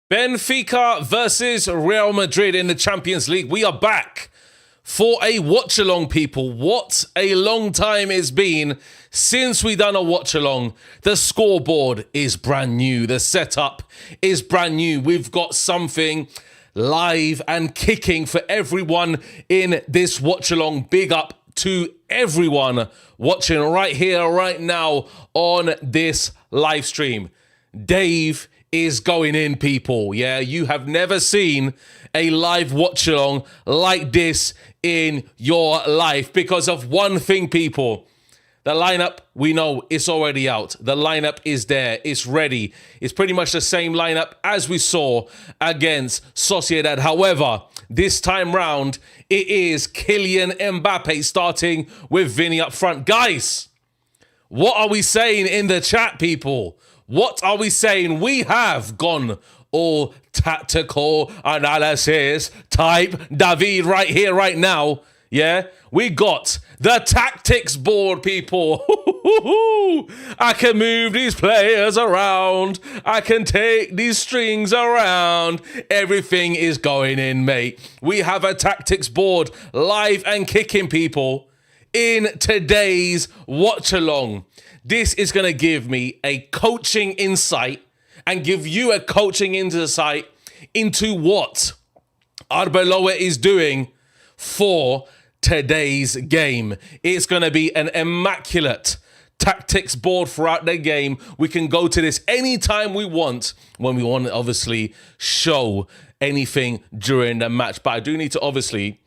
Benfica versus Real Madrid in the Champions League. We are back for a watch-along, people. What a long time it's been since we done a watch-along. The scoreboard is brand new. The setup is brand new. We've got something live and kicking for everyone in this watch-along. Big up to everyone watching right here, right now on this live stream. Dave is going in, people. Yeah, you have never seen a live watch along like this in your life because of one thing, people. The lineup, we know it's already out. The lineup is there. It's ready. It's pretty much the same lineup as we saw against Sociedad. However, this time round, it is Kylian Mbappe starting with Vinnie up front. Guys, what are we saying in the chat, people? What are we saying? We have gone all tactical analysis type David right here, right now. Yeah, we got the tactics board, people. I can move these players around. I can take these strings around. Everything is going in, mate. We have a tactics board live and kicking, people, in today's watch along. This is going to give me a coaching insight and give you a coaching insight into what Arbeloa is doing for today's game. It's going to be an immaculate tactics board throughout the game. We can go to this anytime we want when we want to obviously show anything during the match. But I do need to obviously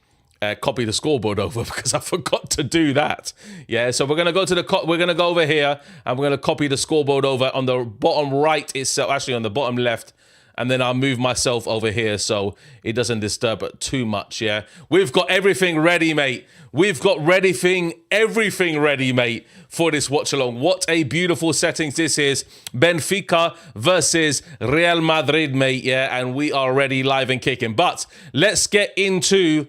copy the scoreboard over because I forgot to do that. Yeah, so we're gonna go to we're gonna go over here and we're gonna copy the scoreboard over on the bottom right itself, actually on the bottom left, and then I'll move myself over here so it doesn't disturb it too much. Yeah, we've got everything ready, mate. We've got everything ready, mate, for this watch along. What a beautiful settings this is. Benfica versus Real Madrid, mate. Yeah, and we are ready, live and kicking. But let's get into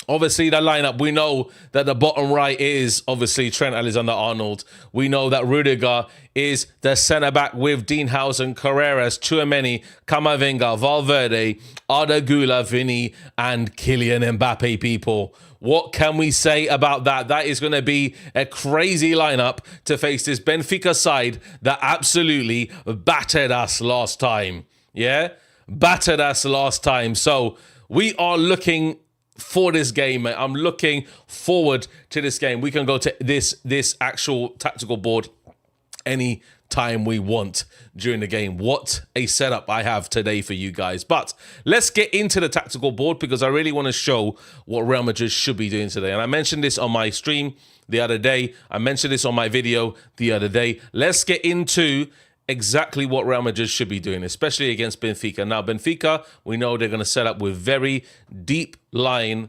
obviously the lineup. We know that the bottom right is obviously Trent Alexander-Arnold. We know that Rudiger is the centre-back with Dean Housen, Carreras, Tchouaméni, Camavinga, Valverde, Arda Güler, Vinnie, and Kylian Mbappe, people. What can we say about that? That is going to be a crazy lineup to face this Benfica side that absolutely battered us last time. Yeah? Battered us last time. So we are looking for this game, mate. I'm looking forward to this game. We can go to this actual tactical board any time we want during the game. What a setup I have today for you guys. But let's get into the tactical board because I really want to show what Real Madrid should be doing today. And I mentioned this on my stream the other day. I mentioned this on my video the other day. Let's get into exactly what Real Madrid should be doing, especially against Benfica. Now, Benfica, we know they're going to set up with very deep line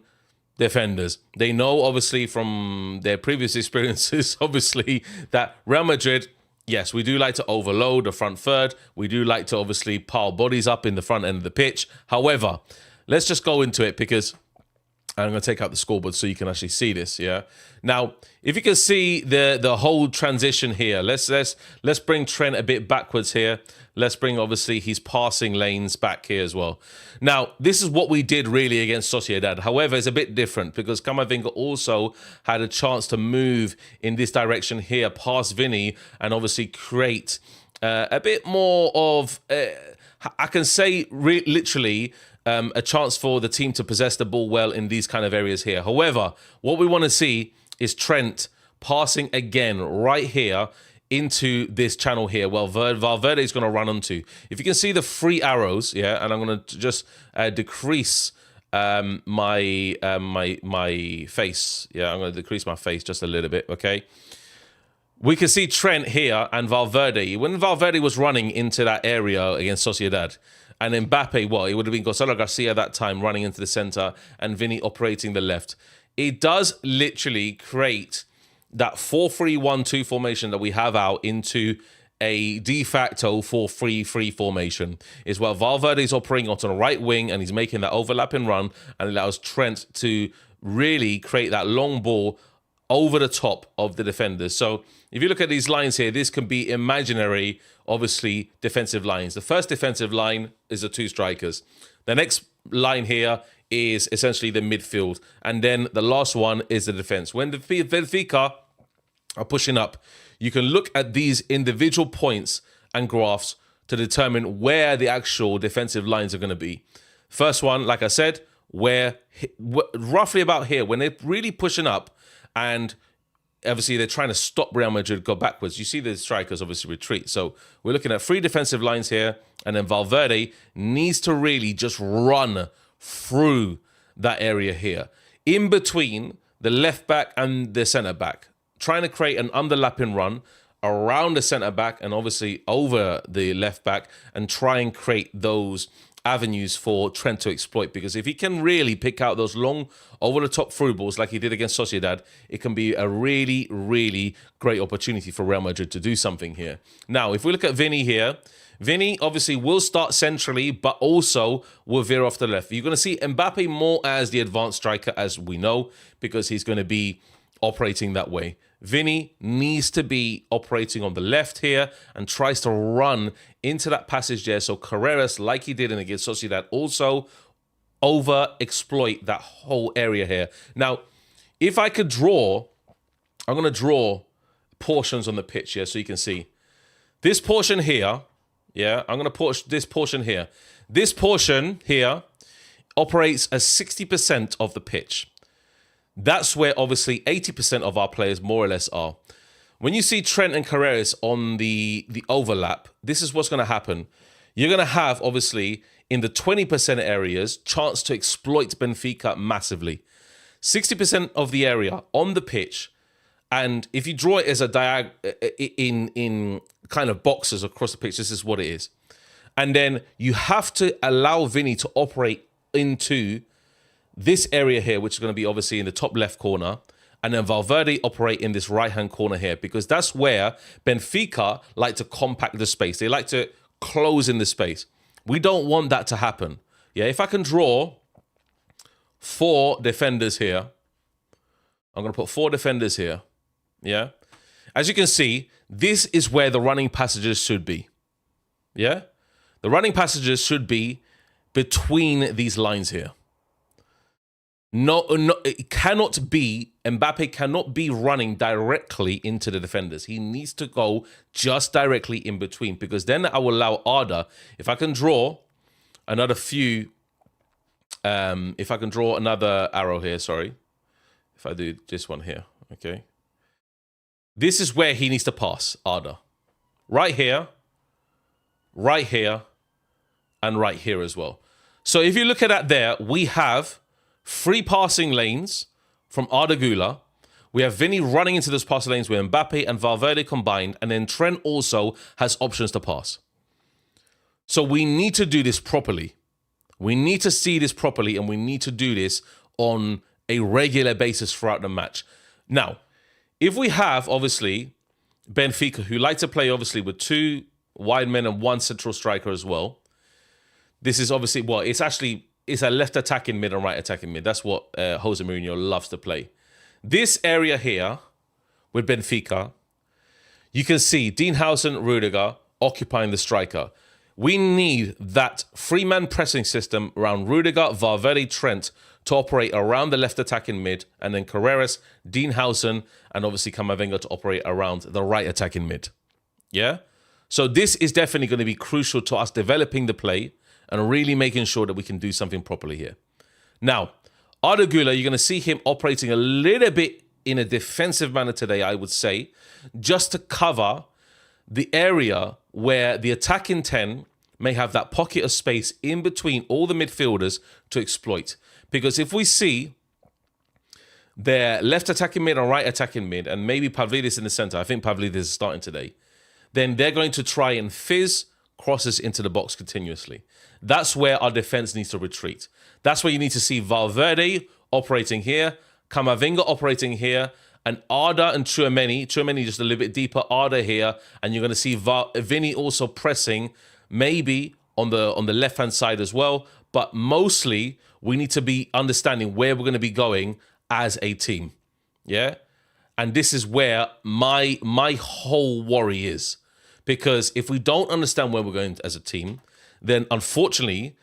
defenders. They know, obviously, from their previous experiences, obviously, that Real Madrid, yes, we do like to overload the front third. We do like to, obviously, pile bodies up in the front end of the pitch. However, let's just go into it because I'm going to take out the scoreboard so you can actually see this, yeah? Now, if you can see the whole transition here, let's bring Trent a bit backwards here. Let's bring, obviously, his passing lanes back here as well. Now, this is what we did really against Sociedad. However, it's a bit different because Camavinga also had a chance to move in this direction here past Vinnie and obviously create a bit more of, I can say literally, a chance for the team to possess the ball well in these kind of areas here. However, what we want to see is Trent passing again right here into this channel here. Well, Valverde is going to run onto. If you can see the three arrows, yeah, and I'm going to just decrease my face. Yeah, I'm going to decrease my face just a little bit, okay? We can see Trent here and Valverde. When Valverde was running into that area against Sociedad, and Mbappe, well, it would have been Gonzalo Garcia that time running into the center and Vinnie operating the left. It does literally create that 4-3-1-2 formation that we have out into a de facto 4-3-3 formation. Is where Valverde is operating onto the right wing and he's making that overlapping run and allows Trent to really create that long ball over the top of the defenders. So if you look at these lines here, this can be imaginary, obviously, defensive lines. The first defensive line is the 2 strikers. The next line here is essentially the midfield. And then the last one is the defense. When the Benfica are pushing up, you can look at these individual points and graphs to determine where the actual defensive lines are going to be. First one, like I said, where roughly about here, when they're really pushing up, and obviously they're trying to stop Real Madrid go backwards. You see the strikers obviously retreat. So we're looking at 3 defensive lines here, and then Valverde needs to really just run through that area here, in between the left back and the centre back, trying to create an underlapping run around the centre back and obviously over the left back, and try and create those avenues for Trent to exploit. Because if he can really pick out those long over-the-top through balls like he did against Sociedad, it can be a really, really great opportunity for Real Madrid to do something here. Now, if we look at Vinnie here, Vinnie obviously will start centrally, but also will veer off the left. You're going to see Mbappe more as the advanced striker, as we know, because he's going to be operating that way. Vinnie needs to be operating on the left here and tries to run into that passage there. So Carreras, like he did in against Sociedad, also over-exploit that whole area here. Now, if I could draw, I'm going to draw portions on the pitch here so you can see. This portion here, yeah, I'm going to push this portion here. This portion here operates as 60% of the pitch. That's where obviously 80% of our players more or less are. When you see Trent and Carreras on the overlap, this is what's going to happen. You're going to have, obviously, in the 20% areas, chance to exploit Benfica massively. 60% of the area on the pitch, and if you draw it as a in kind of boxes across the pitch, this is what it is. And then you have to allow Vinnie to operate into this area here, which is going to be obviously in the top left corner, and then Valverde operate in this right-hand corner here, because that's where Benfica like to compact the space. They like to close in the space. We don't want that to happen. Yeah, if I can draw 4 defenders here, I'm going to put 4 defenders here. Yeah. As you can see, this is where the running passages should be. Yeah. The running passages should be between these lines here. No, it cannot be, Mbappe cannot be running directly into the defenders. He needs to go just directly in between, because then I will allow Arda, if I can draw another few, if I can draw another arrow here, sorry. If I do this one here, okay. This is where he needs to pass, Arda. Right here, and right here as well. So if you look at that there, we have 3 passing lanes from Arda Güler. We have Vinnie running into those passing lanes with Mbappe and Valverde combined, and then Trent also has options to pass. So we need to do this properly. We need to see this properly, and we need to do this on a regular basis throughout the match. Now, if we have, obviously, Benfica, who like to play, obviously, with 2 wide men and 1 central striker as well, this is obviously, well, it's a left attacking mid and right attacking mid. That's what Jose Mourinho loves to play. This area here with Benfica, you can see Dean Howson, Rudiger occupying the striker. We need that 3-man pressing system around Rudiger, Valverde, Trent to operate around the left attacking mid, and then Carreras, Dean Howson, and obviously Camavinga to operate around the right attacking mid. Yeah? So this is definitely going to be crucial to us developing the play and really making sure that we can do something properly here. Now, Arda Güler, you're going to see him operating a little bit in a defensive manner today, I would say, just to cover the area where the attacking 10 may have that pocket of space in between all the midfielders to exploit. Because if we see their left attacking mid and right attacking mid, and maybe Pavlidis in the center, I think Pavlidis is starting today, then they're going to try and fizz crosses into the box continuously. That's where our defense needs to retreat. That's where you need to see Valverde operating here, Camavinga operating here, and Arda and Tchouaméni just a little bit deeper, Arda here, and you're going to see Vinnie also pressing maybe on the left-hand side as well, but mostly we need to be understanding where we're going to be going as a team. Yeah? And this is where my whole worry is. Because if we don't understand where we're going as a team, then unfortunately,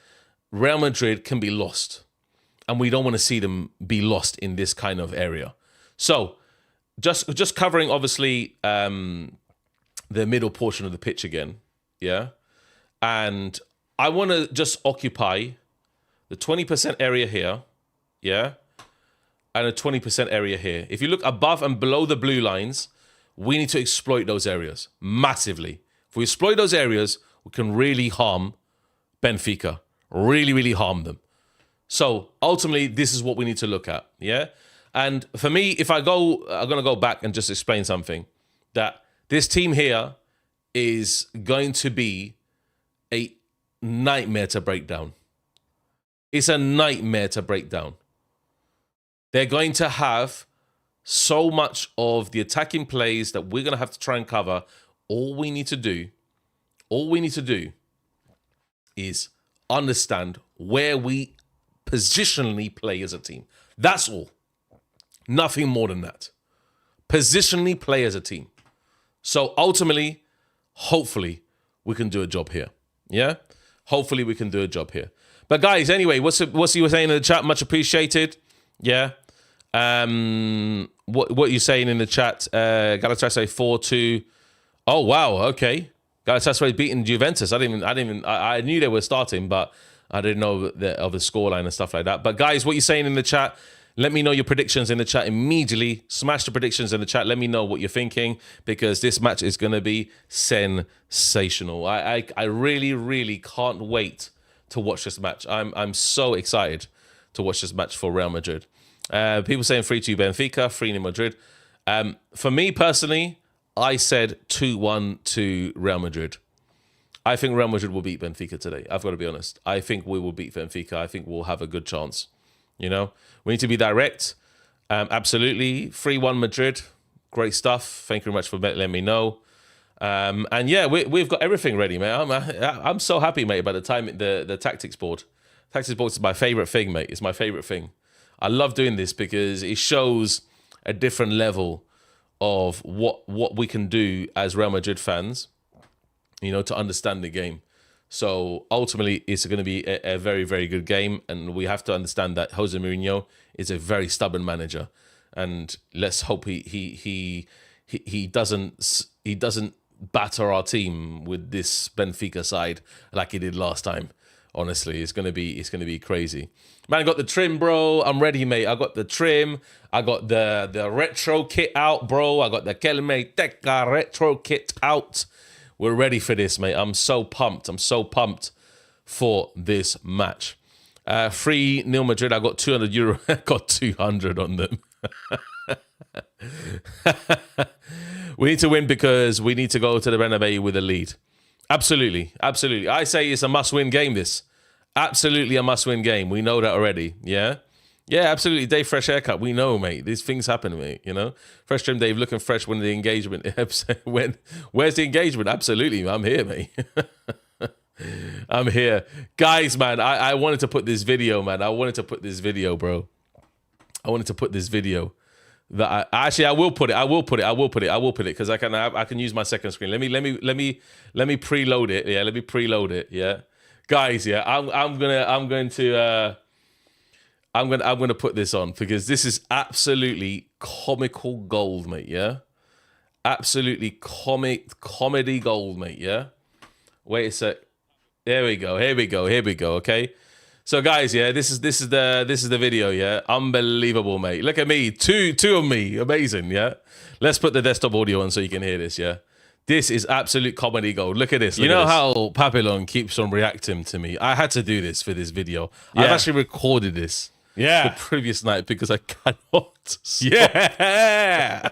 Real Madrid can be lost. And we don't want to see them be lost in this kind of area. So, just covering, obviously, the middle portion of the pitch again, yeah? And I want to just occupy the 20% area here, yeah? And a 20% area here. If you look above and below the blue lines, we need to exploit those areas massively. If we exploit those areas, we can really harm Benfica. Really, really harm them. So ultimately, this is what we need to look at, yeah? And for me, I'm going to go back and just explain something. That this team here is going to be a nightmare to break down. It's a nightmare to break down. They're going to have so much of the attacking plays that we're going to have to try and cover. All we need to do is understand where we positionally play as a team. That's all. Nothing more than that. Positionally play as a team. So ultimately, hopefully, we can do a job here. Yeah? Hopefully, we can do a job here. But guys, anyway, what's you were saying in the chat? Much appreciated. Yeah. What you saying in the chat? Galatasaray 4-2. Oh wow, okay. Galatasaray beating Juventus. I knew they were starting, but I didn't know of the scoreline and stuff like that. But guys, what you saying in the chat? Let me know your predictions in the chat immediately. Smash the predictions in the chat. Let me know what you're thinking, because this match is going to be sensational. I really, really can't wait to watch this match. I'm so excited to watch this match for Real Madrid. People saying 3-2 Benfica, 3-0 Madrid. For me personally, I said 2-1 to Real Madrid. I think Real Madrid will beat Benfica today. I've got to be honest. I think we will beat Benfica. I think we'll have a good chance. You know, we need to be direct. Absolutely. 3-1 Madrid. Great stuff. Thank you very much for letting me know. And yeah, we've got everything ready, mate. I'm so happy, mate, by the time the tactics board. Tactics board is my favorite thing, mate. It's my favorite thing. I love doing this because it shows a different level of what we can do as Real Madrid fans, you know, to understand the game. So ultimately, it's going to be a very, very good game, and we have to understand that Jose Mourinho is a very stubborn manager, and let's hope he doesn't batter our team with this Benfica side like he did last time. Honestly, it's gonna be crazy. Man, I got the trim, bro. I'm ready, mate. I got the trim. I got the retro kit out, bro. I got the Kelme Teca retro kit out. We're ready for this, mate. I'm so pumped. I'm so pumped for this match. 3-0 Madrid. I got €200. I got 200 on them. We need to win because we need to go to the Bernabeu with a lead. Absolutely. Absolutely. I say it's a must-win game, this. Absolutely a must-win game. We know that already. Yeah? Yeah, absolutely. Dave, fresh haircut. We know, mate. These things happen, mate. You know? Fresh trim, Dave, looking fresh when the engagement. Where's the engagement? Absolutely. I'm here, mate. I'm here. Guys, man, I wanted to put this video, man. I wanted to put this video, bro. I wanted to put this video. That I will put it because I can use my second screen. Let me preload it. Yeah, let me preload it. Yeah, guys. Yeah, I'm gonna put this on because this is absolutely comical gold, mate. Yeah, absolutely comedy gold, mate. Yeah. Wait a sec. There we go. Here we go. Okay. So guys, yeah, this is the video, yeah. Unbelievable, mate. Look at me, two of me, amazing, yeah. Let's put the desktop audio on so you can hear this, yeah. This is absolute comedy gold. Look at this. You know how Papillon keeps on reacting to me. I had to do this for this video. Yeah. I've actually recorded this, the previous night because I cannot. Yeah.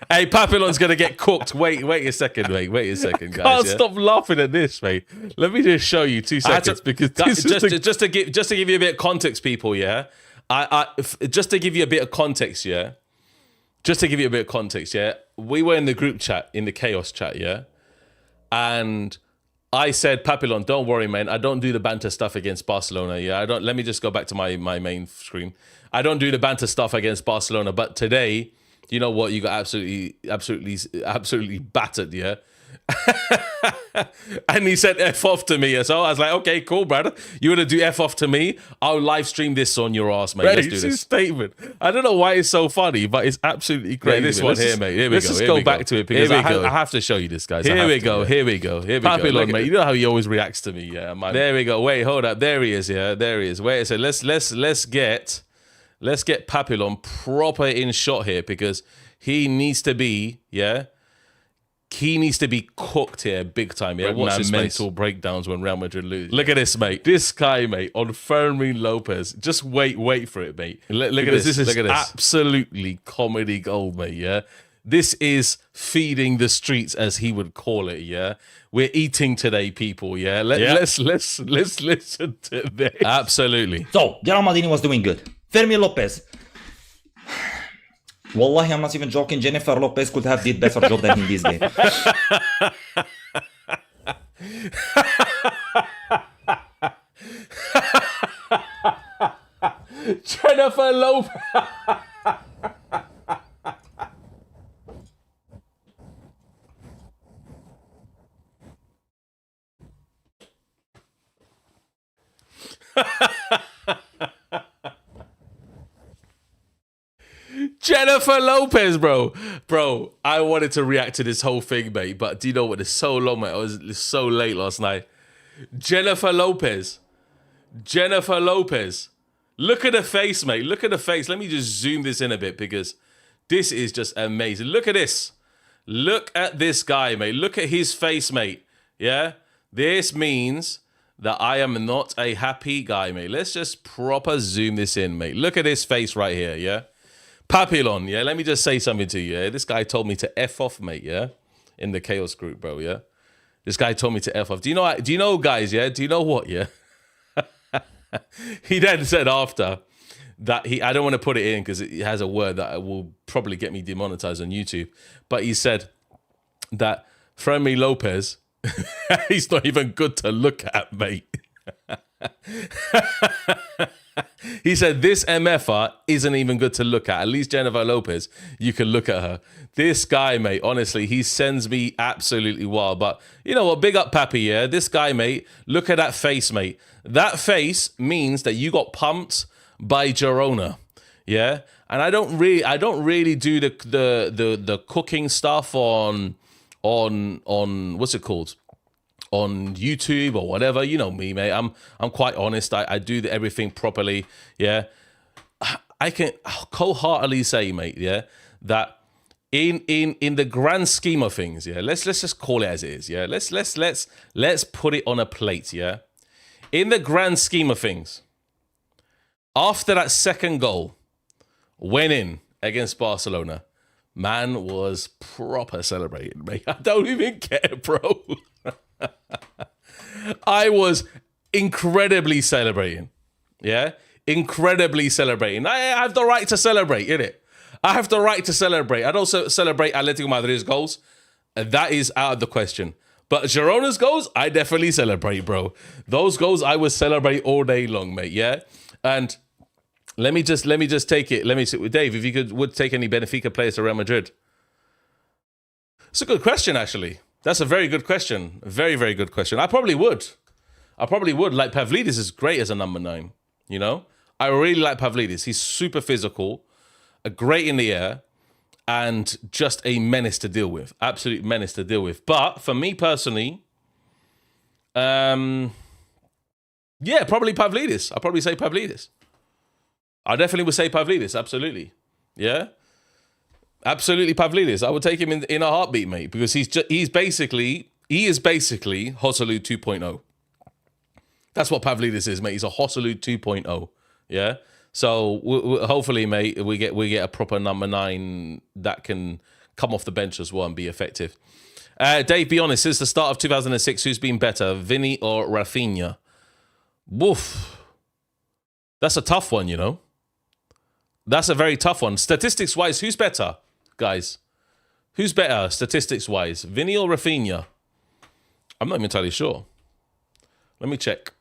Hey, Papillon's gonna get cooked. Wait a second, mate. Wait a second, guys. Can't stop laughing at this, mate. Let me just show you 2 seconds because just to give you a bit of context, people. Yeah, just to give you a bit of context. Yeah, we were in the group chat, in the chaos chat. Yeah, and I said, Papillon, don't worry, man. I don't do the banter stuff against Barcelona. Yeah, I don't. Let me just go back to my main screen. I don't do the banter stuff against Barcelona. But today, you know what? You got absolutely battered. Yeah. And he said F off to me. So I was like, okay, cool, brother. You want to do F off to me? I'll live stream this on your ass, mate. Let's do this statement. I don't know why it's so funny, but it's absolutely crazy. Yeah, this one here, mate. Here we go. Let's just go back to it because I have to show you this, guys. Here we go. Papillon, mate. You know how he always reacts to me. Yeah. There we go. Wait, hold up. There he is. Yeah, there he is. Wait a second. Let's get Papillon proper in shot here because he needs to be, yeah. He needs to be cooked here big time. Yeah, watch his mental breakdowns when Real Madrid lose. Look at this, mate. This guy, mate, on Fermin Lopez. Just wait for it, mate. Look at this. This is absolutely comedy gold, mate. Yeah, this is feeding the streets, as he would call it. Yeah, we're eating today, people. Yeah, let's listen to this. Absolutely. So, Gerard Maldini was doing good. Fermin Lopez. Wallahi, I'm not even joking. Jennifer Lopez could have did better job than in this game. Jennifer Lopez. Jennifer Lopez, bro. Bro, I wanted to react to this whole thing, mate. But do you know what? It's so long, mate. It's so late last night. Jennifer Lopez. Look at the face, mate. Look at the face. Let me just zoom this in a bit because this is just amazing. Look at this. Look at this guy, mate. Look at his face, mate. Yeah? This means that I am not a happy guy, mate. Let's just proper zoom this in, mate. Look at his face right here, yeah? Papillon, yeah? Let me just say something to you, yeah? This guy told me to F off, mate, yeah? In the Chaos group, bro, yeah? This guy told me to F off. Do you know, guys, yeah? Do you know what, yeah? He then said after that I don't want to put it in because it has a word that will probably get me demonetized on YouTube. But he said that Fermin Lopez, he's not even good to look at, mate. He said, this MFer isn't even good to look at. At least Jennifer Lopez, you can look at her. This guy, mate, honestly, he sends me absolutely wild. But you know what? Big up Pappy, yeah? This guy, mate, look at that face, mate. That face means that you got pumped by Girona, yeah? And I don't really do the cooking stuff on what's it called? On YouTube or whatever. You know me, mate. I'm quite honest. I do everything properly. Yeah. I can wholeheartedly say, mate, yeah, that in the grand scheme of things, yeah, let's just call it as it is. Yeah. Let's put it on a plate, yeah. In the grand scheme of things, after that second goal went in against Barcelona, man was proper celebrating, mate. I don't even care, bro. I was incredibly celebrating. Yeah? Incredibly celebrating. I have the right to celebrate, innit? I have the right to celebrate. I'd also celebrate Atletico Madrid's goals. That is out of the question. But Girona's goals, I definitely celebrate, bro. Those goals I would celebrate all day long, mate, yeah? And let me just take it. Let me sit with Dave. If you would take any Benfica players to Real Madrid. It's a good question, actually. That's a very good question. A very, very good question. I probably would. Like, Pavlidis is great as a number 9, you know? I really like Pavlidis. He's super physical, great in the air, and just a menace to deal with. Absolute menace to deal with. But for me personally, yeah, probably Pavlidis. I'd probably say Pavlidis. I definitely would say Pavlidis, absolutely. Yeah? Absolutely Pavlidis. I would take him in a heartbeat, mate, because he is basically Joselu 2.0. That's what Pavlidis is, mate. He's a Joselu 2.0. Yeah. So hopefully, mate, we get a proper number 9 that can come off the bench as well and be effective. Dave, be honest. Since the start of 2006, who's been better, Vinnie or Rafinha? Woof. That's a tough one, you know. That's a very tough one. Statistics-wise, who's better, guys? Who's better, statistics-wise? Vinnie or Rafinha? I'm not even entirely sure. Let me check.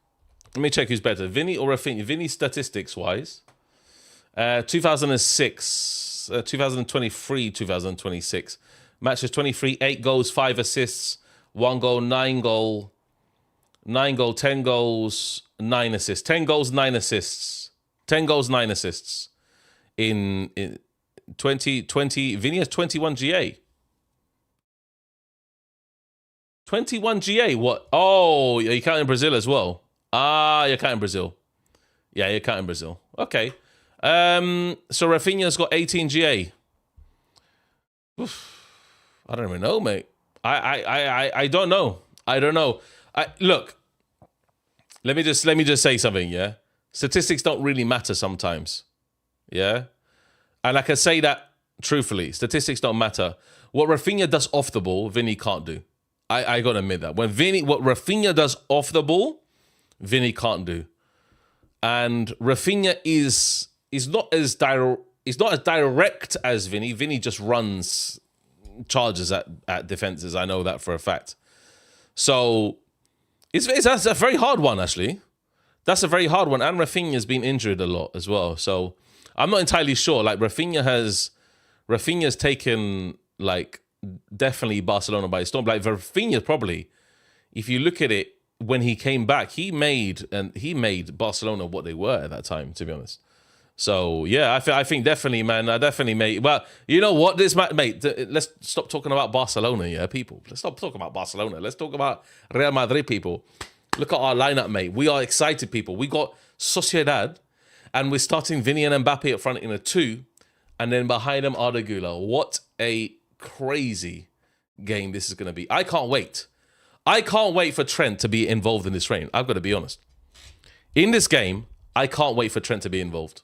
Let me check who's better, Vinnie or Rafinha. Vinnie statistics-wise, 2006, 2023, 2026. Matches 23, 8 goals, 5 assists, 1 goal, 9 goal, 10 goals, 9 assists. 10 goals, 9 assists. 10 goals, 9 assists. In 2020, Vinnie has 21 GA. 21 GA, what? Oh, you're counting Brazil as well. Ah, you're counting Brazil. Yeah, you're counting Brazil. Okay. So Rafinha's got 18 GA. Oof. I don't even know, mate. I don't know. I don't know. Look, let me just say something, yeah? Statistics don't really matter sometimes. Yeah? And I can say that truthfully. Statistics don't matter. What Rafinha does off the ball, Vinnie can't do. I gotta admit that. What Rafinha does off the ball, Vinnie can't do. And Rafinha is not as direct as Vinnie. Vinnie just runs charges at defenses. I know that for a fact. So that's a very hard one, actually. That's a very hard one. And Rafinha's been injured a lot as well. So I'm not entirely sure. Like Rafinha's taken like definitely Barcelona by storm. Like Rafinha probably, if you look at it, when he came back, he made Barcelona what they were at that time, to be honest. So yeah, I think definitely, man. I definitely made. Well, you know what, mate. Let's stop talking about Barcelona, yeah, people. Let's stop talking about Barcelona. Let's talk about Real Madrid, people. Look at our lineup, mate. We are excited, people. We got Sociedad, and we're starting Vinnie and Mbappe up front in a 2, and then behind them Arda Güler. What a crazy game this is going to be. I can't wait. I can't wait for Trent to be involved in this reign. I've got to be honest. In this game, I can't wait for Trent to be involved.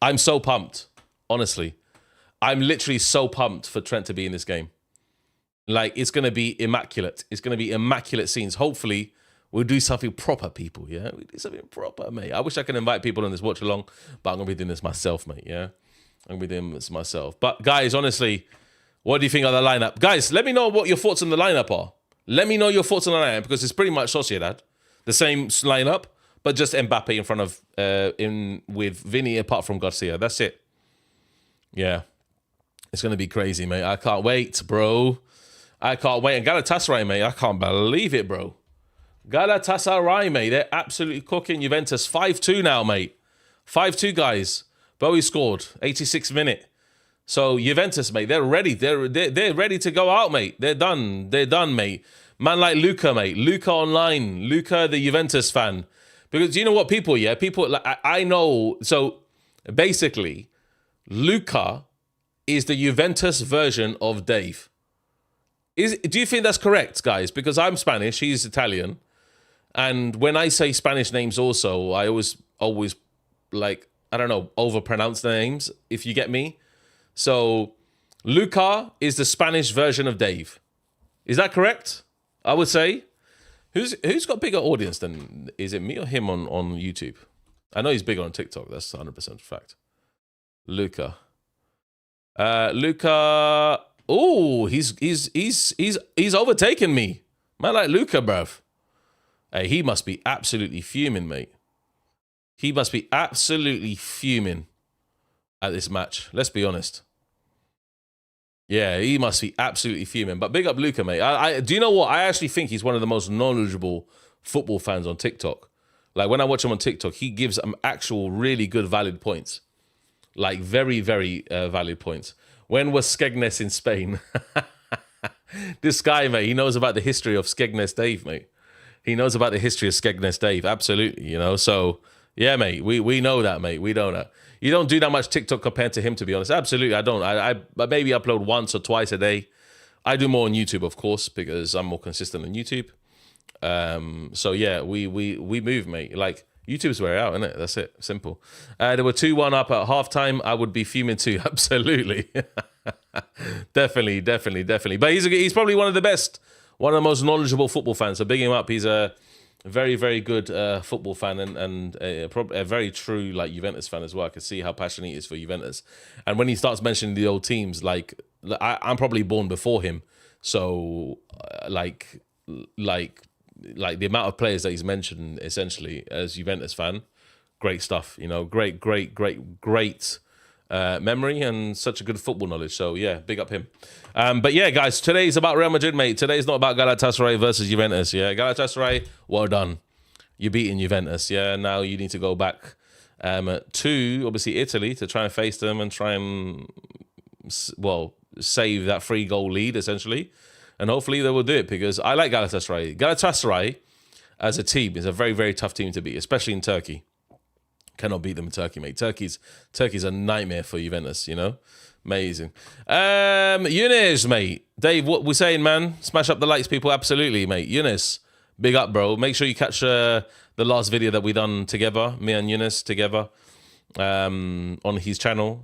I'm so pumped, honestly. I'm literally so pumped for Trent to be in this game. Like, it's going to be immaculate. It's going to be immaculate scenes. Hopefully, we'll do something proper, people, yeah? We do something proper, mate. I wish I could invite people on this watch along, but I'm going to be doing this myself, mate, yeah? I'm going to be doing this myself. But, guys, honestly, what do you think of the lineup? Guys, let me know what your thoughts on the lineup are. Let me know your thoughts on the lineup, because it's pretty much Sociedad. The same lineup, but just Mbappe in front of, with Vinnie apart from Garcia. That's it. Yeah. It's going to be crazy, mate. I can't wait, bro. I can't wait. And Galatasaray, mate, I can't believe it, bro. Galatasaray, mate, they're absolutely cooking Juventus. 5-2 now, mate. 5-2, guys. Bowie scored, 86th minute. So Juventus, mate, they're ready. They're ready to go out, mate. They're done. They're done, mate. Man like Luca, mate. Luca online. Luca, the Juventus fan. Because you know what, people, yeah? People, like, I know. So basically, Luca is the Juventus version of Dave. Do you think that's correct, guys? Because I'm Spanish, he's Italian. And when I say Spanish names also, I always like, I don't know, overpronounce the names, if you get me. So Luca is the Spanish version of Dave. Is that correct? I would say. Who's got bigger audience than, is it me or him on YouTube? I know he's bigger on TikTok. That's 100% fact. Luca. Luca. Oh, he's overtaken me. Man like Luca, bruv. Hey, he must be absolutely fuming, mate. He must be absolutely fuming at this match. Let's be honest. Yeah, he must be absolutely fuming. But big up Luca, mate. Do you know what? I actually think he's one of the most knowledgeable football fans on TikTok. Like, when I watch him on TikTok, he gives actual really good, valid points. Like, very, very valid points. When was Skegness in Spain? This guy, mate, he knows about the history of Skegness Dave, mate. He knows about the history of Skegness Dave. Absolutely, you know. So, yeah, mate, we know that, mate. We know that. You don't do that much TikTok compared to him, to be honest. Absolutely, I don't. I maybe upload once or twice a day. I do more on YouTube, of course, because I'm more consistent on YouTube. So yeah, we move, mate. Like, YouTube's where out, isn't it? That's it. Simple. There were 2-1 up at halftime. I would be fuming too. Absolutely. Definitely. But he's probably one of the best, one of the most knowledgeable football fans. So big him up. He's a very, very good football fan and a very true, like, Juventus fan as well. I can see how passionate he is for Juventus. And when he starts mentioning the old teams, like, I'm probably born before him. So, like, like the amount of players that he's mentioned essentially as Juventus fan, great stuff. You know, great memory and such a good football knowledge. So yeah, big up him. But yeah, guys, today's about Real Madrid, mate. Today's not about Galatasaray versus Juventus. Yeah, Galatasaray, well done. You're beating Juventus. Yeah, now you need to go back to obviously Italy to try and face them and try and save that 3-goal lead essentially. And hopefully they will do it because I like Galatasaray. Galatasaray as a team is a very, very tough team to beat, especially in Turkey. Cannot beat them in Turkey, mate. Turkey's a nightmare for Juventus, you know? Amazing. Younes, mate. Dave, what we saying, man? Smash up the likes, people. Absolutely, mate. Younes, big up, bro. Make sure you catch the last video that we done together, me and Younes together, on his channel.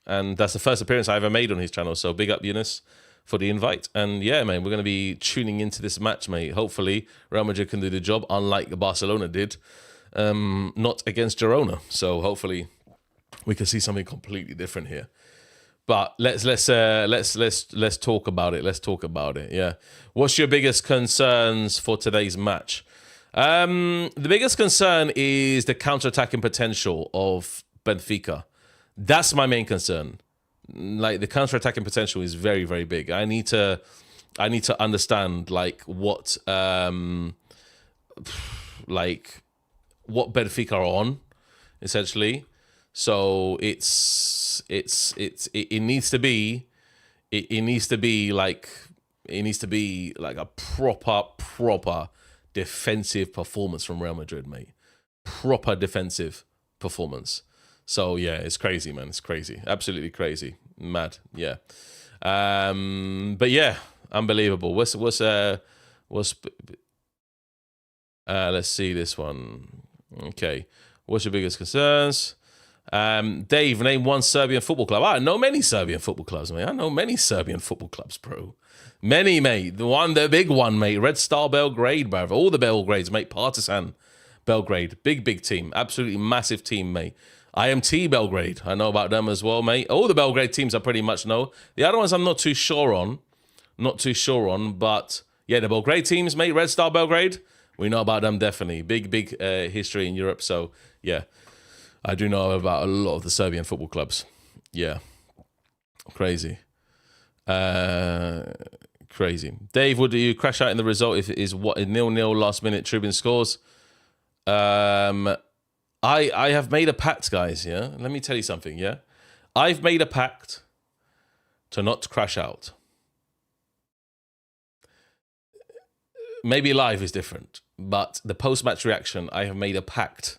And that's the first appearance I ever made on his channel. So big up, Younes, for the invite. And yeah, man, we're going to be tuning into this match, mate. Hopefully, Real Madrid can do the job, unlike Barcelona did. Not against Girona. So hopefully we can see something completely different here. But let's talk about it. Let's talk about it. Yeah. What's your biggest concerns for today's match? The biggest concern is the counter-attacking potential of Benfica. That's my main concern. Like the counter-attacking potential is very, very big. I need to understand like what Benfica are on, essentially. So it needs to be like a proper defensive performance from Real Madrid, mate. Proper defensive performance. So yeah, it's crazy, man. It's crazy. Absolutely crazy. Mad. Yeah. But yeah, unbelievable. Let's see this one. Okay. What's your biggest concerns? Dave, name one Serbian football club. I know many Serbian football clubs, mate. I know many Serbian football clubs, bro. Many, mate. The big one, mate. Red Star Belgrade, bro. All the Belgrades, mate. Partizan Belgrade. Big team. Absolutely massive team, mate. IMT Belgrade. I know about them as well, mate. All the Belgrade teams I pretty much know. The other ones I'm not too sure on. But yeah, the Belgrade teams, mate. Red Star Belgrade. We know about them, definitely. Big history in Europe. So, yeah, I do know about a lot of the Serbian football clubs. Yeah. Crazy. Crazy. Dave, would you crash out in the result if it is what a 0-0 last minute Tribune scores? I have made a pact, guys, yeah? Let me tell you something, yeah? I've made a pact to not crash out. Maybe live is different, but the post-match reaction, I have made a pact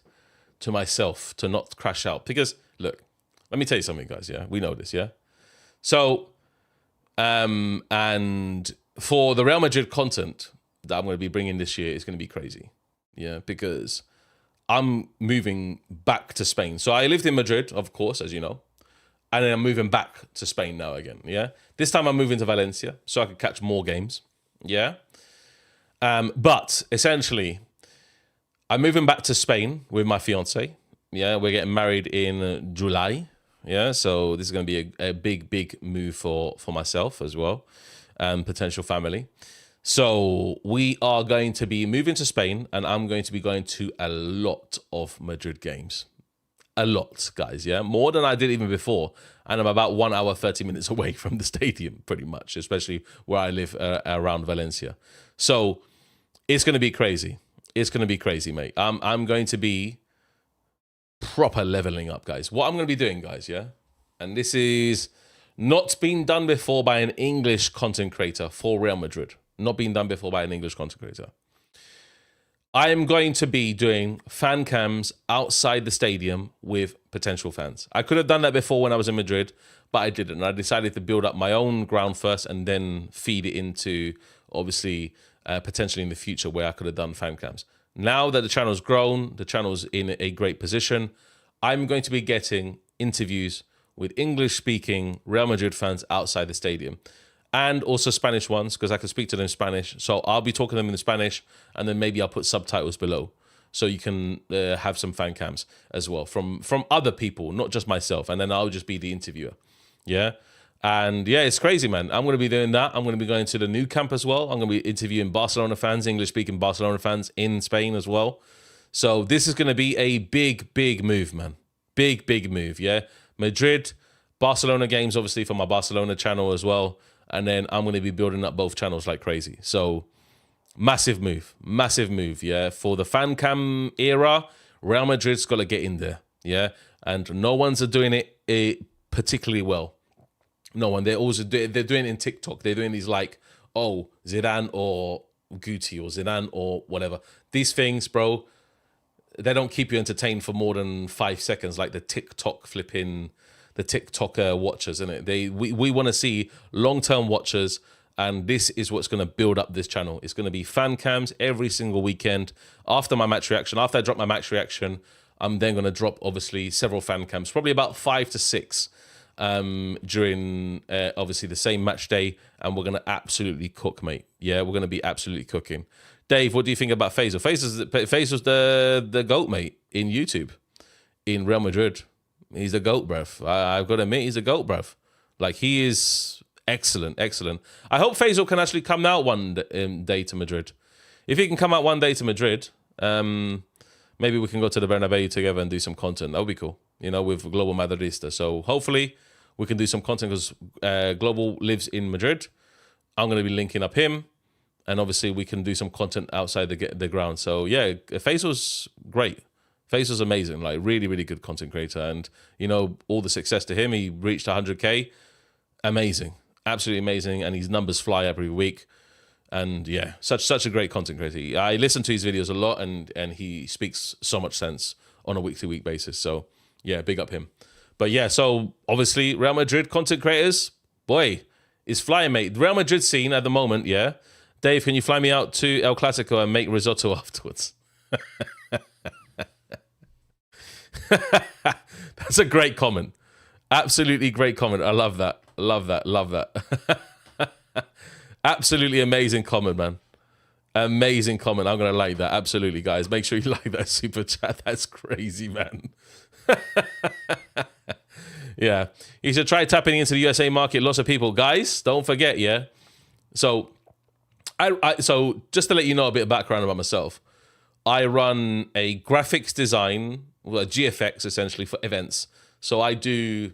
to myself to not crash out. Because, look, let me tell you something, guys, yeah? We know this, yeah? So, and for the Real Madrid content that I'm going to be bringing this year, it's going to be crazy, yeah? Because I'm moving back to Spain. So I lived in Madrid, of course, as you know, and then I'm moving back to Spain now again, yeah? This time I'm moving to Valencia so I could catch more games, yeah? But essentially, I'm moving back to Spain with my fiance. Yeah, we're getting married in July. Yeah, so this is going to be a big move for myself as well, potential family. So we are going to be moving to Spain, and I'm going to be going to a lot of Madrid games. A lot, guys, yeah? More than I did even before. And I'm about 1 hour, 30 minutes away from the stadium, pretty much, especially where I live around Valencia. So it's going to be crazy. It's going to be crazy, mate. I'm going to be proper leveling up, guys. What I'm going to be doing, guys, yeah? And this is not been done before by an English content creator for Real Madrid. Not been done before by an English content creator. I am going to be doing fan cams outside the stadium with potential fans. I could have done that before when I was in Madrid, but I didn't. I decided to build up my own ground first and then feed it into, obviously, potentially in the future where I could have done fan cams. Now that the channel's grown, the channel's in a great position, I'm going to be getting interviews with English-speaking Real Madrid fans outside the stadium. And also Spanish ones, because I can speak to them in Spanish. So I'll be talking to them in Spanish, and then maybe I'll put subtitles below. So you can have some fan cams as well from other people, not just myself. And then I'll just be the interviewer. Yeah? And yeah, it's crazy, man. I'm going to be doing that. I'm going to be going to the new camp as well. I'm going to be interviewing Barcelona fans, English-speaking Barcelona fans in Spain as well. So this is going to be a big, big move, man. Big, big move, yeah? Madrid, Barcelona games, obviously, for my Barcelona channel as well. And then I'm going to be building up both channels like crazy. So massive move, yeah? For the fan cam era, Real Madrid's got to get in there, yeah? And no one's doing it particularly well. No one. They're doing it in TikTok. They're doing these like, oh, Zidane or Guti or Zidane or whatever. These things, bro, they don't keep you entertained for more than 5 seconds, like the TikTok watchers, isn't it? We want to see long-term watchers, and this is what's going to build up this channel. It's going to be fan cams every single weekend. After my match reaction, after I drop my match reaction, I'm then going to drop, obviously, several fan cams, probably about 5 to 6 during, obviously, the same match day, and we're going to absolutely cook, mate. Yeah, we're going to be absolutely cooking. Dave, what do you think about Faisal? Faisal's the GOAT, mate, in YouTube, in Real Madrid. He's a GOAT, bruv. I've got to admit, he's a GOAT, bruv. Like, he is excellent. I hope Faisal can actually come out one day to Madrid. If he can come out one day to Madrid, maybe we can go to the Bernabeu together and do some content. That would be cool, with Global Madridistas. So hopefully we can do some content because Global lives in Madrid. I'm going to be linking up him. And obviously we can do some content outside the ground. So yeah, Faisal's great. Faisal's amazing, like really, really good content creator. And, all the success to him. He reached 100K. Amazing. Absolutely amazing. And his numbers fly every week. And yeah, such a great content creator. I listen to his videos a lot, and he speaks so much sense on a week-to-week basis. So yeah, big up him. But yeah, so obviously Real Madrid content creators, boy, is flying, mate. The Real Madrid scene at the moment, yeah. Dave, can you fly me out to El Clasico and make risotto afterwards? That's a great comment. Absolutely great comment. I love that. Love that. Absolutely amazing comment, man. Amazing comment. I'm going to like that. Absolutely, guys. Make sure you like that super chat. That's crazy, man. Yeah. You should try tapping into the USA market. Lots of people. Guys, don't forget, yeah? So so just to let you know a bit of background about myself, I run a graphics design, well, a GFX essentially for events. So I do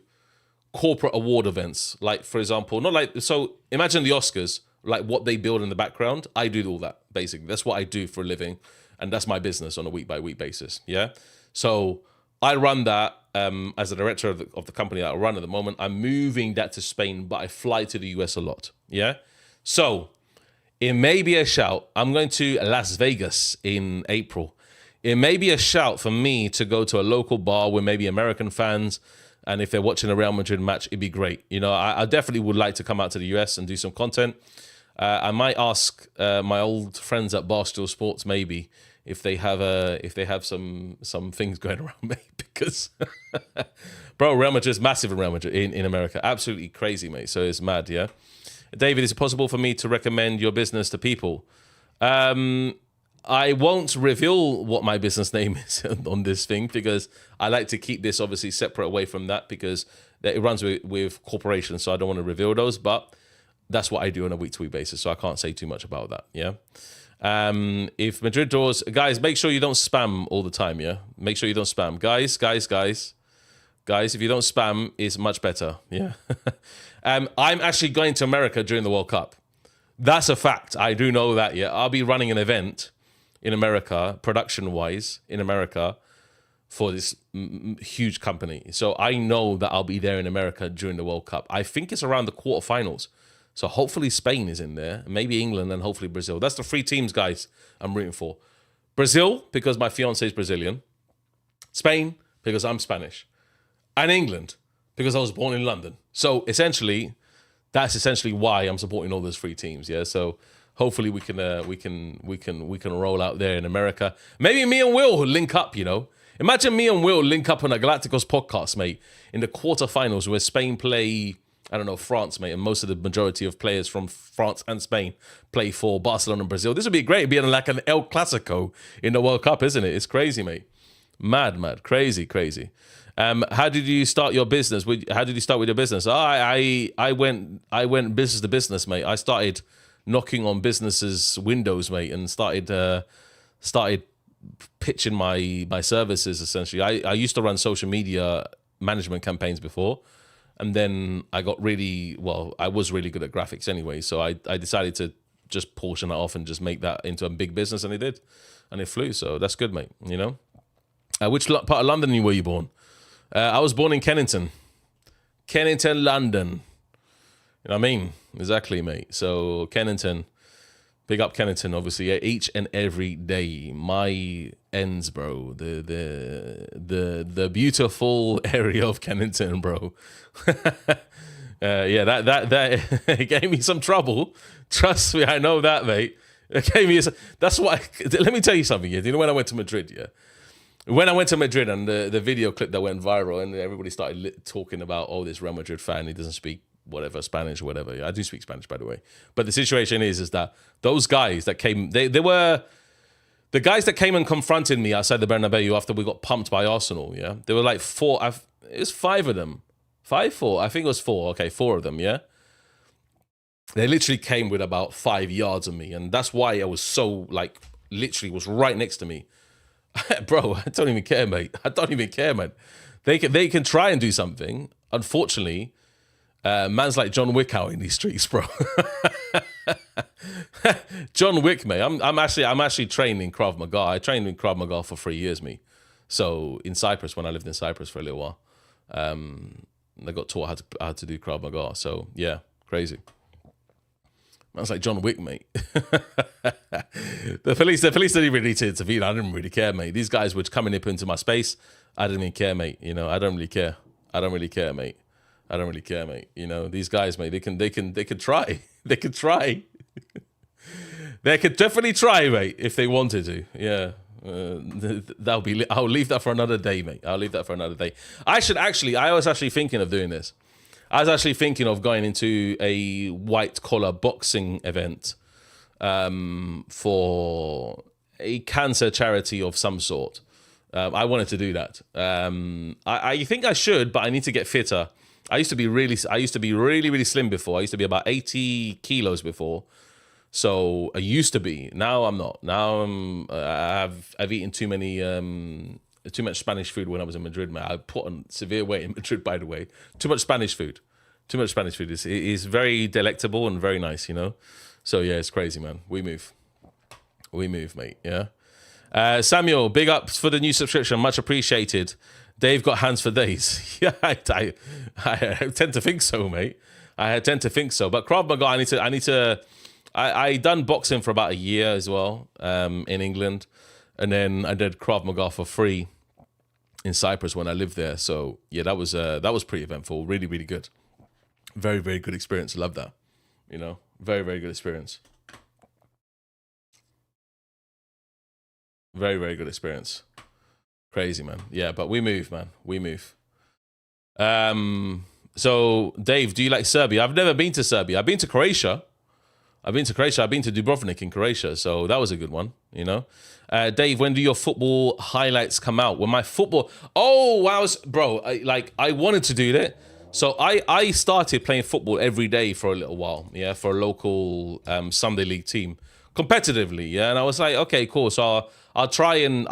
corporate award events, like for example, so imagine the Oscars, like what they build in the background. I do all that basically. That's what I do for a living, and that's my business on a week-by-week basis. Yeah, so I run that as the director of the company that I run at the moment. I'm moving that to Spain, but I fly to the US a lot. Yeah, so it may be a shout. I'm going to Las Vegas in April. It may be a shout for me to go to a local bar with maybe American fans, and if they're watching a Real Madrid match, it'd be great. I definitely would like to come out to the US and do some content. I might ask my old friends at Barstool Sports maybe if they have some things going around, mate, because bro, Real Madrid's massive in Real Madrid in America, absolutely crazy, mate. So it's mad, yeah. David, is it possible for me to recommend your business to people? I won't reveal what my business name is on this thing because I like to keep this obviously separate away from that because it runs with corporations, so I don't want to reveal those, but that's what I do on a week-to-week basis, so I can't say too much about that, yeah? If Madrid draws... Guys, make sure you don't spam all the time, yeah? Make sure you don't spam. Guys, if you don't spam, it's much better, yeah? I'm actually going to America during the World Cup. That's a fact. I do know that, yeah? I'll be running an event in America, production-wise, in America, for this huge company. So I know that I'll be there in America during the World Cup. I think it's around the quarterfinals. So hopefully Spain is in there, maybe England, and hopefully Brazil. That's the 3 teams, guys, I'm rooting for. Brazil, because my fiance is Brazilian. Spain, because I'm Spanish. And England, because I was born in London. So essentially, that's essentially why I'm supporting all those 3 teams. Yeah. So hopefully we can roll out there in America. Maybe me and Will link up. Imagine me and Will link up on a Galacticos podcast, mate, in the quarterfinals where Spain play, I don't know, France, mate, and most of the majority of players from France and Spain play for Barcelona and Brazil. This would be great. It'd be like an El Clasico in the World Cup, isn't it? It's crazy, mate. Mad, crazy. How did you start your business? How did you start with your business? I went business to business, mate. I started knocking on businesses' windows, mate, and started pitching my services. Essentially, I used to run social media management campaigns before, and then I got I was really good at graphics anyway, so I decided to just portion that off and just make that into a big business, and it did, and it flew. So that's good, mate. You know, which part of London were you born? I was born in Kennington, London. You know what I mean? Exactly, mate. So Kennington, big up Kennington, obviously. Each and every day, my ends, bro. The beautiful area of Kennington, bro. Yeah, that it gave me some trouble. Trust me, I know that, mate. It gave me. That's why. Let me tell you something. Yeah, you know when I went to Madrid, yeah. When I went to Madrid and the video clip that went viral and everybody started talking about, oh, this Real Madrid fan, he doesn't speak whatever, Spanish or whatever. Yeah, I do speak Spanish, by the way. But the situation is that those guys that came, they were the guys that came and confronted me outside the Bernabeu after we got pumped by Arsenal, yeah? There were like four, it was five of them. 4? I think it was 4. Okay, 4 of them, yeah? They literally came with about 5 yards of me. And that's why I was so, like, literally was right next to me. Bro, I don't even care, mate. I don't even care, man. They can try and do something. Unfortunately, man's like John Wick out in these streets, bro. John Wick, mate. I'm actually trained in Krav Maga. I trained in Krav Maga for 3 years, me. So in Cyprus, when I lived in Cyprus for a little while, I got taught how to do Krav Maga. So yeah, crazy. Man's like John Wick, mate. The police didn't even need to intervene. I didn't really care, mate. These guys were coming up into my space. I didn't even care, mate. You know, I don't really care. I don't really care, mate. I don't really care, mate. You know, these guys, mate, they can try. They could try. They could definitely try, mate, if they wanted to. Yeah. I'll leave that for another day, mate. I'll leave that for another day. I was actually thinking of doing this. I was actually thinking of going into a white collar boxing event for a cancer charity of some sort. I wanted to do that. I think I should, but I need to get fitter. I used to be really slim before. I used to be about 80 kilos before. So I used to be. Now I'm not. Now I've eaten too much Spanish food when I was in Madrid, man. I put on severe weight in Madrid, by the way. Too much Spanish food. It's very delectable and very nice, you know. So yeah, it's crazy, man. We move, mate. Yeah. Samuel, big ups for the new subscription. Much appreciated. Dave got hands for days. Yeah, I tend to think so, mate. I tend to think so. But Krav Maga, I done boxing for about a year as well in England. And then I did Krav Maga for free in Cyprus when I lived there. So yeah, that was pretty eventful. Really, really good. Very, very good experience. Love that. You know, very, very good experience. Very, very good experience. Crazy, man. Yeah, but we move, man. We move. So, Dave, do you like Serbia? I've never been to Serbia. I've been to Croatia. I've been to Dubrovnik in Croatia. So that was a good one, you know. Dave, when do your football highlights come out? When my football... Oh, I wanted to do that. So I started playing football every day for a little while, yeah, for a local Sunday league team, competitively, yeah. And I was like, okay, cool. So I'll try and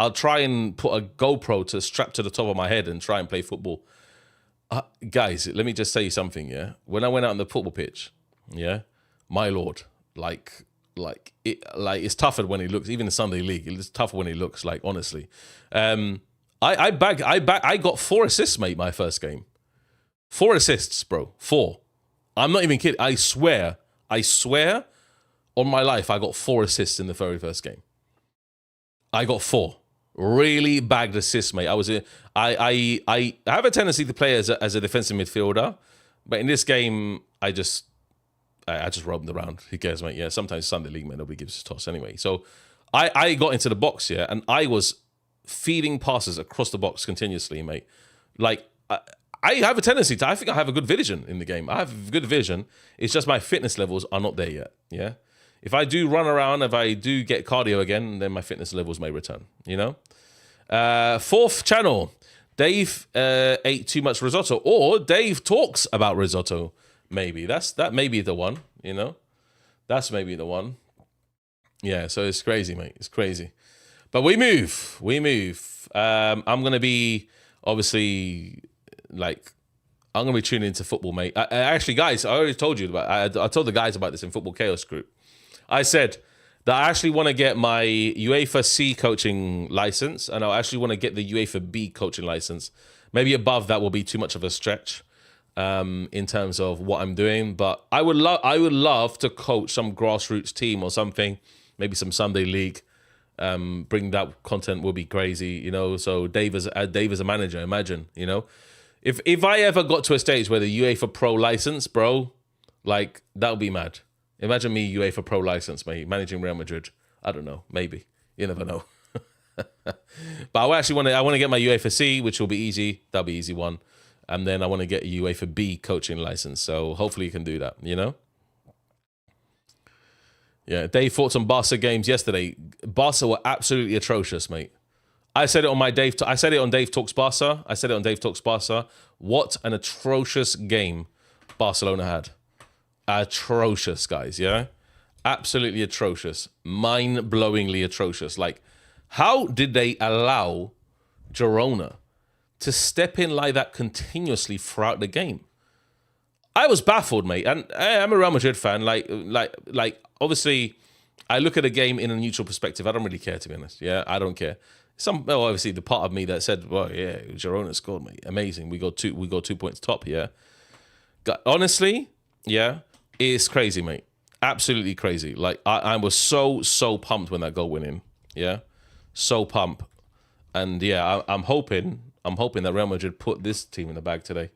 put a GoPro to strap to the top of my head and try and play football. Guys, let me just say something, yeah. When I went out on the football pitch, yeah, my lord, it's tougher when it looks. Even the Sunday league, it's tougher when it looks. Like honestly, I got 4 assists, mate. My first game, 4 assists, bro. 4. I'm not even kidding. I swear on my life, I got 4 assists in the very first game. I got 4. Really bagged assists, mate. I have a tendency to play as a defensive midfielder, but in this game, I just roamed around. Who cares, mate? Yeah, sometimes Sunday league, man, nobody gives a toss anyway. So I got into the box, yeah, and I was feeding passes across the box continuously, mate. Like, I have a tendency to, I think I have a good vision in the game. I have good vision. It's just my fitness levels are not there yet, yeah? If I do run around, if I do get cardio again, then my fitness levels may return, you know? 4th channel. Dave ate too much risotto, or Dave talks about risotto. Maybe that may be the one. You know, that's maybe the one. Yeah. So it's crazy, mate. It's crazy. But we move. I'm gonna be obviously like. I'm going to be tuning into football, mate. Actually, guys, I already told you about I told the guys about this in Football Chaos group. I said that I actually want to get my UEFA C coaching license, and I actually want to get the UEFA B coaching license. Maybe above that will be too much of a stretch in terms of what I'm doing. But I would love to coach some grassroots team or something, maybe some Sunday league. Bring that content will be crazy, you know. So Dave as a manager, imagine, you know. If I ever got to a stage where the UEFA Pro license, bro, like that would be mad. Imagine me UEFA Pro license, mate, managing Real Madrid. I don't know, maybe. You never know. But I want to get my UEFA C, which will be easy. That'll be easy one. And then I want to get a UEFA B coaching license. So hopefully you can do that, you know? Yeah, Dave thoughts on Barca games yesterday. Barca were absolutely atrocious, mate. I said it on Dave Talks Barca. What an atrocious game Barcelona had. Atrocious, guys, yeah? Absolutely atrocious. Mind-blowingly atrocious. Like, how did they allow Girona to step in like that continuously throughout the game? I was baffled, mate. And I'm a Real Madrid fan. Like, obviously, I look at a game in a neutral perspective. I don't really care, to be honest. Yeah, I don't care. Obviously the part of me that said, well, yeah, Girona scored, mate. Amazing. We got 2 points top, yeah. Honestly, yeah, it's crazy, mate. Absolutely crazy. Like I was so pumped when that goal went in. Yeah. So pumped. And yeah, I'm hoping that Real Madrid put this team in the bag today.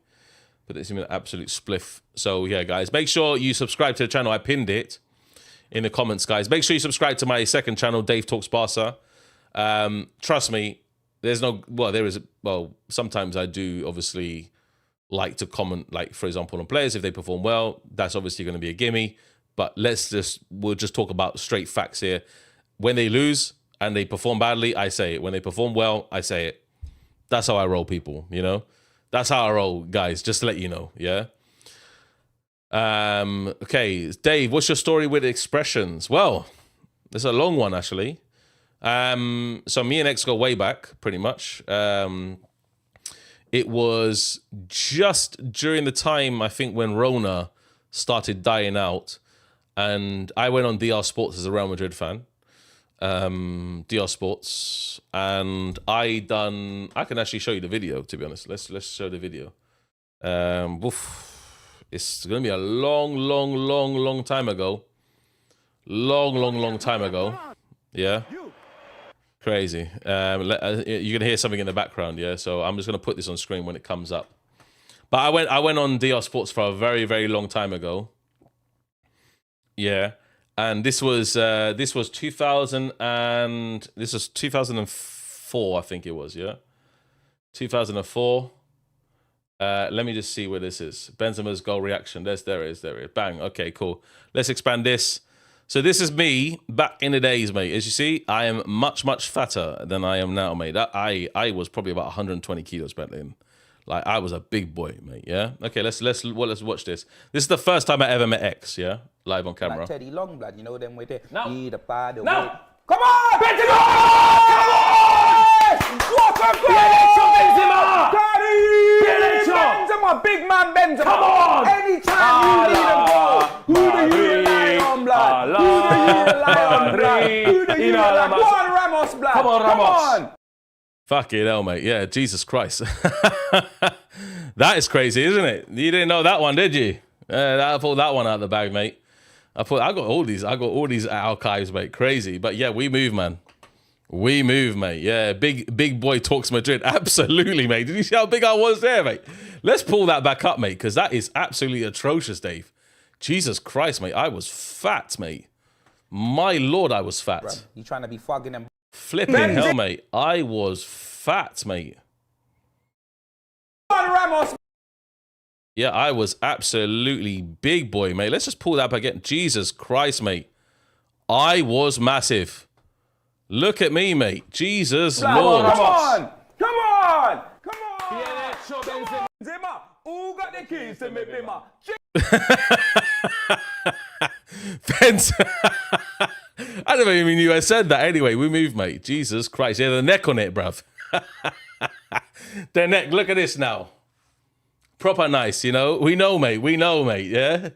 Put this team in an absolute spliff. So yeah, guys, make sure you subscribe to the channel. I pinned it in the comments, guys. Make sure you subscribe to my second channel, Dave Talks Barca. Trust me, sometimes I do obviously like to comment, like for example on players if they perform well. That's obviously going to be a gimme, but we'll just talk about straight facts here. When they lose and they perform badly, I say it. When they perform well, I say it. That's how I roll, people, you know. That's how I roll, guys, just to let you know. Yeah. Okay, Dave, what's your story with expressions? Well, it's a long one actually. So me and X go way back, pretty much. It was just during the time, I think, when Rona started dying out, and I went on DR Sports as a Real Madrid fan. DR Sports, and I can actually show you the video, to be honest. Let's show the video. It's gonna be a long time ago. Long time ago. Yeah. Crazy. You're gonna hear something in the background, yeah. So I'm just gonna put this on screen when it comes up. But I went on DR Sports for a very long time ago. Yeah, and this was 2004, I think it was. Yeah, 2004. Let me just see where this is. Benzema's goal reaction. There it is. Bang. Okay, cool. Let's expand this. So this is me back in the days, mate. As you see, I am much fatter than I am now, mate. I was probably about 120 kilos back then. Like I was a big boy, mate. Yeah. Okay, let's watch this. This is the first time I ever met X. Yeah, live on camera. Like Teddy Longblood, you know them with it. No. No. Come on, Benzema! What a goal! Benzema! Benzema, big man Benzema. Come on! Anytime you need a goal, who do you rely on, blood? Who do you rely on, blood? Who do you rely on? Go on, Ramos, blood. Come on, Ramos. Come on. Fucking hell, mate. Yeah, Jesus Christ. That is crazy, isn't it? You didn't know that one, did you? I pulled that one out of the bag, mate. I got all these archives, mate. Crazy. But yeah, we move, man. We move, mate. Yeah, big boy talks Madrid. Absolutely, mate. Did you see how big I was there, mate? Let's pull that back up, mate, because that is absolutely atrocious, Dave. Jesus Christ, mate. I was fat, mate. My Lord, I was fat. Bro, you trying to be fogging them? Flipping hell, mate. I was fat, mate. Come on, Ramos. Yeah, I was absolutely big boy, mate. Let's just pull that back again. Jesus Christ, mate. I was massive. Look at me, mate. Jesus Lord. Come on. Who got the keys to me bimmer? Pence. I don't even knew I said that. Anyway, we move, mate. Jesus Christ. Yeah, the neck on it, bruv. The neck. Look at this now. Proper nice, you know. We know, mate. We know, mate. Yeah.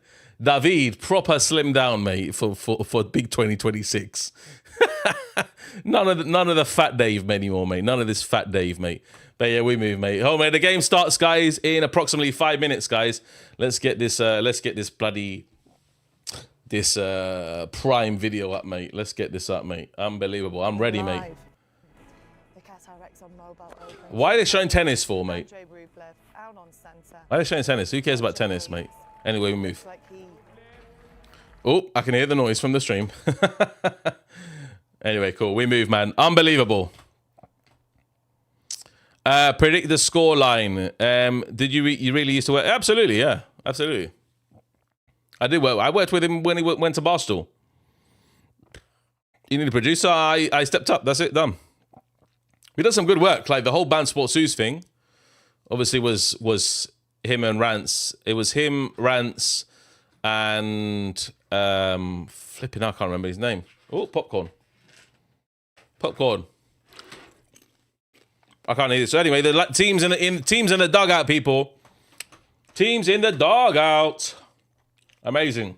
David, proper slim down, mate, for big 2026. None of the fat Dave anymore, mate. None of this fat Dave, mate. But yeah, we move, mate. Oh, mate, the game starts, guys, in approximately 5 minutes, guys. Let's get this bloody Prime video up, mate. Let's get this up, mate. Unbelievable. I'm ready, mate. Why are they showing tennis for, mate? Why are they showing tennis? Who cares about tennis, mate? Anyway, we move. Oh, I can hear the noise from the stream. Anyway, cool. We move, man. Unbelievable. Predict the score line. Did you really used to work? Absolutely, yeah. Absolutely. I did work. I worked with him when he went to Barstool. You need a producer? I stepped up. That's it. Done. We did some good work. Like the whole Band Sports News thing, obviously was him and Rance. It was him, Rance, and flipping. I can't remember his name. Oh, popcorn. Popcorn. I can't hear this. So anyway, the teams in the dugout, people. Teams in the dugout. Amazing.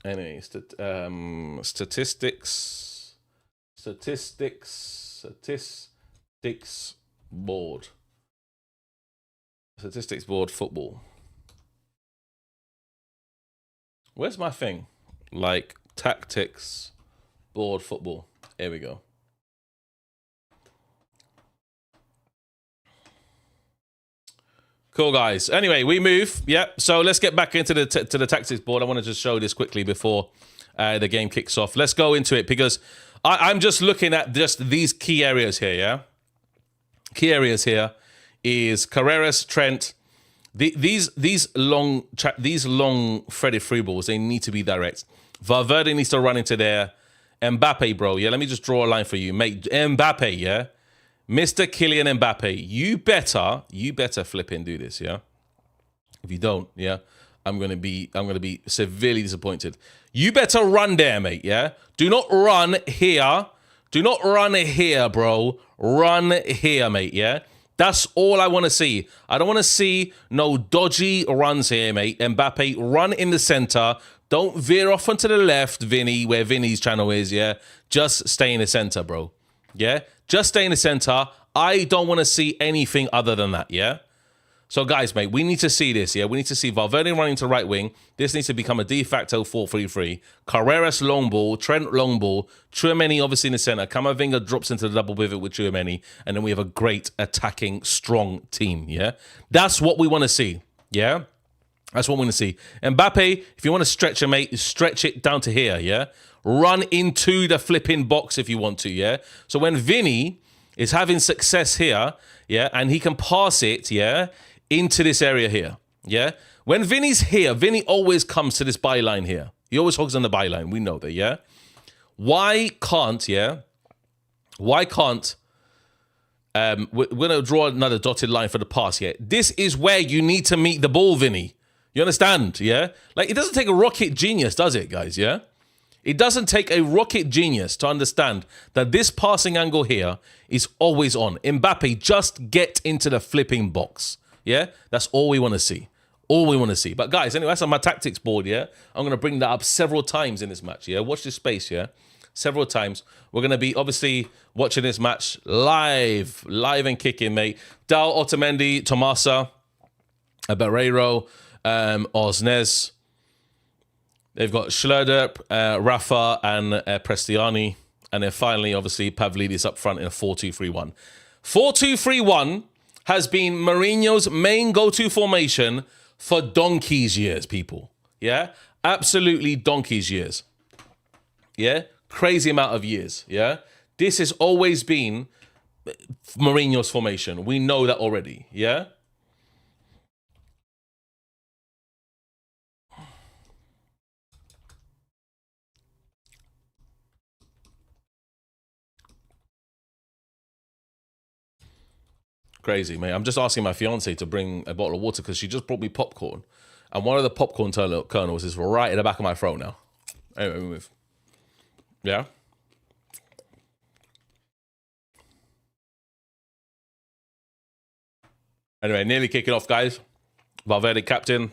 Anyway, statistics board. Statistics board football. Where's my thing? Like tactics board football. Here we go. Cool, guys. Anyway, we move. Yep. So let's get back into the tactics board. I want to just show this quickly before the game kicks off. Let's go into it because I'm just looking at just these key areas here. Yeah. Key areas here is Carreras, Trent. These long threaded free balls. They need to be direct. Valverde needs to run into there. Mbappe, bro. Yeah. Let me just draw a line for you, mate. Mbappe. Yeah. Mr. Kylian Mbappe, you better flip and do this, yeah? If you don't, yeah, I'm gonna be severely disappointed. You better run there, mate, yeah? Do not run here. Do not run here, bro. Run here, mate, yeah? That's all I want to see. I don't want to see no dodgy runs here, mate. Mbappe, run in the center. Don't veer off onto the left, Vinnie, where Vinnie's channel is, yeah? Just stay in the center, bro. Yeah? Just stay in the center. I don't want to see anything other than that, yeah? So, guys, mate, we need to see this, yeah? We need to see Valverde running to right wing. This needs to become a de facto 4-3-3. Carreras long ball, Trent long ball, Tchouaméni obviously in the center. Camavinga drops into the double pivot with Tchouaméni, and then we have a great attacking, strong team, yeah? That's what we want to see, yeah? That's what we want to see. Mbappe, if you want to stretch it, mate, stretch it down to here, yeah? Run into the flipping box if you want to, yeah? So when Vinny is having success here, yeah, and he can pass it, yeah, into this area here, yeah? When Vinny's here, Vinny always comes to this byline here. He always hogs on the byline. We know that, yeah? Why can't, yeah? Why can't, we're going to draw another dotted line for the pass here. This is where you need to meet the ball, Vinny. You understand, yeah? Like, it doesn't take a rocket genius, does it, guys, yeah? It doesn't take a rocket genius to understand that this passing angle here is always on. Mbappe, just get into the flipping box. Yeah? That's all we want to see. All we want to see. But guys, anyway, that's on my tactics board, yeah? I'm going to bring that up several times in this match, yeah? Watch this space, yeah? Several times. We're going to be, obviously, watching this match live and kicking, mate. Dal, Otamendi, Tomasa, Barreiro, Osnes. They've got Schlöder, Rafa, and Prestiani. And then finally, obviously, Pavlidis up front in a 4-2-3-1. 4-2-3-1 has been Mourinho's main go-to formation for donkey's years, people. Yeah? Absolutely donkey's years. Yeah? Crazy amount of years. Yeah? This has always been Mourinho's formation. We know that already. Yeah? Crazy, mate. I'm just asking my fiance to bring a bottle of water because she just brought me popcorn. And one of the popcorn kernels is right in the back of my throat now. Anyway, we move. Yeah? Anyway, nearly kicking off, guys. Valverde captain.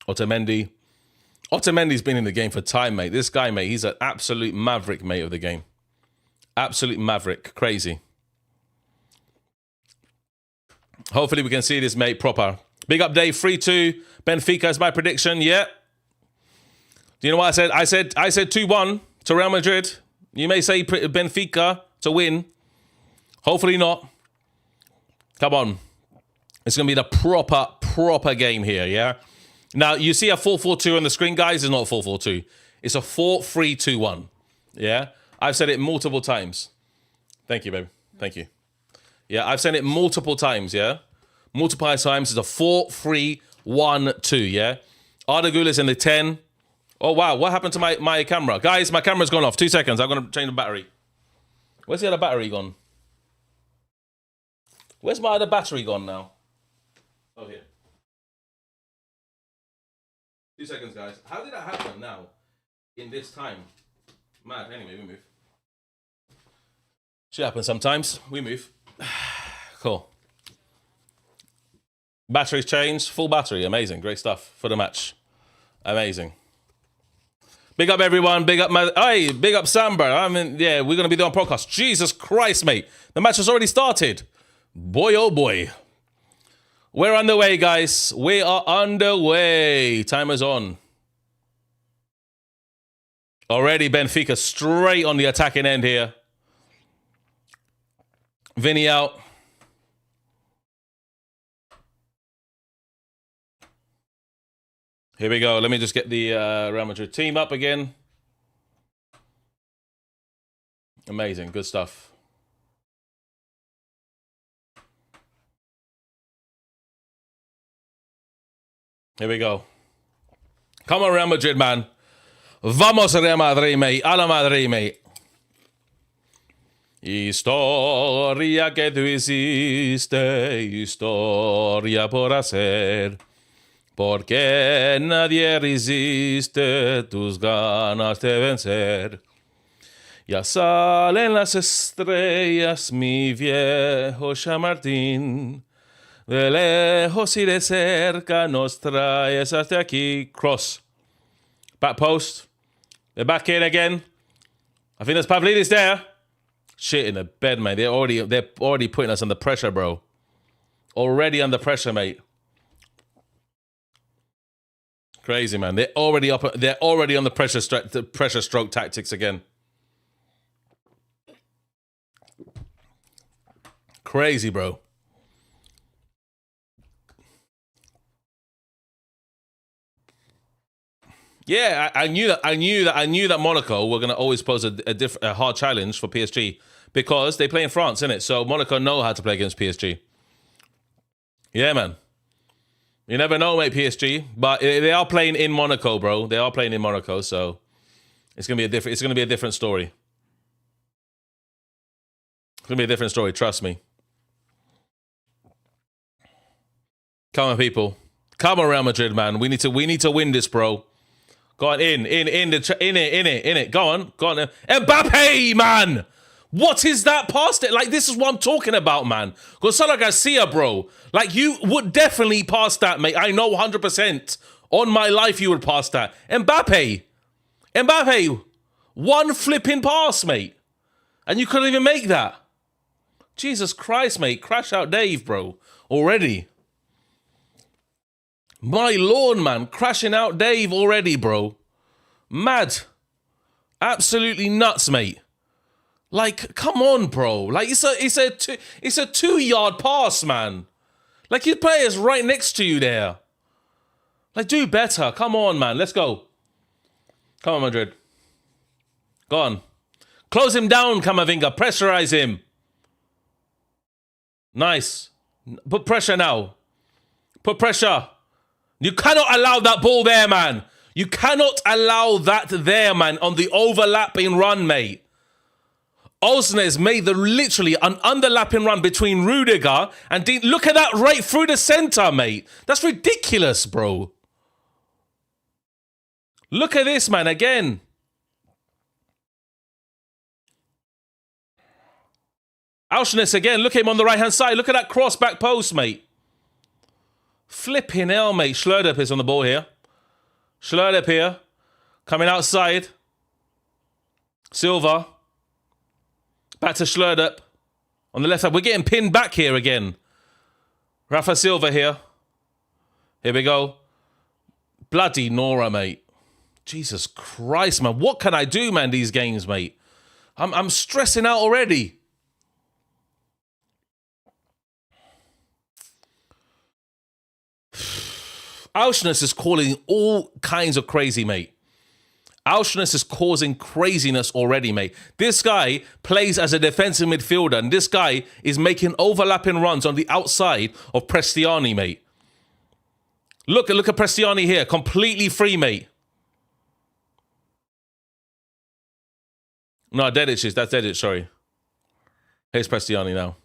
Otamendi. Otamendi's been in the game for time, mate. This guy, mate, he's an absolute maverick, mate, of the game. Absolute maverick. Crazy. Hopefully we can see this, mate, proper. Big up Dave, 3-2. Benfica is my prediction, yeah. Do you know what I said? I said 2-1 to Real Madrid. You may say Benfica to win. Hopefully not. Come on. It's going to be the proper game here, yeah? Now, you see a 4-4-2 on the screen, guys. It's not a 4-4-2. It's a 4-3-2-1, yeah? I've said it multiple times. Thank you, babe. Thank you. Yeah, I've said it multiple times, yeah? Multiple times. It's a 4-3-1-2, yeah? Arda Güler's in the 10. Oh, wow. What happened to my camera? Guys, my camera's gone off. 2 seconds. I'm going to change the battery. Where's the other battery gone? Where's my other battery gone now? Oh, here. 2 seconds, guys. How did that happen now? In this time? Mad. Anyway, we move. Shit happens sometimes. We move. Cool. Batteries changed. Full battery. Amazing. Great stuff for the match. Amazing. Big up everyone. Big up big up Samba. I mean, yeah, we're gonna be doing podcast. Jesus Christ, mate. The match has already started. Boy, oh boy. We're underway, guys. We are underway. Timer's on. Already Benfica straight on the attacking end here. Vinnie out. Here we go. Let me just get the Real Madrid team up again. Amazing. Good stuff. Here we go. Come on, Real Madrid, man. Vamos, Real Madrid, mate. A la Madrid, mate. Historia que tú hiciste, historia por hacer. Porque nadie resiste tus ganas de vencer. Ya salen las estrellas, mi viejo Chamartín. De lejos y de cerca nos traes hasta aquí. Cross. Back post. They're back in again. I think there's Pavlidis there. Shit in the bed, mate. They're already putting us under pressure, bro. Already under pressure, mate. Crazy, man. They're already up. They're already on the pressure stroke tactics again. Crazy, bro. Yeah, I knew that Monaco were going to always pose a hard challenge for PSG because they play in France, innit? So Monaco know how to play against PSG. Yeah, man. You never know, mate, PSG, but they are playing in Monaco, bro. They are playing in Monaco, so it's going to be a different story. It's going to be a different story, trust me. Come on, people. Come on, Real Madrid, man. We need to win this, bro. Go on, in it. Go on. Mbappe, man! What is that past it? Like, this is what I'm talking about, man. Gonzalo Garcia, bro. Like, you would definitely pass that, mate. I know 100%. On my life, you would pass that. Mbappe. One flipping pass, mate. And you couldn't even make that. Jesus Christ, mate. Crash out Dave, bro. Already. My lord, man. Crashing out Dave already, bro. Mad. Absolutely nuts, mate. Like, come on, bro. Like, it's a 2-yard pass, man. Like, your player's right next to you there. Like, do better. Come on, man. Let's go. Come on, Madrid. Go on. Close him down, Camavinga. Pressurize him. Nice. Put pressure now. Put pressure. You cannot allow that ball there, man. You cannot allow that there, man, on the overlapping run, mate. Osnes made literally an underlapping run between Rudiger and Dean. Look at that right through the center, mate. That's ridiculous, bro. Look at this, man, again. Auschnitz again. Look at him on the right-hand side. Look at that cross back post, mate. Flipping hell, mate. Schlöderp is on the ball here. Schlöderp here. Coming outside. Silva. Back to Schlöderp. On the left side. We're getting pinned back here again. Rafa Silva here. Here we go. Bloody Nora, mate. Jesus Christ, man. What can I do, man, these games, mate? I'm stressing out already. Auschwitz is calling all kinds of crazy, mate. Auschwitz is causing craziness already, mate. This guy plays as a defensive midfielder, and this guy is making overlapping runs on the outside of Prestiani, mate. Look at Prestiani here, completely free, mate. No, Dedic that's Dedic, sorry. Here's Prestiani now.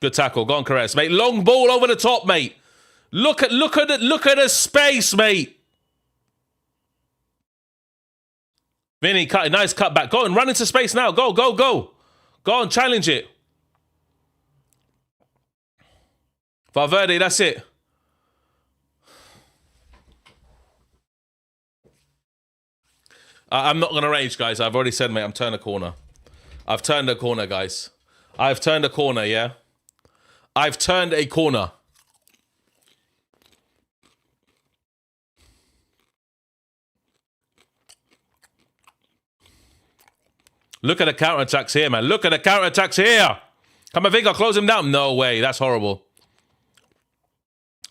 Good tackle, go on, Caress, mate. Long ball over the top, mate. Look at the space, mate. Vinnie, nice cut back. Go and run into space now. Go. Go on, challenge it. Valverde, that's it. I'm not going to rage, guys. I've already said, mate, I'm turning a corner. I've turned a corner, guys. I've turned a corner, yeah? I've turned a corner. Look at the counter-attacks here, man. Look at the counter-attacks here. Camavinga, close him down. No way. That's horrible.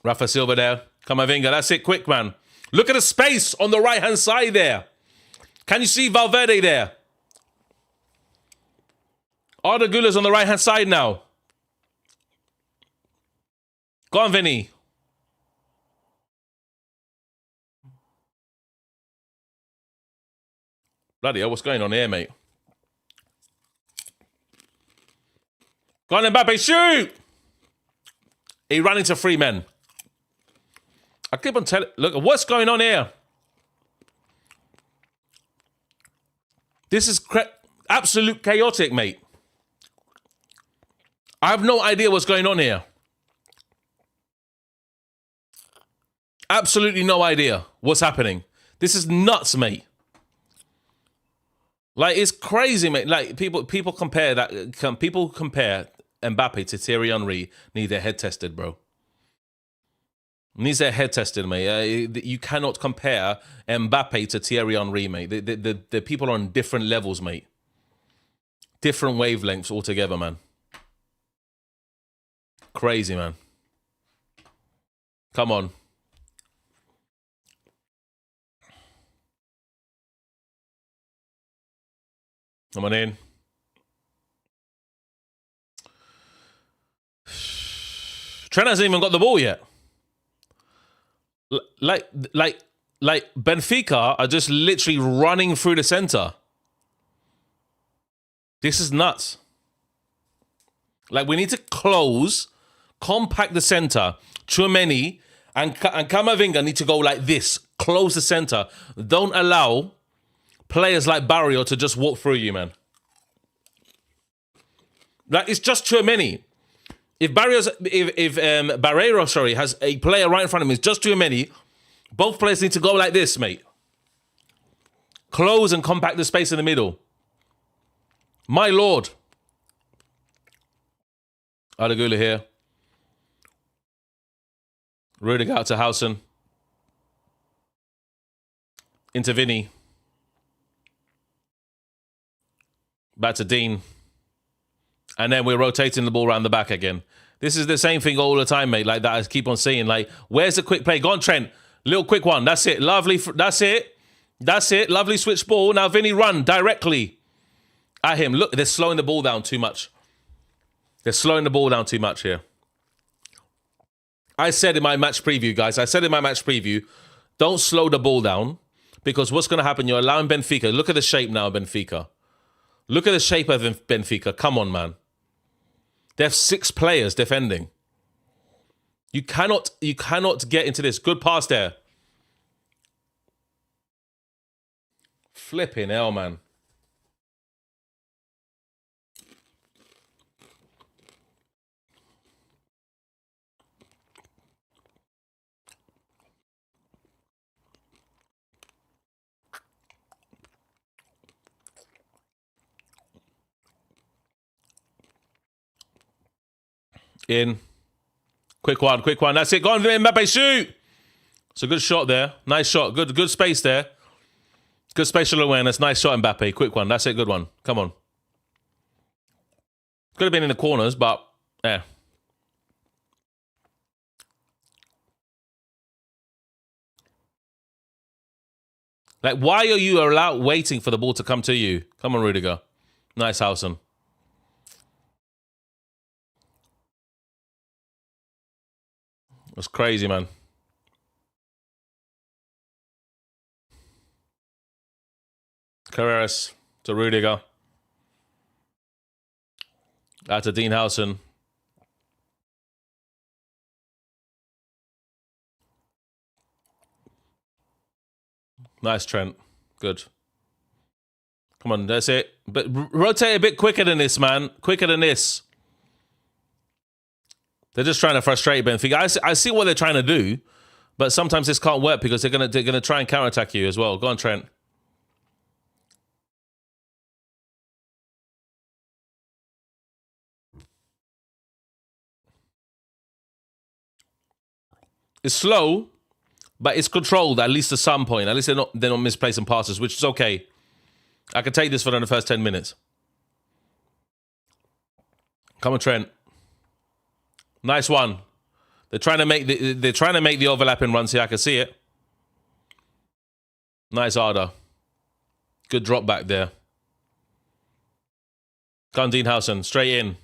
Rafa Silva there. Camavinga, that's it. Quick, man. Look at the space on the right-hand side there. Can you see Valverde there? Arda Güler's on the right-hand side now. Go on, Vinnie. Bloody hell, what's going on here, mate? Go on, Mbappe, shoot! He ran into 3 men. I keep on telling... Look, what's going on here? This is absolute chaotic, mate. I have no idea what's going on here. Absolutely no idea what's happening. This is nuts, mate. Like, it's crazy, mate. Like, people compare that. People compare Mbappe to Thierry Henry. Need their head tested, bro. Needs their head tested, mate. You cannot compare Mbappe to Thierry Henry, mate. The people are on different levels, mate. Different wavelengths altogether, man. Crazy, man. Come on. Come on in. Trent hasn't even got the ball yet. Like Benfica are just literally running through the center. This is nuts. Like, we need to compact the center. Tchouameni and Camavinga need to go like this. Close the center. Don't allow players like Barrio to just walk through you, man. Like, it's just Tchouameni. If Barreiro, has a player right in front of him, it's just Tchouameni. Both players need to go like this, mate. Close and compact the space in the middle. My lord. Arda Güler here. Rudiger out to Hausen. Into Vinnie. Back to Dean. And then we're rotating the ball around the back again. This is the same thing all the time, mate. Like that, I keep on saying. Like, where's the quick play? Go on, Trent. Little quick one. That's it. Lovely. That's it. That's it. Lovely switch ball. Now Vinnie run directly at him. Look, they're slowing the ball down too much. They're slowing the ball down too much here. I said in my match preview, guys. Don't slow the ball down, because what's going to happen? You're allowing Benfica. Look at the shape now, Benfica. Look at the shape of Benfica. Come on, man. They have 6 players defending. You cannot get into this. Good pass there. Flipping hell, man. In. Quick one. That's it. Go on, Mbappe, shoot. It's a good shot there. Nice shot. Good space there. Good spatial awareness. Nice shot, Mbappe. Quick one. That's it. Good one. Come on. Could have been in the corners, but yeah. Like, why are you waiting for the ball to come to you? Come on, Rudiger. Nice, Hausen. That's crazy, man. Carreras to Rudiger. Out to Dean Howson. Nice, Trent. Good. Come on, that's it. But rotate a bit quicker than this, man. Quicker than this. They're just trying to frustrate Benfica. I see what they're trying to do, but sometimes this can't work because they're gonna try and counterattack you as well. Go on, Trent. It's slow, but it's controlled at least to some point. At least they're not misplacing passes, which is okay. I can take this for the first 10 minutes. Come on, Trent. Nice one. They're trying to make the overlapping runs here. I can see it. Nice Arda. Good drop back there. Come Dean Howson, straight in.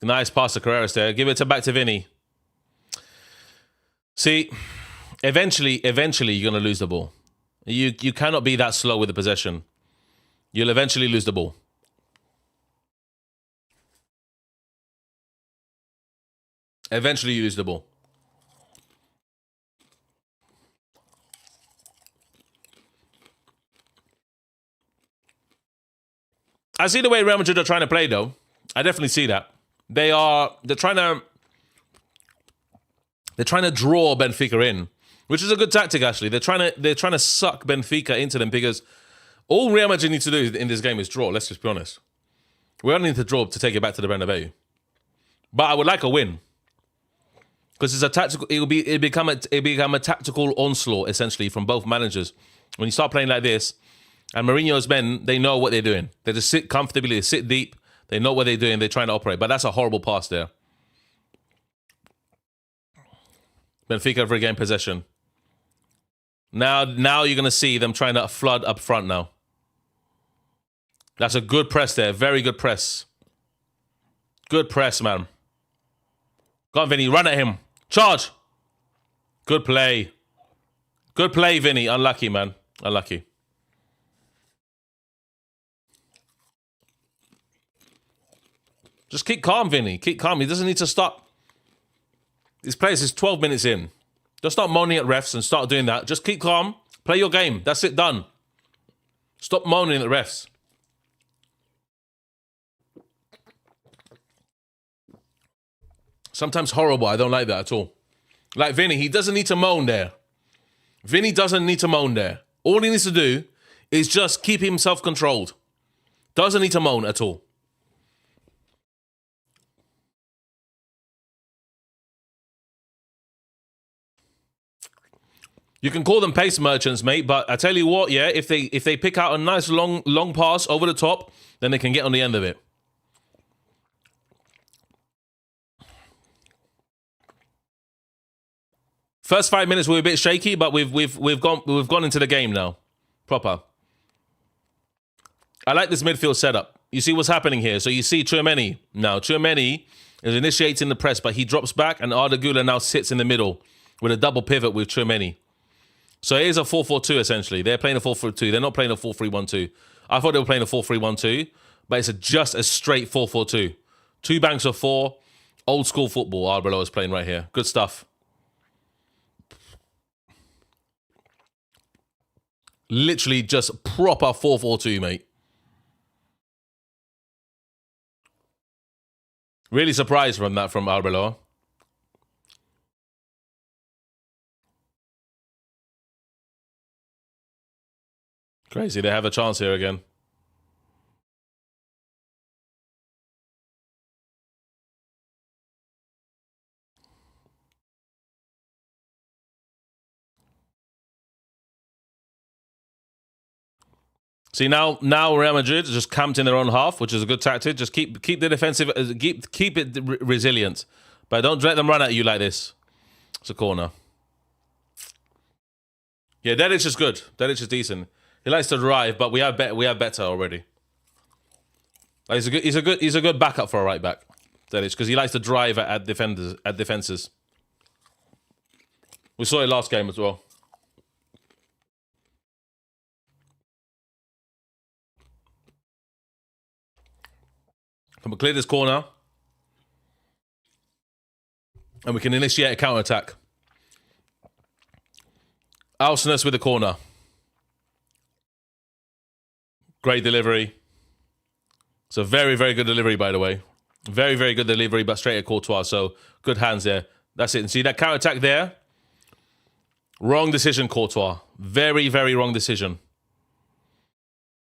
Nice pass to Carreras there. Give it back to Vinnie. See, eventually you're going to lose the ball. You cannot be that slow with the possession. You'll eventually lose the ball. Eventually you lose the ball. I see the way Real Madrid are trying to play, though. I definitely see that. They're trying to draw Benfica in, which is a good tactic actually. They're trying to suck Benfica into them because all Real Madrid need to do in this game is draw. Let's just be honest. We only need to draw to take it back to the Bernabeu. But I would like a win because it's a tactical. It become a tactical onslaught essentially from both managers. When you start playing like this, and Mourinho's men, they know what they're doing. They just sit comfortably, they sit deep. They know what they're doing. They're trying to operate. But that's a horrible pass there. Benfica have regained possession. Now you're going to see them trying to flood up front now. That's a good press there. Very good press. Good press, man. Go on, Vinny. Run at him. Charge. Good play. Good play, Vinny. Unlucky, man. Unlucky. Just keep calm, Vinny. Keep calm. He doesn't need to stop. This place is 12 minutes in. Just start moaning at refs and start doing that. Just keep calm. Play your game. That's it. Done. Stop moaning at refs. Sometimes horrible. I don't like that at all. Like Vinny, he doesn't need to moan there. Vinny doesn't need to moan there. All he needs to do is just keep himself controlled. Doesn't need to moan at all. You can call them pace merchants, mate, but I tell you what, yeah, if they pick out a nice long pass over the top, then they can get on the end of it. First 5 minutes were a bit shaky, but we've gone into the game now. Proper. I like this midfield setup. You see what's happening here. So you see Tchouaméni now. Tchouaméni is initiating the press, but he drops back and Arda Güler now sits in the middle with a double pivot with Tchouaméni. So it is a 4-4-2 essentially. They're playing a 4-4-2. They're not playing a 4-3-1-2. I thought they were playing a 4-3-1-2, but it's just a straight 4-4-2. 2 banks of 4. Old school football. Arbeloa is playing right here. Good stuff. Literally just proper 4-4-2, mate. Really surprised from that from Arbeloa. Crazy, they have a chance here again. See, now Real Madrid just camped in their own half, which is a good tactic. Just keep the defensive, keep it resilient, but don't let them run at you like this. It's a corner. Yeah, Dedic is good. Dedic is decent. He likes to drive, but we have better already. Like, he's a good backup for a right back, Dedic, because he likes to drive at defenses. We saw it last game as well. Can we clear this corner? And we can initiate a counter-attack. Alcinous with the corner. Great delivery. It's a very, very good delivery, by the way. Very, very good delivery, but straight at Courtois. So good hands there. That's it. And see that counter-attack there? Wrong decision, Courtois. Very, very wrong decision.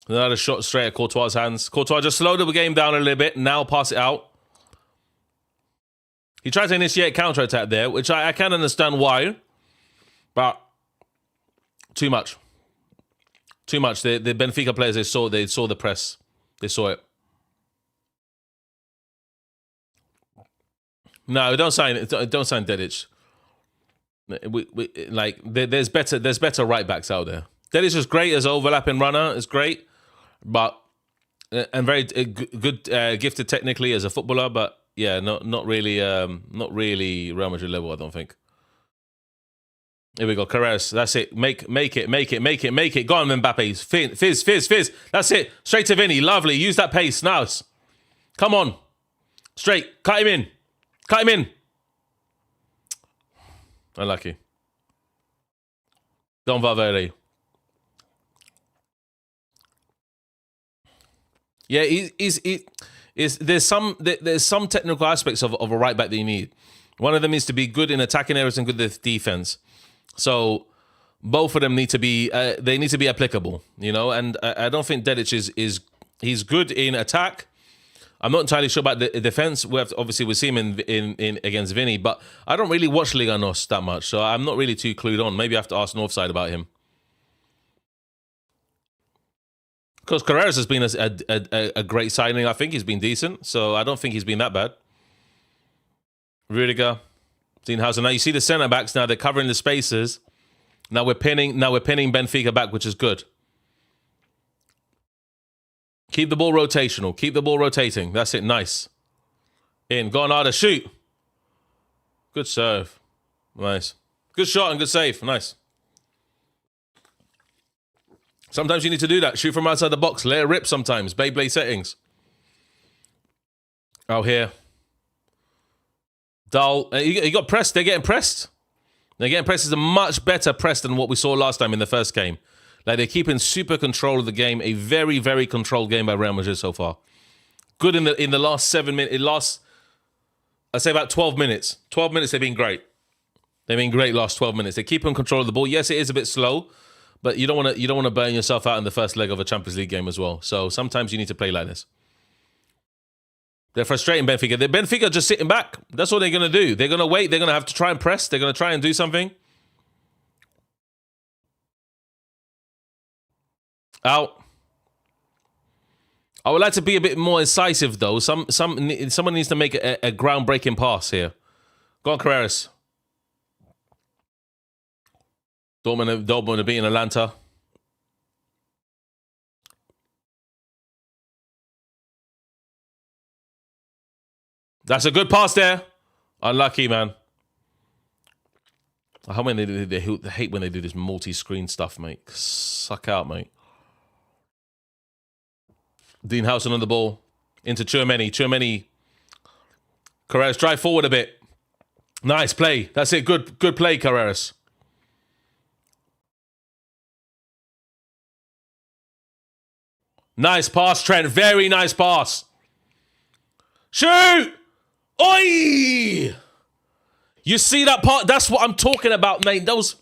Another shot straight at Courtois' hands. Courtois just slowed the game down a little bit. Now pass it out. He tried to initiate counter-attack there, which I can understand why. But too much. Too much. The Benfica players, they saw the press. They saw it. No, don't sign Dedic. There's better right backs out there. Dedic is great as overlapping runner. It's great. But and very good, gifted technically as a footballer, but yeah, not really Real Madrid level. I don't think. Here we go, Carreras. That's it. Make it. Go on, Mbappe. Fizz. That's it. Straight to Vinnie. Lovely. Use that pace. Nice. Come on. Straight. Cut him in. Unlucky. Don Valverde. Yeah, there's some technical aspects of a right back that you need. One of them is to be good in attacking areas and good with defense. So both of them need to be applicable, you know. And I don't think Dedic he's good in attack. I'm not entirely sure about the defense. Obviously we see him in against Vinnie, but I don't really watch Liga NOS that much, so I'm not really too clued on. Maybe I have to ask Northside about him. Because Carreras has been a great signing. I think he's been decent, so I don't think he's been that bad. Rudiger, Dienhausen. Now you see the centre backs. Now they're covering the spaces. Now we're pinning Benfica back, which is good. Keep the ball rotational. Keep the ball rotating. That's it. Nice. In. Go on, Arda. Shoot. Good serve. Nice. Good shot and good save. Nice. Sometimes you need to do that. Shoot from outside the box. Let it rip sometimes. Beyblade settings. Oh, here. Dull. You got pressed. They're getting pressed. They're getting pressed. Is a much better press than what we saw last time in the first game. Like, they're keeping super control of the game. A very, very controlled game by Real Madrid so far. Good in the last 7 minutes. I'd say about 12 minutes. 12 minutes, they've been great. They've been great last 12 minutes. They keep in control of the ball. Yes, it is a bit slow. But you don't want to burn yourself out in the first leg of a Champions League game as well. So sometimes you need to play like this. They're frustrating Benfica. Benfica just sitting back. That's what they're going to do. They're going to wait. They're going to have to try and press. They're going to try and do something. Out. I would like to be a bit more incisive though. Someone needs to make a groundbreaking pass here. Go on, Carreras. Dortmund are beating Atlanta. That's a good pass there. Unlucky, man. I hate when they hate when they do this multi-screen stuff, mate. Suck out, mate. Dean Howson on the ball. Into Tchouaméni. Tchouaméni. Carreras, drive forward a bit. Nice play. That's it. Good play, Carreras. Nice pass, Trent. Very nice pass. Shoot! Oi! You see that part? That's what I'm talking about, mate. Those...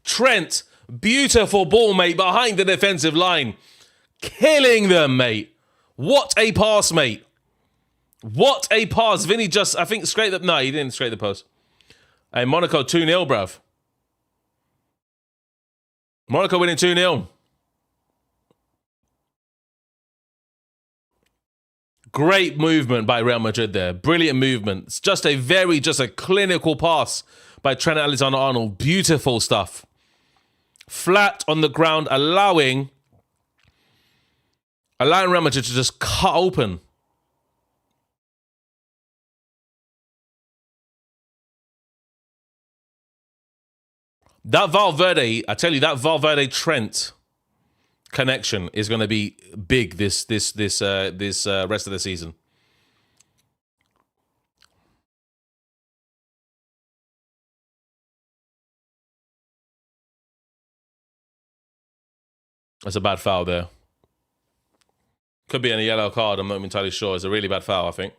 Trent. Beautiful ball, mate. Behind the defensive line. Killing them, mate. What a pass, mate. What a pass. Vinnie just, I think, scraped up. No, he didn't scrape the post. Hey, Monaco 2-0, bruv. Monaco winning 2-0. Great movement by Real Madrid there. Brilliant movement. It's just a clinical pass by Trent Alexander-Arnold. Beautiful stuff. Flat on the ground, allowing Real Madrid to just cut open. That Valverde, I tell you, that Valverde-Trent connection is going to be big this rest of the season. That's a bad foul there. Could be in a yellow card, I'm not entirely sure. It's a really bad foul, I think.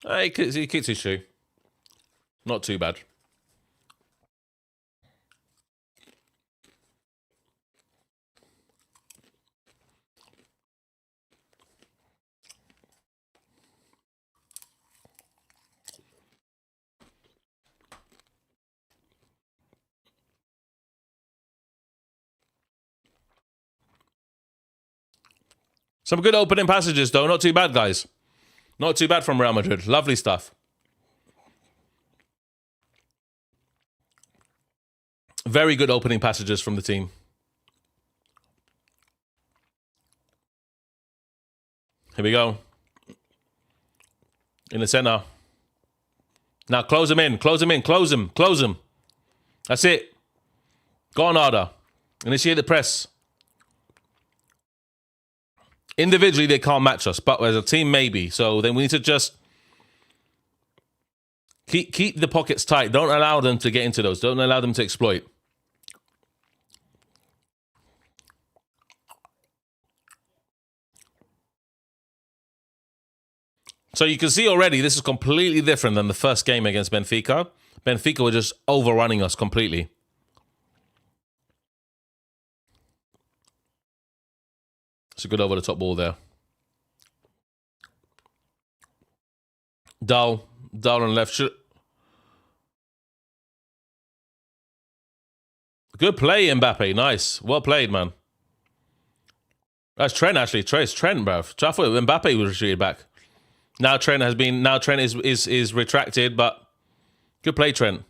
He kicks his shoe. Not too bad. Some good opening passages, though. Not too bad, guys. Not too bad from Real Madrid. Lovely stuff. Very good opening passages from the team. Here we go. In the center. Now close him in. Close him in. Close him. Close him. That's it. Go on, Arda. Initiate the press. Individually, they can't match us, but as a team, maybe. So then we need to just keep the pockets tight. Don't allow them to get into those. Don't allow them to exploit. So you can see already, this is completely different than the first game against Benfica. Benfica were just overrunning us completely. It's a good over-the-top ball there. Dahl on left. Good play, Mbappe. Nice. Well played, man. That's Trent, actually. It's Trent, bruv. I thought Mbappe was retreated back. Now Trent is retracted, but good play, Trent.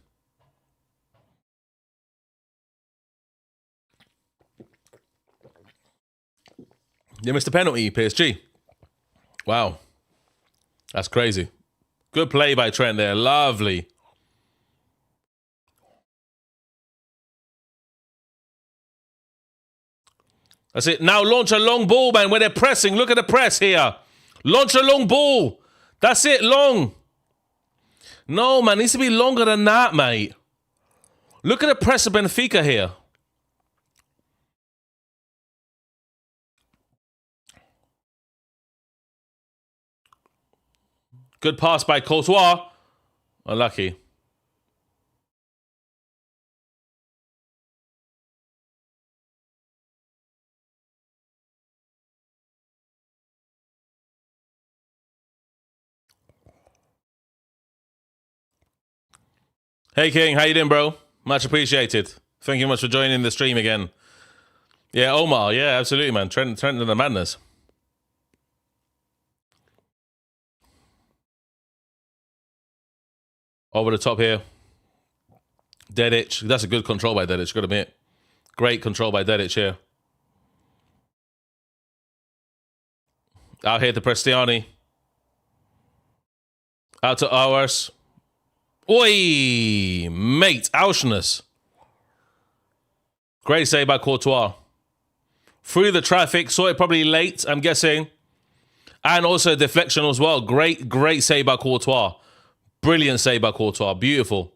They missed a penalty, PSG. Wow. That's crazy. Good play by Trent there. Lovely. That's it. Now launch a long ball, man, where they're pressing. Look at the press here. Launch a long ball. That's it, long. No, man, it needs to be longer than that, mate. Look at the press of Benfica here. Good pass by Courtois. Unlucky. Hey King, how you doing, bro? Much appreciated. Thank you much for joining the stream again. Yeah, Omar. Yeah, absolutely, man. Trent and the madness. Over the top here. Dedic. That's a good control by Dedic, gotta admit. Great control by Dedic here. Out here to Prestiani. Out to ours. Oi, mate, Auschness. Great save by Courtois. Through the traffic, saw it probably late, I'm guessing. And also deflection as well. Great save by Courtois. Brilliant save by Courtois. Beautiful.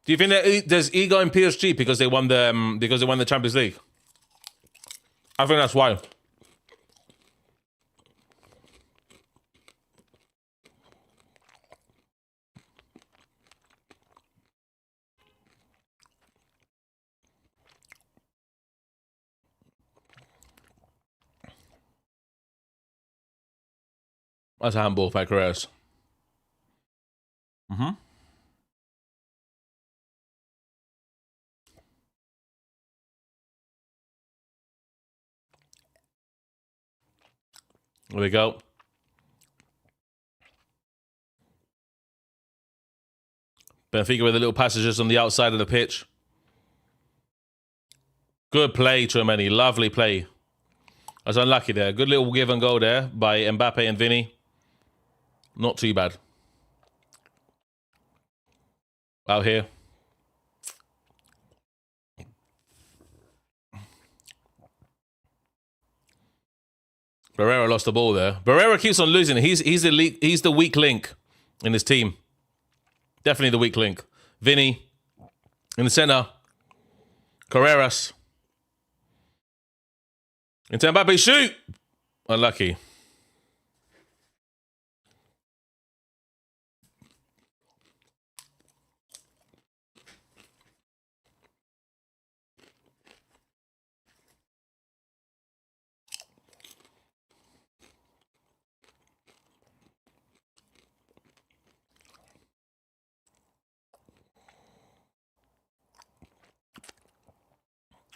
Do you think that there's ego in PSG because they won the Champions League? I think that's why. That's a handball by Carreras. There we go. Benfica with the little passages on the outside of the pitch. Good play, Tchouaméni. Lovely play. I was unlucky there. Good little give and go there by Mbappe and Vinnie. Not too bad. Out here. Barrera lost the ball there. Barrera keeps on losing. He's the weak link in his team. Definitely the weak link. Vinnie in the center. Carreras. Into Mbappe, shoot! Unlucky.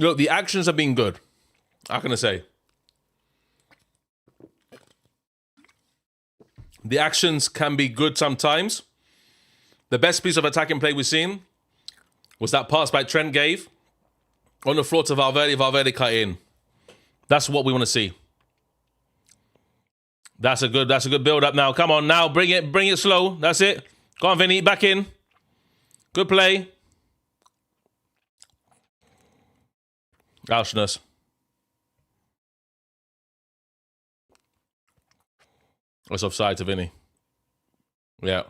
Look, the actions have been good. How can I say? The actions can be good sometimes. The best piece of attacking play we've seen was that pass by Trent gave on the floor to Valverde. Valverde cut in. That's what we want to see. That's a good build up now. Come on now, bring it slow. That's it. Go on, Vinny, back in. Good play. Auschness. It's offside to Vinny. Yeah.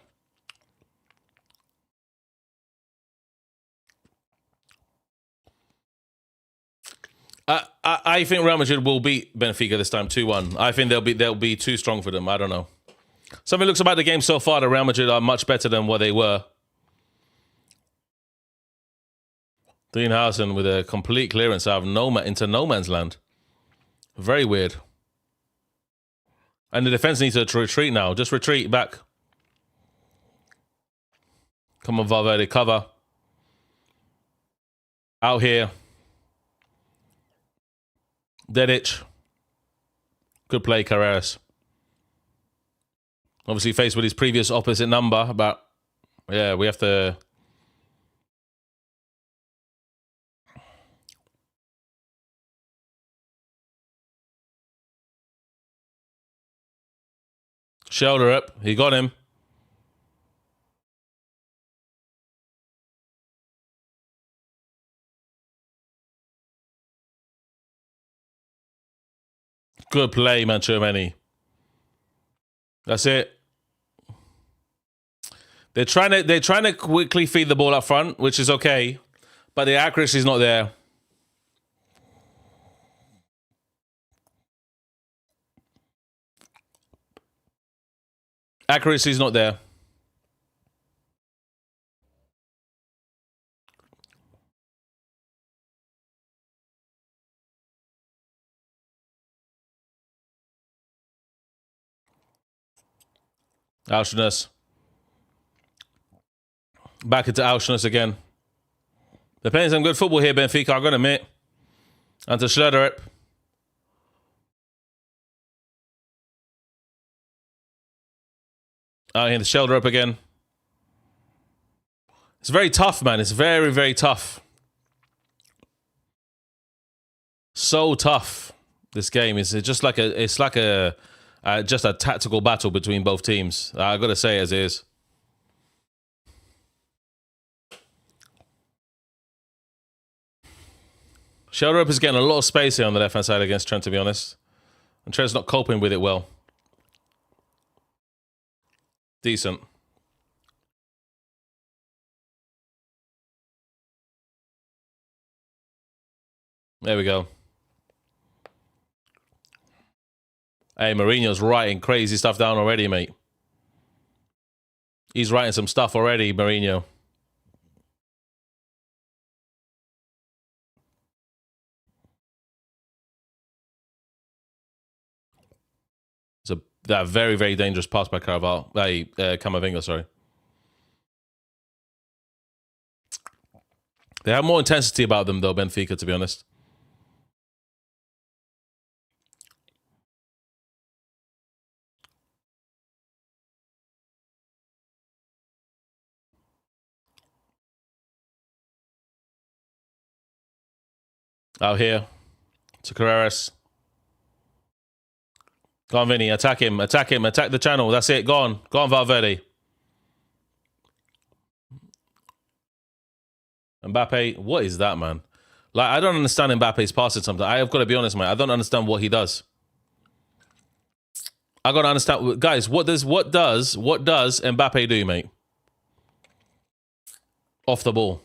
I think Real Madrid will beat Benfica this time 2-1. I think they'll be too strong for them. I don't know. Something looks about the game so far that Real Madrid are much better than what they were. Dreenhausen with a complete clearance out of into no man's land. Very weird. And the defense needs to retreat now. Just retreat back. Come on, Valverde, cover. Out here. Dedic. Good play, Carreras. Obviously faced with his previous opposite number, but yeah, we have to... Shoulder up. He got him. Good play, man, Tchouaméni. That's it. They're trying to quickly feed the ball up front, which is okay, but the accuracy is not there. Accuracy is not there. Auschness. Back into Auschness again. They're playing some good football here, Benfica, I'm going to admit. And to Schlotterip. Out here, the shoulder up again. It's very tough, man. It's very, very tough. So tough. This game is just like just a tactical battle between both teams. I gotta say it as it is. Shoulder up is getting a lot of space here on the left-hand side against Trent, to be honest. And Trent's not coping with it well. Decent. There we go. Hey, Mourinho's writing crazy stuff down already, mate. He's writing some stuff already, Mourinho. It's that very, very dangerous pass by Camavinga, sorry. They have more intensity about them, though, Benfica, to be honest. Out here to Carreras. Go on, Vinnie. Attack him. Attack him. Attack the channel. That's it. Go on. Go on, Valverde. Mbappe. What is that, man? Like, I don't understand Mbappe's passing something. I have got to be honest, man. I don't understand what he does. I got to understand. Guys, what does Mbappe do, mate? Off the ball.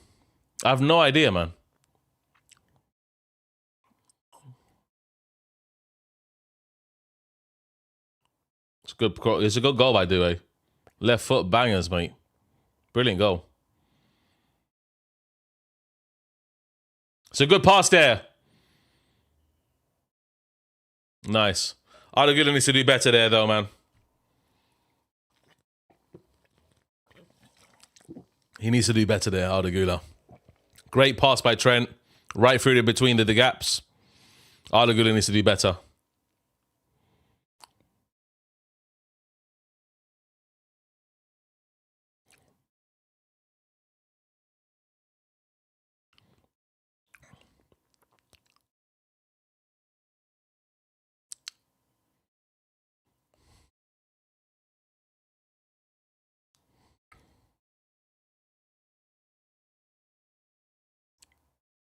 I have no idea, man. It's a good goal by Doué. Left foot bangers, mate. Brilliant goal. It's a good pass there. Nice. Arda Güler needs to do better there, though, man. He needs to do better there, Arda Güler. Great pass by Trent. Right through between the gaps. Arda Güler needs to do better.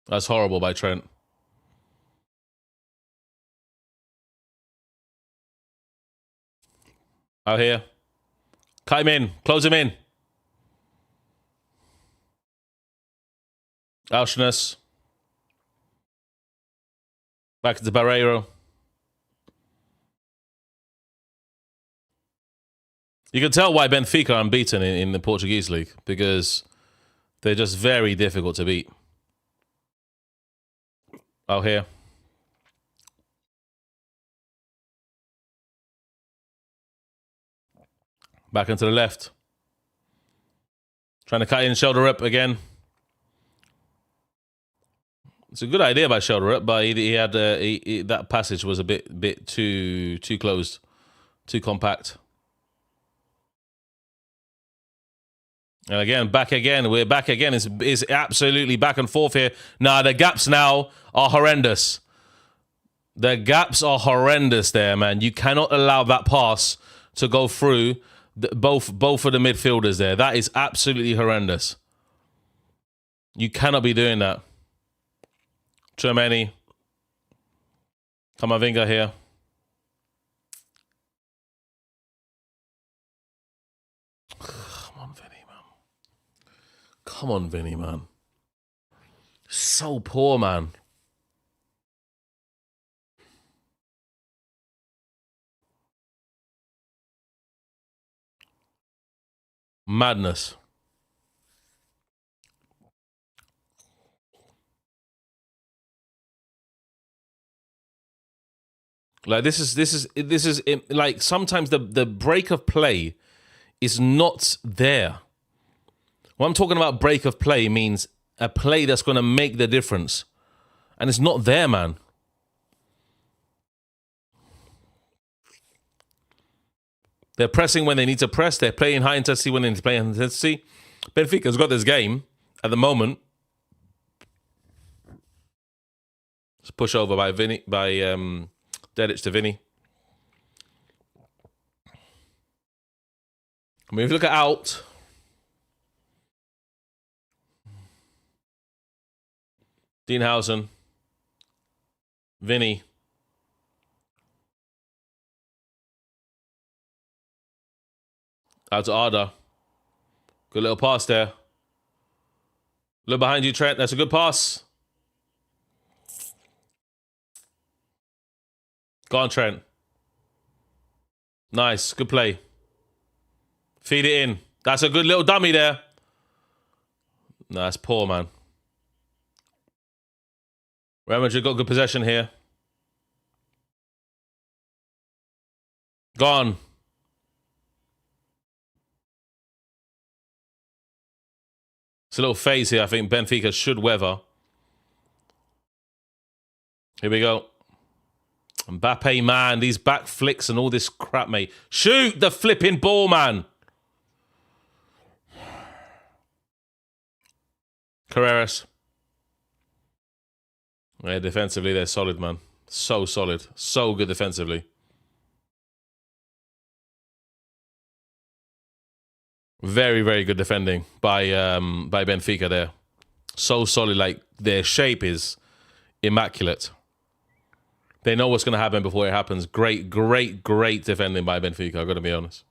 That's horrible by Trent. Out here. Cut him in. Close him in. Alshness. Back to Barreiro. You can tell why Benfica are unbeaten in the Portuguese league, because they're just very difficult to beat. Out here. Back into the left. Trying to cut in, shoulder up again. It's a good idea by shoulder up, but he had that passage was a bit too closed, too compact. And again, back again. We're back again. It's absolutely back and forth here. Nah, the gaps now are horrendous. The gaps are horrendous there, man. You cannot allow that pass to go through both of the midfielders there. That is absolutely horrendous. You cannot be doing that. Tchouaméni. Camavinga here. Come on, Vinnie, man. So poor, man. Madness. Like this is like sometimes the break of play is not there. What I'm talking about break of play means a play that's going to make the difference. And it's not there, man. They're pressing when they need to press. They're playing high intensity when they need to play high intensity. Benfica's got this game at the moment. It's push over by Vinnie, by Dedic to Vinnie. I mean, if you look at out, Dienhausen, Vinnie. Out to Arda. Good little pass there. Look behind you, Trent. That's a good pass. Go on, Trent. Nice. Good play. Feed it in. That's a good little dummy there. No, that's poor, man. Real Madrid got good possession here. Gone. It's a little phase here. I think Benfica should weather. Here we go. Mbappe, man. These back flicks and all this crap, mate. Shoot the flipping ball, man. Carreras. Yeah, defensively, they're solid, man. So solid. So good defensively. Very, very good defending by Benfica there. So solid, like their shape is immaculate. They know what's going to happen before it happens. Great, great, great defending by Benfica, I've got to be honest.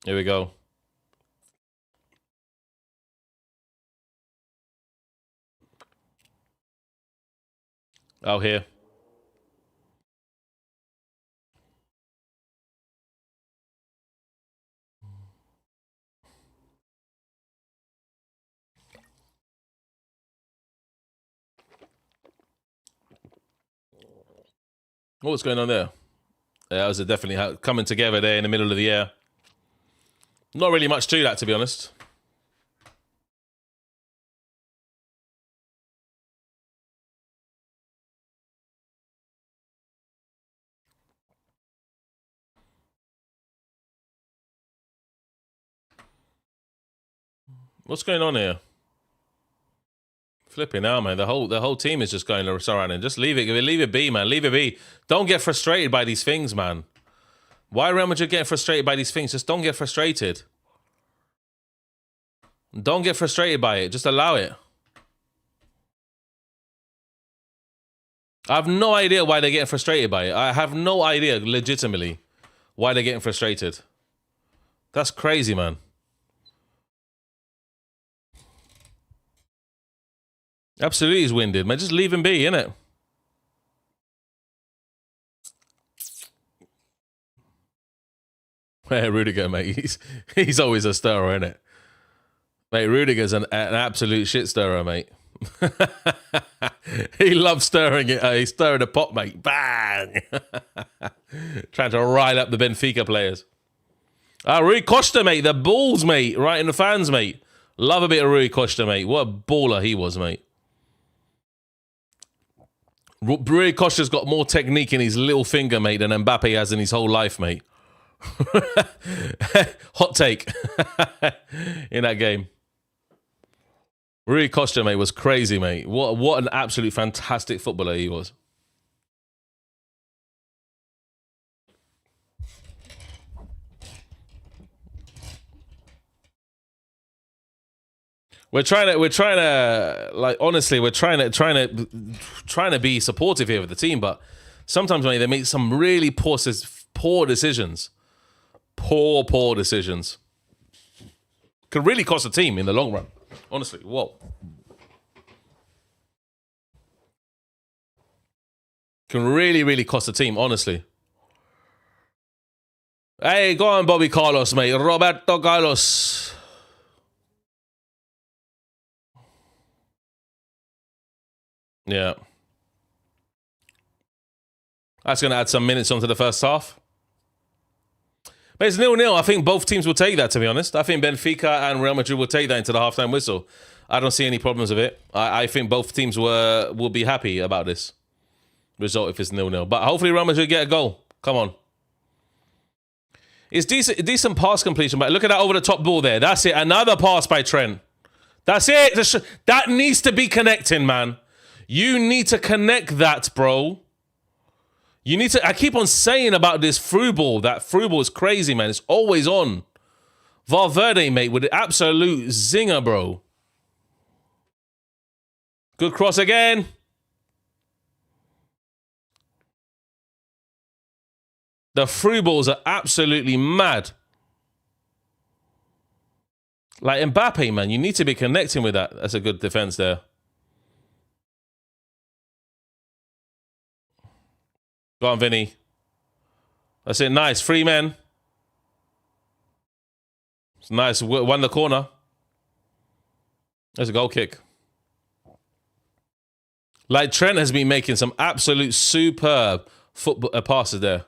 Here we go. Out here. What's going on there? Yeah, that was definitely coming together there in the middle of the air. Not really much to that, to be honest. What's going on here? Flipping out, man. The whole team is just going surrounding. Just leave it be, man. Leave it be. Don't get frustrated by these things, man. Why Real Madrid getting frustrated by these things? Just don't get frustrated. Don't get frustrated by it. Just allow it. I have no idea why they're getting frustrated by it. I have no idea, legitimately, why they're getting frustrated. That's crazy, man. Absolutely he's winded, man. Just leave him be, innit? Hey, Rudiger, mate. He's always a stirrer, innit? Mate, Rudiger's an absolute shit stirrer, mate. He loves stirring it. He's stirring the pot, mate. Bang! Trying to rile up the Benfica players. Rui Costa, mate. The balls, mate. Right in the fans, mate. Love a bit of Rui Costa, mate. What a baller he was, mate. Rui Costa's got more technique in his little finger, mate, than Mbappe has in his whole life, mate. Hot take in that game. Rui Costa, mate, was crazy, mate. What an absolute fantastic footballer he was. We're trying to like, honestly, we're trying to be supportive here with the team, but sometimes, mate, they make some really poor decisions. Poor decisions. Could really cost the team in the long run. Honestly, whoa. Can really cost the team, honestly. Hey, go on, Bobby Carlos, mate. Roberto Carlos. Yeah. That's going to add some minutes onto the first half. But it's 0-0. I think both teams will take that, to be honest. I think Benfica and Real Madrid will take that into the halftime whistle. I don't see any problems with it. I think both teams will be happy about this result if it's 0-0. But hopefully Real Madrid get a goal. Come on. It's decent pass completion, but look at that over the top ball there. That's it. Another pass by Trent. That's it. That needs to be connecting, man. You need to connect that, bro. You need to... I keep on saying about this through ball. That through ball is crazy, man. It's always on. Valverde, mate, with the absolute zinger, bro. Good cross again. The through balls are absolutely mad. Like Mbappe, man, you need to be connecting with that. That's a good defense there. Go on, Vinnie. That's it. Nice. 3 men. It's nice. Won the corner. There's a goal kick. Like Trent has been making some absolute superb football passes there.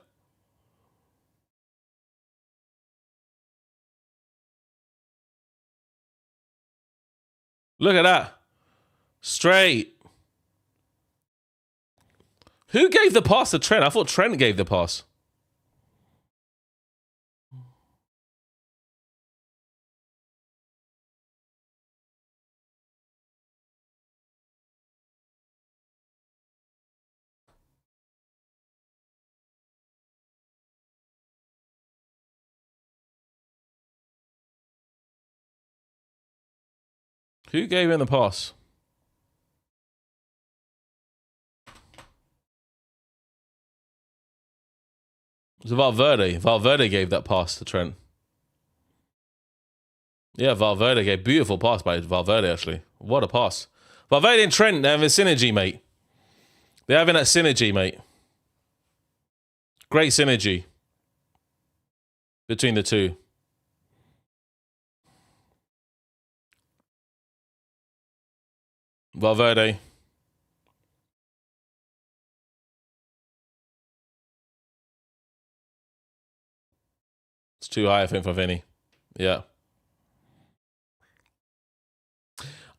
Look at that. Straight. Who gave the pass to Trent? I thought Trent gave the pass. Who gave him the pass? It was Valverde. Valverde gave that pass to Trent. Yeah, Valverde gave beautiful pass by Valverde, actually. What a pass. Valverde and Trent, they're having synergy, mate. They're having that synergy, mate. Great synergy between the two. Valverde. It's too high, I think, for Vinnie. Yeah.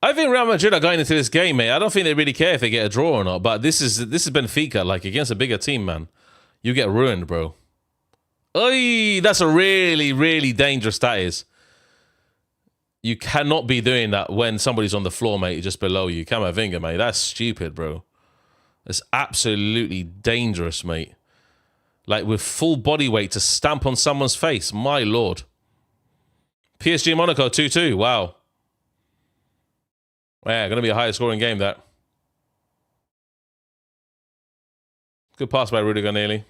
I think Real Madrid are going into this game, mate. I don't think they really care if they get a draw or not. But this is Benfica, like against a bigger team, man. You get ruined, bro. Oy, that's a really, really dangerous that is. You cannot be doing that when somebody's on the floor, mate, just below you. Camavinga, mate. That's stupid, bro. It's absolutely dangerous, mate. Like, with full body weight to stamp on someone's face. My lord. PSG Monaco 2-2. Wow. Yeah, going to be a higher scoring game, that. Good pass by Rudiger, nearly.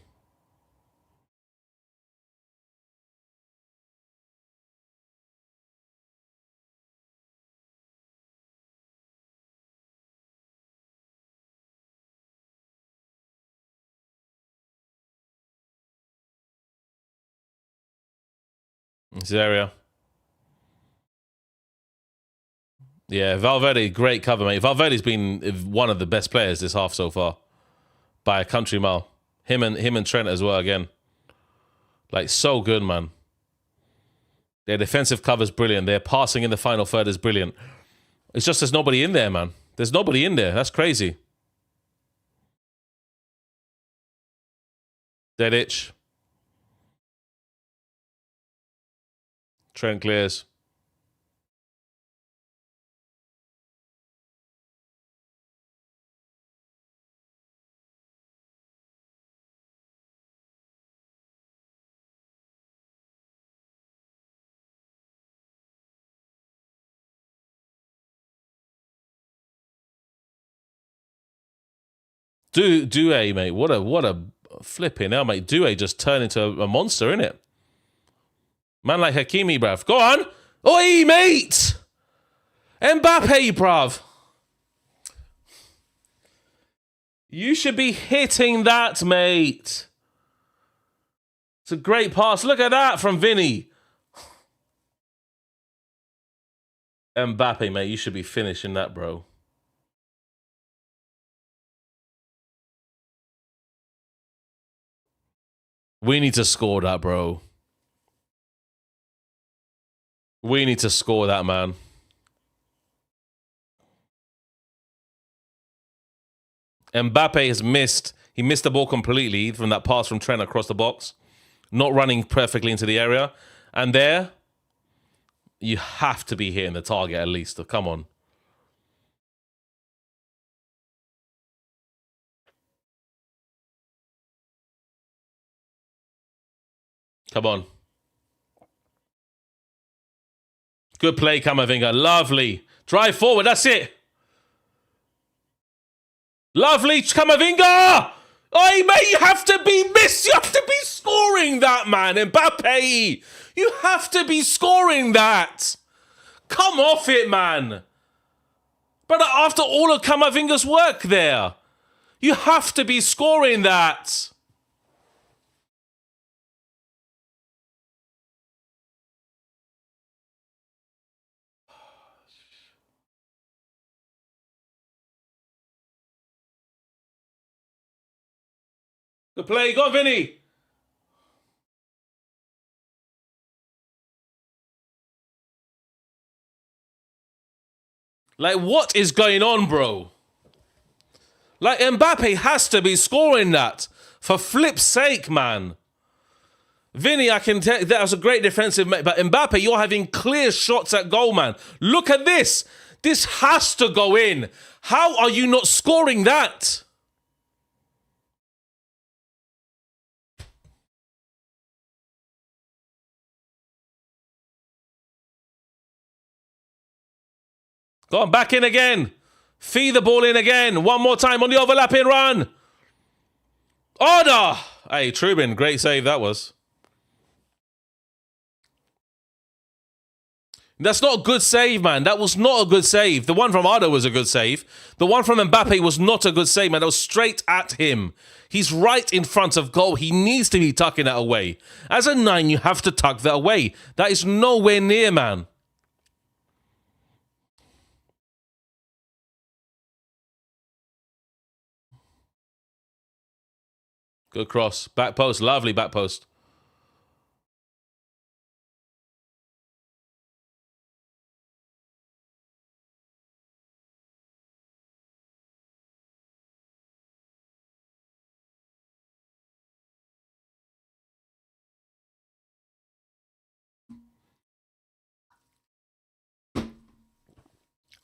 This area. Yeah, Valverde, great cover, mate. Valverde's been one of the best players this half so far. By a country mile. Him and Trent as well, again. Like, so good, man. Their defensive cover's brilliant. Their passing in the final third is brilliant. It's just there's nobody in there, man. There's nobody in there. That's crazy. Dead itch. Trent clears. Doué, mate. What a flipping hell, mate. Doué just turned into a monster, innit? Man like Hakimi, bruv. Go on. Oi, mate. Mbappe, bruv. You should be hitting that, mate. It's a great pass. Look at that from Vinnie. Mbappe, mate. You should be finishing that, bro. We need to score that, bro. We need to score that, man. Mbappe has missed. He missed the ball completely from that pass from Trent across the box. Not running perfectly into the area. And there, you have to be hitting the target at least. Come on. Come on. Good play, Camavinga. Lovely. Drive forward. That's it. Lovely, Camavinga. Hey, mate, you have to be You have to be scoring that, man. Mbappe. You have to be scoring that. Come off it, man. But after all of Camavinga's work there, you have to be scoring that. Good play. Go on, Vinnie. Like, what is going on, bro? Like, Mbappe has to be scoring that. For flip's sake, man. Vinny, I can tell that was a great defensive mate, but Mbappe, you're having clear shots at goal, man. Look at this. This has to go in. How are you not scoring that? Go on, back in again. Feed the ball in again. One more time on the overlapping run. Order! Hey, Trubin, great save that was. That's not a good save, man. That was not a good save. The one from Arda was a good save. The one from Mbappe was not a good save, man. That was straight at him. He's right in front of goal. He needs to be tucking that away. As a 9, you have to tuck that away. That is nowhere near, man. Good cross. Back post. Lovely back post.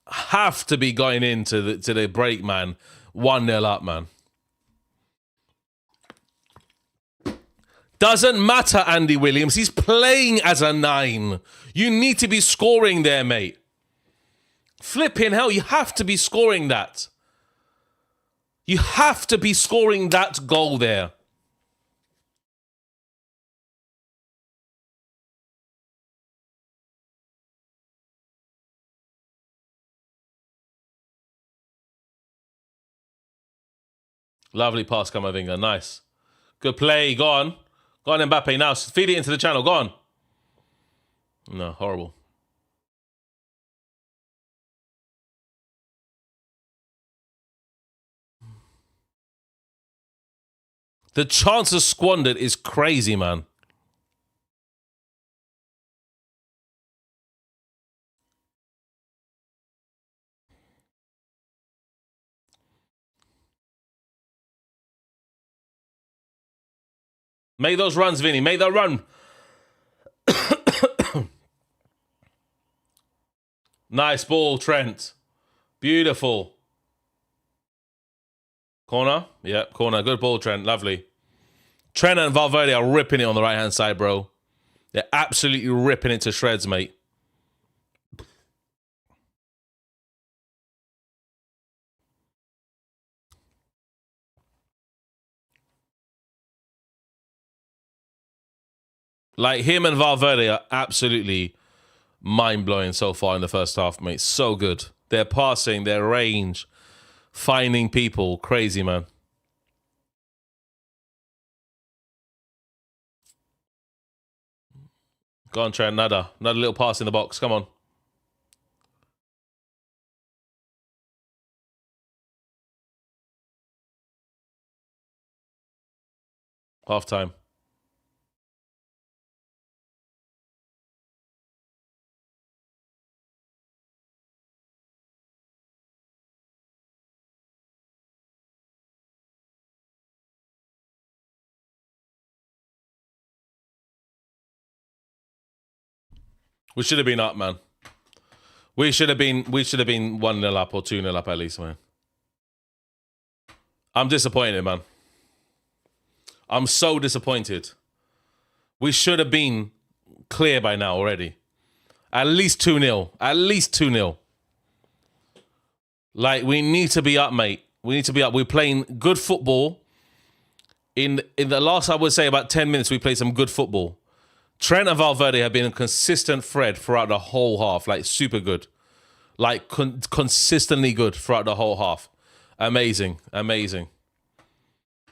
Have to be going into the break, man. 1-0 up, man. Doesn't matter, Andy Williams. He's playing as a 9. You need to be scoring there, mate. Flipping hell, you have to be scoring that. You have to be scoring that goal there. Lovely pass, Camavinga. Nice. Good play. Go on. Go on, Mbappe. Now, feed it into the channel. Go on. No, horrible. The chances squandered is crazy, man. Make those runs, Vinny. Make that run. Nice ball, Trent. Beautiful. Corner? Yep, corner. Good ball, Trent. Lovely. Trent and Valverde are ripping it on the right-hand side, bro. They're absolutely ripping it to shreds, mate. Like, him and Valverde are absolutely mind-blowing so far in the first half, mate. So good. Their passing, their range, finding people. Crazy, man. Go on, Trent. Another little pass in the box. Come on. Half time. We should have been up, man. We should have been 1-0 up or 2-0 up at least, man. I'm disappointed, man. I'm so disappointed. We should have been clear by now already. At least 2-0. At least 2-0. Like, we need to be up, mate. We need to be up. We're playing good football. In the last, I would say, about 10 minutes, we played some good football. Trent and Valverde have been a consistent thread throughout the whole half. Like, super good. Like, consistently good throughout the whole half. Amazing. Amazing.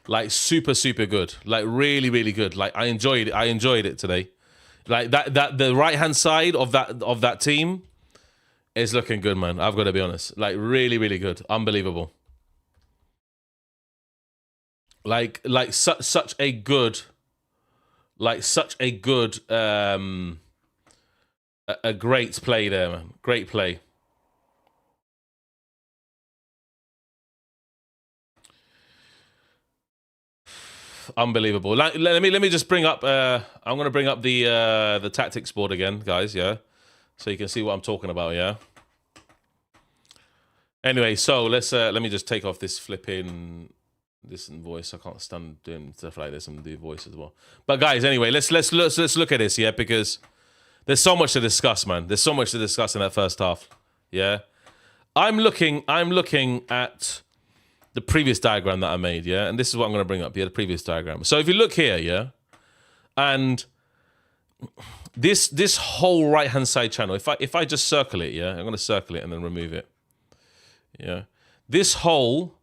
Like, super, super good. Like, really, really good. Like, I enjoyed it. I enjoyed it today. Like, that the right-hand side of that team is looking good, man. I've got to be honest. Like, really, really good. Unbelievable. Like such a good, a great play there, man. Great play. Unbelievable. Like, let me just bring up. I'm gonna bring up the tactics board again, guys. Yeah, so you can see what I'm talking about. Yeah. Anyway, so let me just take off this flipping this voice. I can't stand doing stuff like this and do voice as well. But guys, anyway, let's look at this. Yeah, because there's so much to discuss, man. There's so much to discuss in that first half. Yeah, I'm looking at the previous diagram that I made, yeah? And this is what I'm going to bring up, yeah, the previous diagram. So if you look here, yeah, and this whole right-hand side channel, if I just circle it, yeah, I'm going to circle it and then remove it, yeah? This whole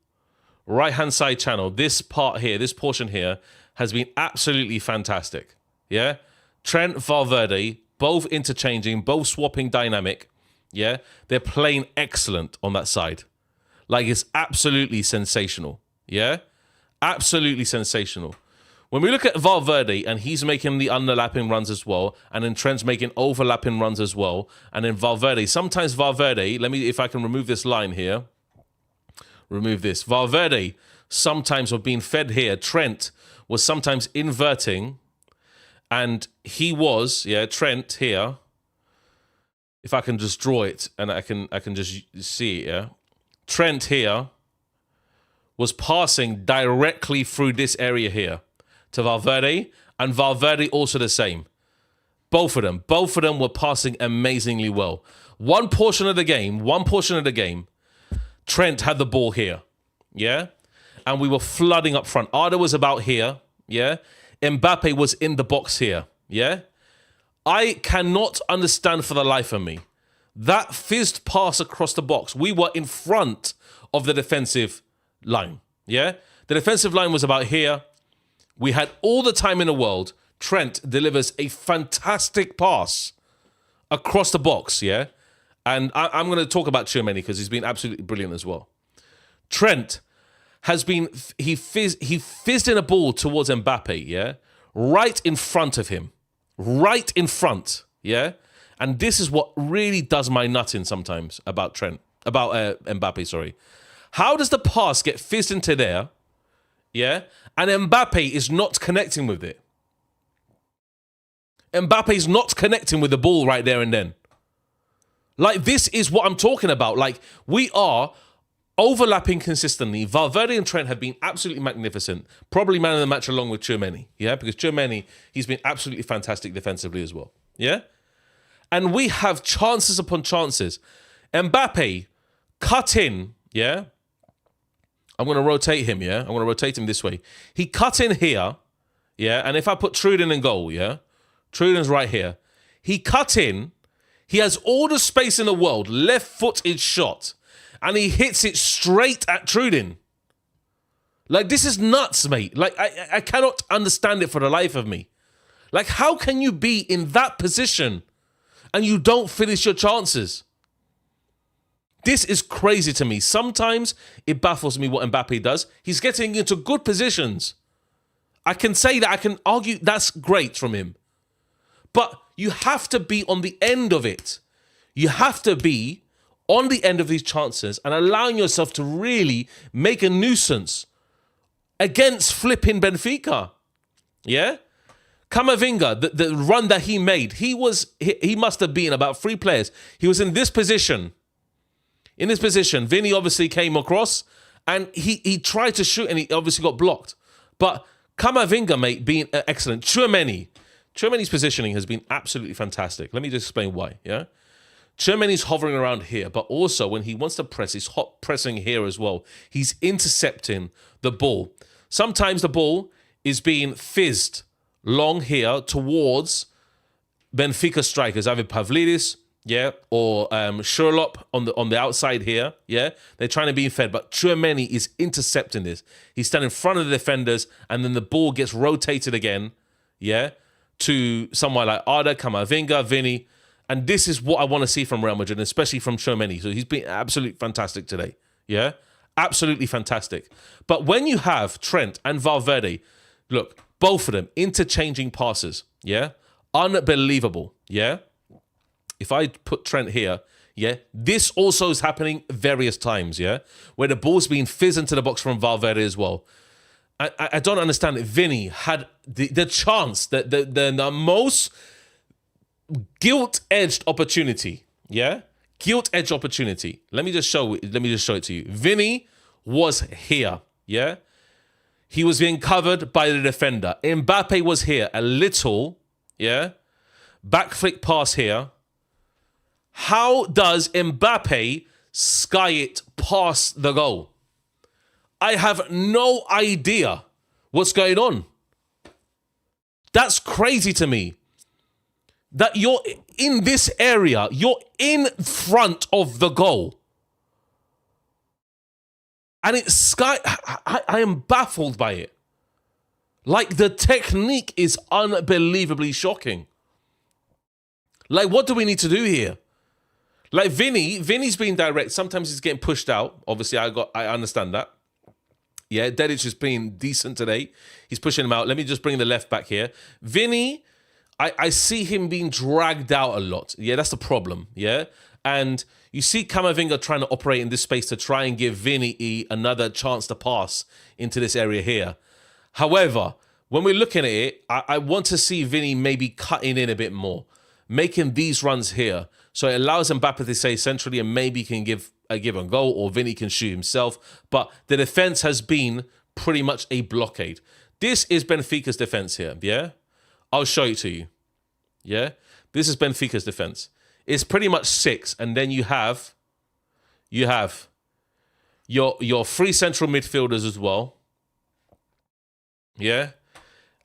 right-hand side channel, this part here, this portion here, has been absolutely fantastic, yeah? Trent, Valverde, both interchanging, both swapping dynamic, yeah? They're playing excellent on that side. Like, it's absolutely sensational. Yeah? Absolutely sensational. When we look at Valverde, and he's making the underlapping runs as well, and then Trent's making overlapping runs as well, and then Valverde, sometimes Valverde, if I can remove this line here. Remove this. Valverde sometimes was being fed here. Trent was sometimes inverting, and he was, yeah, Trent here. If I can just draw it, and I can just see it, yeah? Trent here was passing directly through this area here to Valverde, and Valverde also the same. Both of them were passing amazingly well. One portion of the game, Trent had the ball here, yeah? And we were flooding up front. Arda was about here, yeah? Mbappe was in the box here, yeah? I cannot understand for the life of me that fizzed pass across the box. We were in front of the defensive line, yeah? The defensive line was about here. We had all the time in the world. Trent delivers a fantastic pass across the box, yeah? And I'm going to talk about Tchouaméni because he's been absolutely brilliant as well. Trent has been, he fizzed in a ball towards Mbappe, yeah? Right in front of him. Right in front, yeah? And this is what really does my nut in sometimes about Mbappe, sorry. How does the pass get fizzed into there, yeah? And Mbappe is not connecting with it. Mbappe is not connecting with the ball right there and then. Like, this is what I'm talking about. Like, we are overlapping consistently. Valverde and Trent have been absolutely magnificent. Probably man of the match along with Tchouaméni, yeah? Because Tchouaméni, he's been absolutely fantastic defensively as well, yeah? And we have chances upon chances. Mbappe cut in, yeah? I'm going to rotate him, yeah? I'm going to rotate him this way. He cut in here, yeah? And if I put Truden in goal, yeah? Truden's right here. He cut in. He has all the space in the world. Left foot is shot. And he hits it straight at Truden. Like, this is nuts, mate. Like, I cannot understand it for the life of me. Like, how can you be in that position and you don't finish your chances? This is crazy to me. Sometimes it baffles me what Mbappe does. He's getting into good positions. I can say that, I can argue that's great from him. But you have to be on the end of it. You have to be on the end of these chances and allowing yourself to really make a nuisance against flipping Benfica. Yeah? Camavinga, the run that he made, he must have been about 3 players. He was in this position. In this position, Vinnie obviously came across and he tried to shoot and he obviously got blocked. But Camavinga, mate, being excellent. Tchouaméni's positioning has been absolutely fantastic. Let me just explain why, yeah? Tchouaméni's hovering around here, but also when he wants to press, he's hot pressing here as well. He's intercepting the ball. Sometimes the ball is being fizzed long here towards Benfica strikers, either Pavlidis, yeah, or Sherlock on the outside here, yeah. They're trying to be fed, but Tchouaméni is intercepting this. He's standing in front of the defenders, and then the ball gets rotated again, yeah, to someone like Arda, Camavinga, Vinnie. And this is what I want to see from Real Madrid, especially from Tchouaméni. So he's been absolutely fantastic today, yeah? Absolutely fantastic. But when you have Trent and Valverde, look, both of them interchanging passes, yeah? Unbelievable, yeah? If I put Trent here, yeah, this also is happening various times, yeah, where the ball's being fizzed into the box from Valverde as well. I don't understand it. Vinnie had the chance, the most guilt-edged opportunity, yeah, guilt-edged opportunity. Let me just show it to you. Vinnie was here, yeah. He was being covered by the defender. Mbappe was here, a little, yeah, back flick pass here. How does Mbappe sky it past the goal? I have no idea what's going on. That's crazy to me. That you're in this area, you're in front of the goal. And it's sky. I am baffled by it. Like, the technique is unbelievably shocking. Like, what do we need to do here? Like Vinny's being direct. Sometimes he's getting pushed out. Obviously, I understand that. Yeah, Dedic is being decent today. He's pushing him out. Let me just bring the left back here. Vinny, I see him being dragged out a lot. Yeah, that's the problem. Yeah, and you see Camavinga trying to operate in this space to try and give Vinny another chance to pass into this area here. However, when we're looking at it, I want to see Vinny maybe cutting in a bit more, making these runs here. So it allows Mbappe to stay centrally and maybe can give a goal, or Vinny can shoot himself. But the defense has been pretty much a blockade. This is Benfica's defense here, yeah? I'll show it to you, yeah? This is Benfica's defense. It's pretty much 6, and then you have your 3 central midfielders as well, yeah?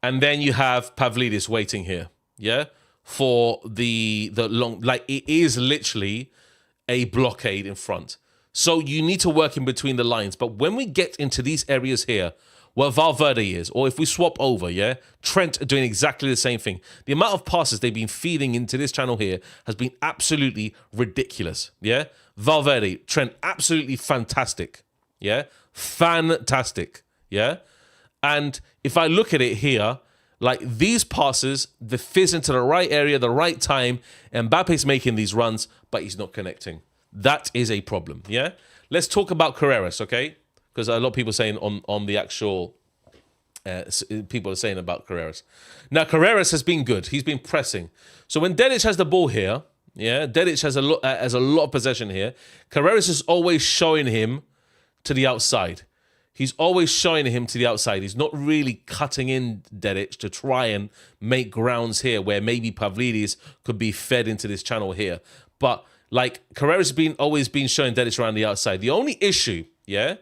And then you have Pavlidis waiting here, yeah? For the long, like, it is literally a blockade in front. So you need to work in between the lines. But when we get into these areas here, where Valverde is, or if we swap over, yeah, Trent are doing exactly the same thing. The amount of passes they've been feeding into this channel here has been absolutely ridiculous, yeah? Valverde, Trent, absolutely fantastic, yeah? Fantastic, yeah? And if I look at it here, like, these passes, the fizz into the right area, the right time, Mbappe's making these runs, but he's not connecting. That is a problem, yeah? Let's talk about Carreras, okay? Because a lot of people are saying on the actual, people are saying about Carreras. Now, Carreras has been good. He's been pressing. So when Dedic has the ball here, yeah, Dedic has a lot of possession here. Carreras is always showing him to the outside. He's always showing him to the outside. He's not really cutting in Dedic to try and make grounds here where maybe Pavlidis could be fed into this channel here. But, like, Carreras has always been showing Dedic around the outside. The only issue, yeah,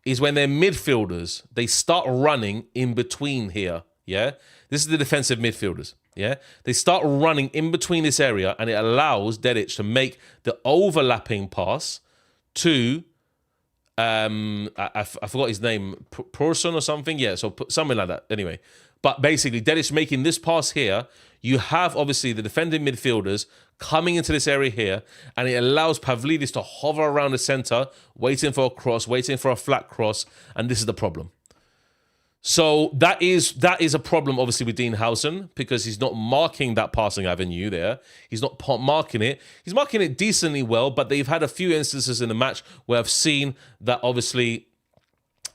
is when their midfielders, they start running in between here, yeah? This is the defensive midfielders, yeah? They start running in between this area, and it allows Dedic to make the overlapping pass to... I forgot his name, Person or something. Yeah, so something like that. Anyway, but basically, Dedic making this pass here. You have obviously the defending midfielders coming into this area here, and it allows Pavlidis to hover around the center, waiting for a cross, waiting for a flat cross, and this is the problem. So that is a problem, obviously, with Dean Howson, because he's not marking that passing avenue there. He's not marking it. He's marking it decently well, but they've had a few instances in the match where I've seen that, obviously,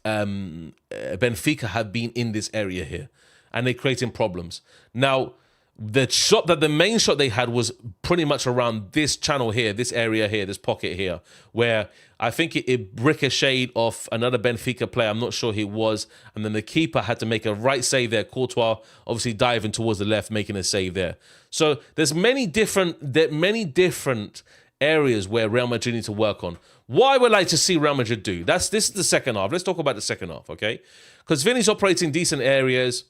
Benfica have been in this area here, and they're creating problems. Now, the main shot they had was pretty much around this channel here, this area here, this pocket here, where I think it ricocheted off another Benfica player. I'm not sure who it was. And then the keeper had to make a right save there. Courtois obviously diving towards the left, making a save there. So there's many different areas where Real Madrid need to work on. What I would like to see Real Madrid do, this is the second half. Let's talk about the second half, okay? Because Vinny's operating decent areas.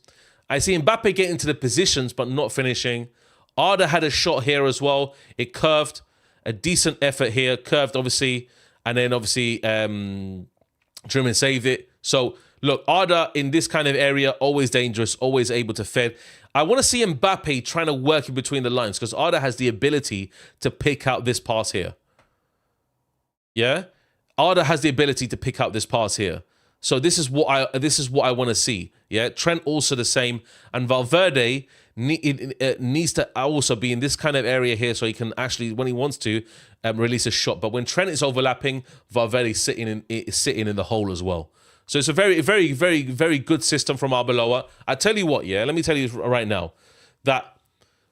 I see Mbappe getting to the positions, but not finishing. Arda had a shot here as well. It curved. A decent effort here. Curved, obviously. And then, obviously, Truman saved it. So, look, Arda in this kind of area, always dangerous, always able to fed. I want to see Mbappe trying to work in between the lines because Arda has the ability to pick out this pass here. Yeah? Arda has the ability to pick out this pass here. So this is what I want to see. Yeah, Trent also the same, and Valverde needs to also be in this kind of area here, so he can actually, when he wants to, release a shot. But when Trent is overlapping, Valverde is sitting in the hole as well. So it's a very, very, very, very good system from Arbeloa. I tell you what, yeah, let me tell you right now that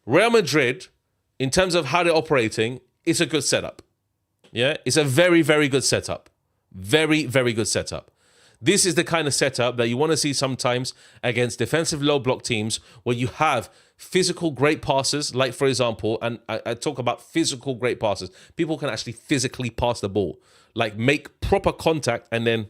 Real Madrid, in terms of how they're operating, it's a good setup. Yeah, it's a very, very good setup. Very, very good setup. This is the kind of setup that you want to see sometimes against defensive low block teams where you have physical great passes, like for example, and I talk about physical great passes. People can actually physically pass the ball, like make proper contact and then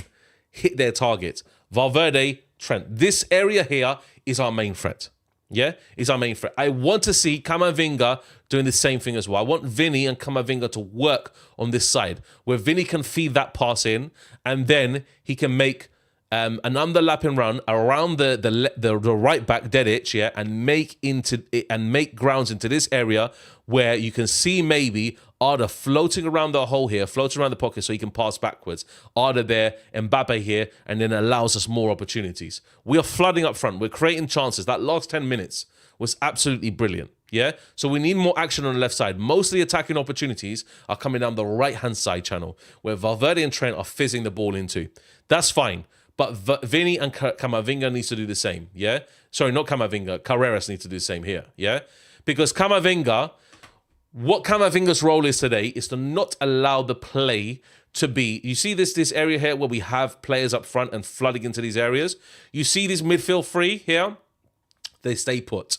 hit their targets. Valverde, Trent. This area here is our main threat. Yeah, is our main threat. I want to see Camavinga doing the same thing as well. I want Vinnie and Camavinga to work on this side where Vinnie can feed that pass in and then he can make an underlapping run around the right back Dedic, yeah, and make grounds into this area where you can see maybe Arda floating around the hole here, floating around the pocket so he can pass backwards. Arda there, Mbappe here, and then allows us more opportunities. We are flooding up front. We're creating chances. That last 10 minutes was absolutely brilliant. Yeah? So we need more action on the left side. Most of the attacking opportunities are coming down the right-hand side channel where Valverde and Trent are fizzing the ball into. That's fine. But Vinny and Camavinga needs to do the same. Yeah? Sorry, not Camavinga. Carreras needs to do the same here. Yeah? Because Camavinga... What Camavinga's role is today is to not allow the play to be... You see this area here where we have players up front and flooding into these areas? You see this midfield three here? They stay put.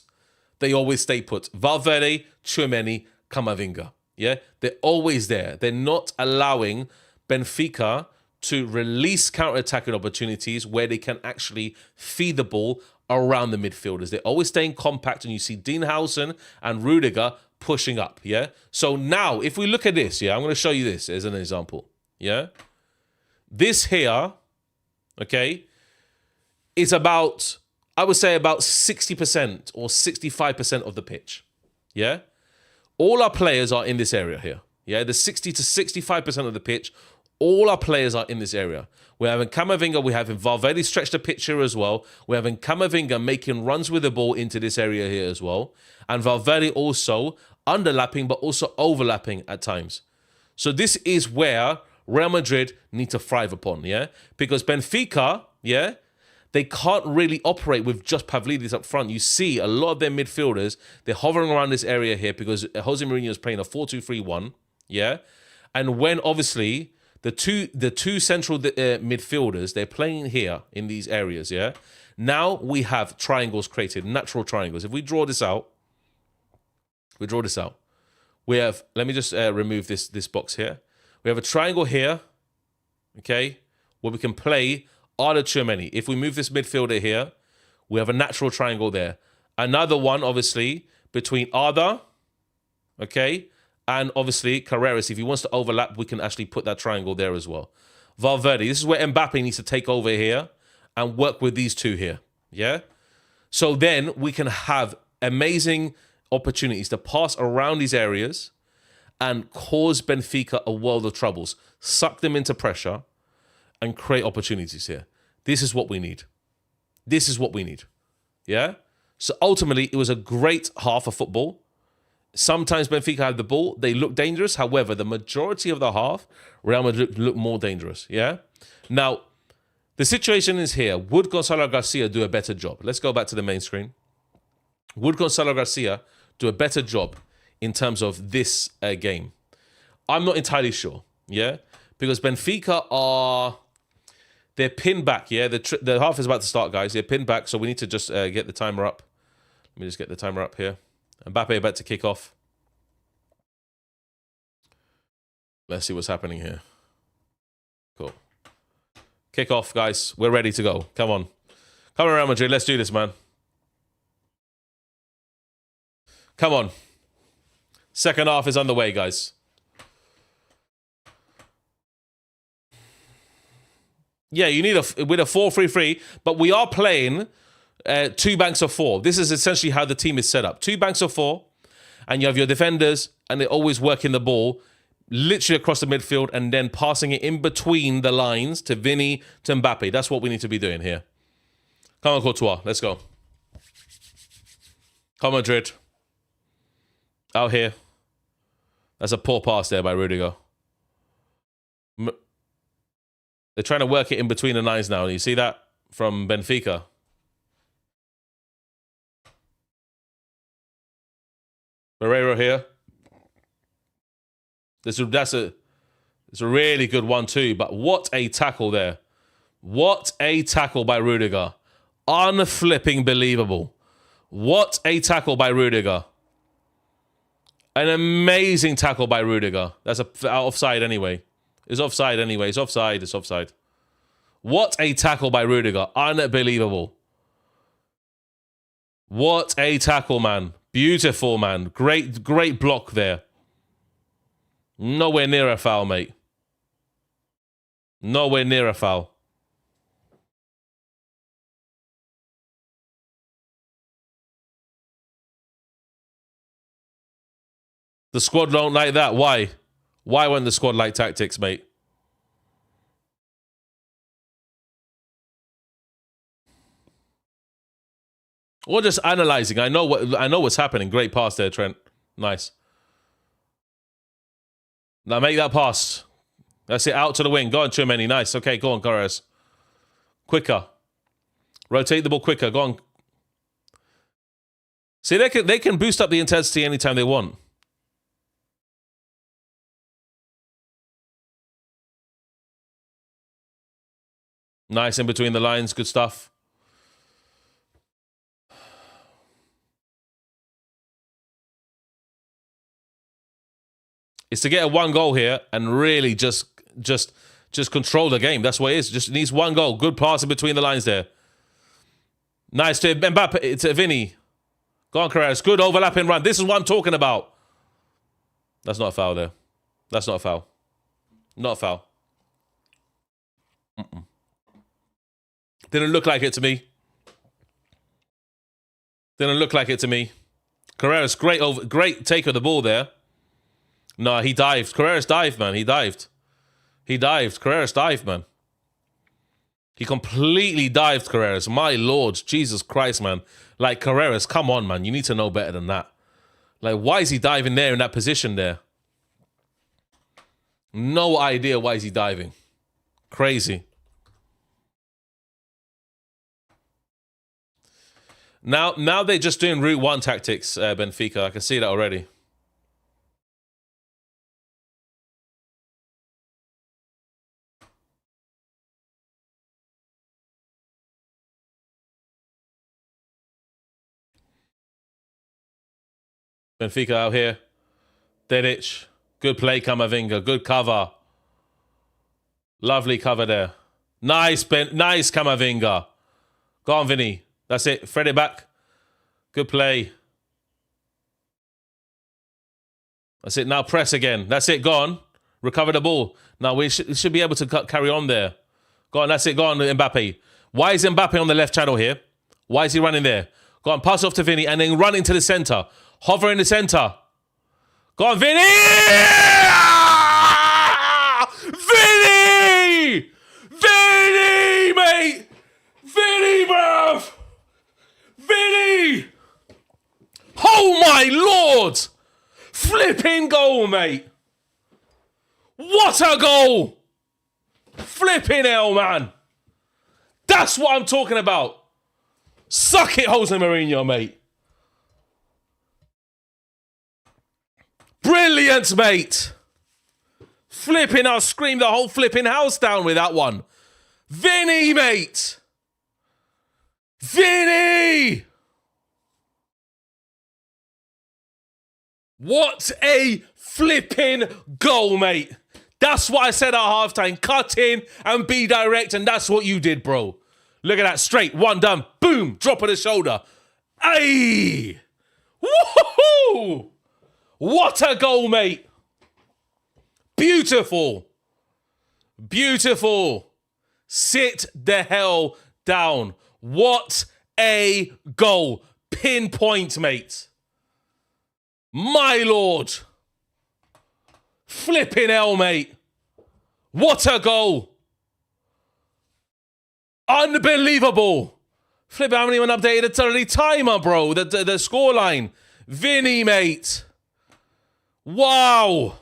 They always stay put. Valverde, Tchouameni, Camavinga. Yeah? They're always there. They're not allowing Benfica to release counter-attacking opportunities where they can actually feed the ball around the midfielders. They're always staying compact, and you see Dean Howson and Rudiger pushing up, yeah? So now, if we look at this, yeah, I'm going to show you this as an example, yeah? This here, okay, is about, I would say about 60% or 65% of the pitch, yeah? All our players are in this area here, yeah? The 60 to 65% of the pitch, all our players are in this area. We're having Camavinga, we're having Valverde stretch the pitch here as well. We're having Camavinga making runs with the ball into this area here as well. And Valverde also underlapping, but also overlapping at times. So this is where Real Madrid need to thrive upon, yeah? Because Benfica, yeah, they can't really operate with just Pavlidis up front. You see a lot of their midfielders, they're hovering around this area here because Jose Mourinho is playing a 4-2-3-1, yeah? And when obviously... The two central midfielders, they're playing here in these areas, yeah? Now we have triangles created, natural triangles. If we draw this out, we have, let me just remove this box here. We have a triangle here, okay, where we can play Arda Tchouameni. If we move this midfielder here, we have a natural triangle there. Another one, obviously, between Arda, okay, and obviously, Carreras, if he wants to overlap, we can actually put that triangle there as well. Valverde, this is where Mbappe needs to take over here and work with these two here, yeah? So then we can have amazing opportunities to pass around these areas and cause Benfica a world of troubles, suck them into pressure and create opportunities here. This is what we need. This is what we need, yeah? So ultimately, it was a great half of football. Sometimes Benfica had the ball. They look dangerous. However, the majority of the half, Real Madrid looked more dangerous. Yeah? Now, The situation is here. Would Gonzalo Garcia do a better job? Let's go back to the main screen. Would Gonzalo Garcia do a better job in terms of this game? I'm not entirely sure, yeah? Because Benfica they're pinned back, yeah? The half is about to start, guys. They're pinned back, so we need to just get the timer up. Let me just get the timer up here. Mbappe about to kick off. Let's see what's happening here. Cool. Kick off, guys. We're ready to go. Come on. Come on, Real Madrid. Let's do this, man. Come on. Second half is underway, guys. Yeah, you need with a 4-3-3, but we are playing 2 banks of 4. This is essentially how the team is set up. 2 banks of 4, and you have your defenders, and they're always working the ball literally across the midfield and then passing it in between the lines to Vinnie, to Mbappe. That's what we need to be doing here. Come on, Courtois. Let's go. Come on, Madrid. Out here. That's a poor pass there by Rudiger. They're trying to work it in between the lines now. You see that from Benfica? Pereira here. It's a really good 1-2, but what a tackle there. What a tackle by Rudiger. Unflipping believable. What a tackle by Rudiger. An amazing tackle by Rudiger. That's offside anyway. It's offside anyway. It's offside. It's offside. What a tackle by Rudiger. Unbelievable. What a tackle, man. Beautiful, man. Great block there. Nowhere near a foul, mate. Nowhere near a foul. The squad don't like that. Why? Why won't the squad like tactics, mate? Or just analyzing. I know what's happening. Great pass there, Trent. Nice. Now make that pass. That's it. Out to the wing. Go on, Tchouaméni. Nice. Okay, go on, Torres. Quicker. Rotate the ball quicker. Go on. See, they can boost up the intensity anytime they want. Nice in between the lines. Good stuff. Is to get a 1 goal here and really just control the game. That's what it is. Just needs 1 goal. Good pass in between the lines there. Nice to Mbappe. It's Vinnie. Go on, Carreras. Good overlapping run. This is what I'm talking about. That's not a foul there. That's not a foul. Not a foul. Didn't look like it to me. Didn't look like it to me. Carreras, great take of the ball there. No, he dived. Carreras dived, man. He dived. He dived. Carreras dived, man. He completely dived, Carreras. My Lord, Jesus Christ, man. Like, Carreras, come on, man. You need to know better than that. Like, why is he diving there in that position there? No idea why is he diving. Crazy. Now they're just doing Route 1 tactics, Benfica. I can see that already. Benfica out here. Dedic. Good play, Camavinga. Good cover. Lovely cover there. Nice, nice, Camavinga. Go on, Vinnie. That's it. Thread it back. Good play. That's it. Now press again. That's it. Go on. Recover the ball. Now we should be able to carry on there. Go on. That's it. Go on, Mbappe. Why is Mbappe on the left channel here? Why is he running there? Go on. Pass off to Vinnie and then run into the center. Hover in the center. Go on, Vinnie! Vinnie! Vinnie, mate! Vinnie, bruv! Vinnie! Oh, my Lord! Flipping goal, mate! What a goal! Flipping hell, man! That's what I'm talking about. Suck it, Jose Mourinho, mate. Brilliant, mate. Flipping, I'll scream the whole flipping house down with that one. Vinnie, mate. Vinnie. What a flipping goal, mate. That's what I said at halftime. Cut in and be direct, and that's what you did, bro. Look at that. Straight. One done. Boom. Drop of the shoulder. Ay. Woohoo! What a goal, mate. Beautiful. Beautiful. Sit the hell down. What a goal. Pinpoint, mate. My lord. Flipping hell, mate. What a goal. Unbelievable. Flip, I haven't even updated the timer, bro. The scoreline. Vinnie, mate. Wow.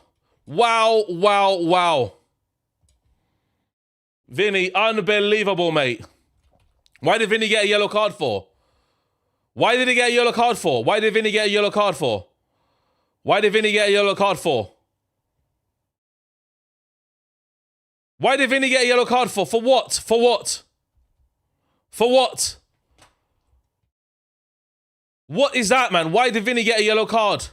Wow, wow, wow. Vinnie, unbelievable, mate. Why did Vinnie get a yellow card for? Why did he get a yellow card for? Why did Vinnie get a yellow card for? Why did Vinnie get a yellow card for? Why did Vinnie get a yellow card for? For what? For what? For what? What is that, man? Why did Vinnie get a yellow card?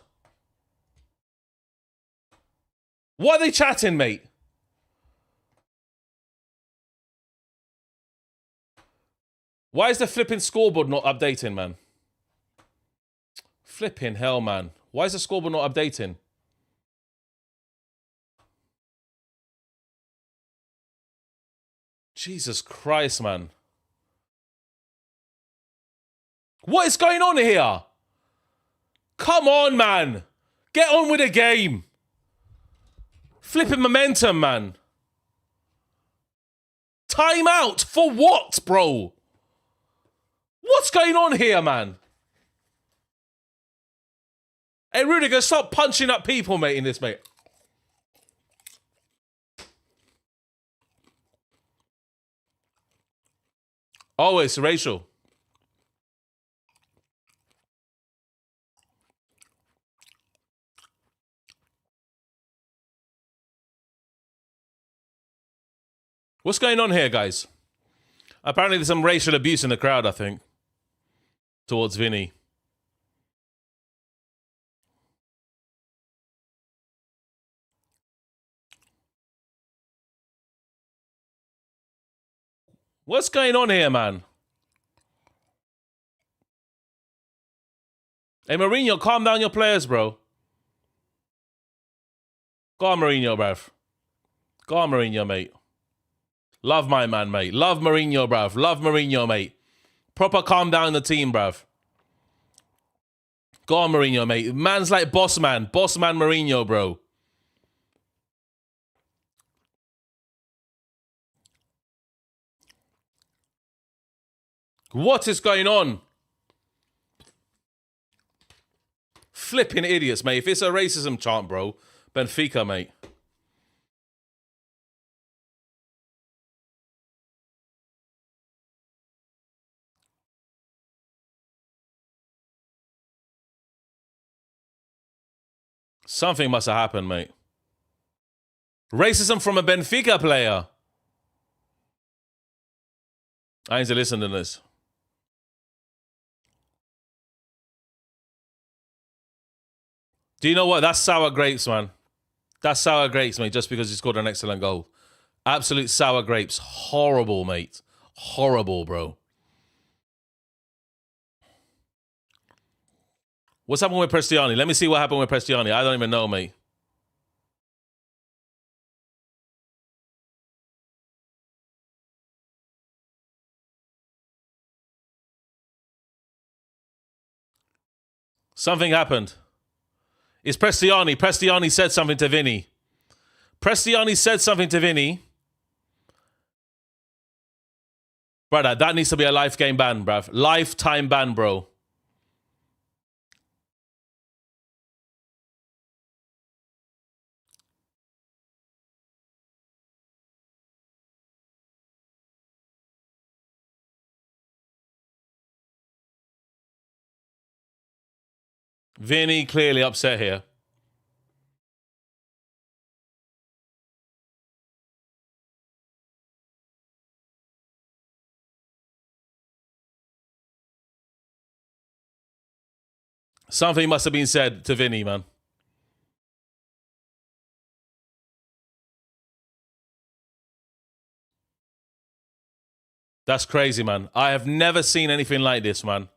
What are they chatting, mate? Why is the flipping scoreboard not updating, man? Flipping hell, man. Why is the scoreboard not updating? Jesus Christ, man. What is going on here? Come on, man. Get on with the game. Flipping momentum, man. Time out. For what, bro? What's going on here, man? Hey, Rudiger, stop punching up people, mate, in this, mate. Oh, it's racial. What's going on here, guys? Apparently there's some racial abuse in the crowd, I think. Towards Vinnie. What's going on here, man? Hey, Mourinho, calm down your players, bro. Go on, Mourinho, bruv. Go on, Mourinho, mate. Love my man, mate. Love Mourinho, bruv. Love Mourinho, mate. Proper calm down the team, bruv. Go on, Mourinho, mate. Man's like boss man. Boss man Mourinho, bro. What is going on? Flipping idiots, mate. If it's a racism chant, bro. Benfica, mate. Something must have happened, mate. Racism from a Benfica player. I need to listen to this. Do you know what? That's sour grapes, man. That's sour grapes, mate, just because he scored an excellent goal. Absolute sour grapes. Horrible, mate. Horrible, bro. What's happened with Prestiani? Let me see what happened with Prestiani. I don't even know, mate. Something happened. It's Prestiani. Prestiani said something to Vinnie. Prestiani said something to Vinnie. Brother, that needs to be a life game ban, bruv. Lifetime ban, bro. Vinnie clearly upset here. Something must have been said to Vinnie, man. That's crazy, man. I have never seen anything like this, man.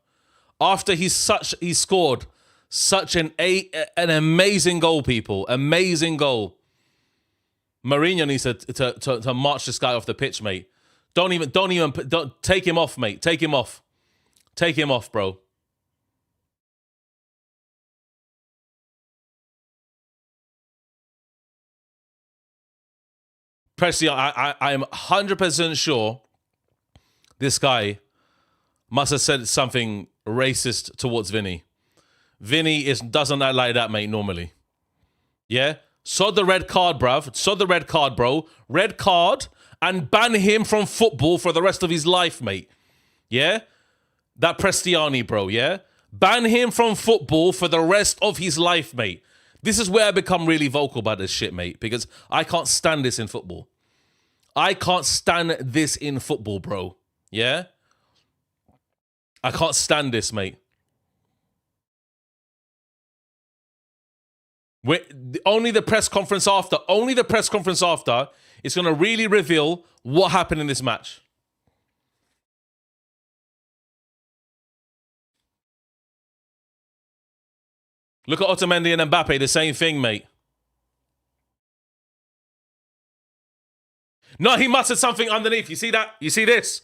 After he scored such an amazing goal, people. Amazing goal. Mourinho needs to march this guy off the pitch, mate. Don't take him off, mate. Take him off. Take him off, bro. Presley, I am 100% sure this guy must have said something racist towards Vinnie. Vinnie doesn't act like that, mate, normally. Yeah? Sod the red card, bruv. Sod the red card, bro. Red card and ban him from football for the rest of his life, mate. Yeah? That Prestiani, bro, yeah? Ban him from football for the rest of his life, mate. This is where I become really vocal about this shit, mate, because I can't stand this in football. I can't stand this in football, bro. Yeah? I can't stand this, mate. Only the press conference after is going to really reveal what happened in this match. Look at Otamendi and Mbappe, the same thing, mate. No, he muttered something underneath. You see that? You see this?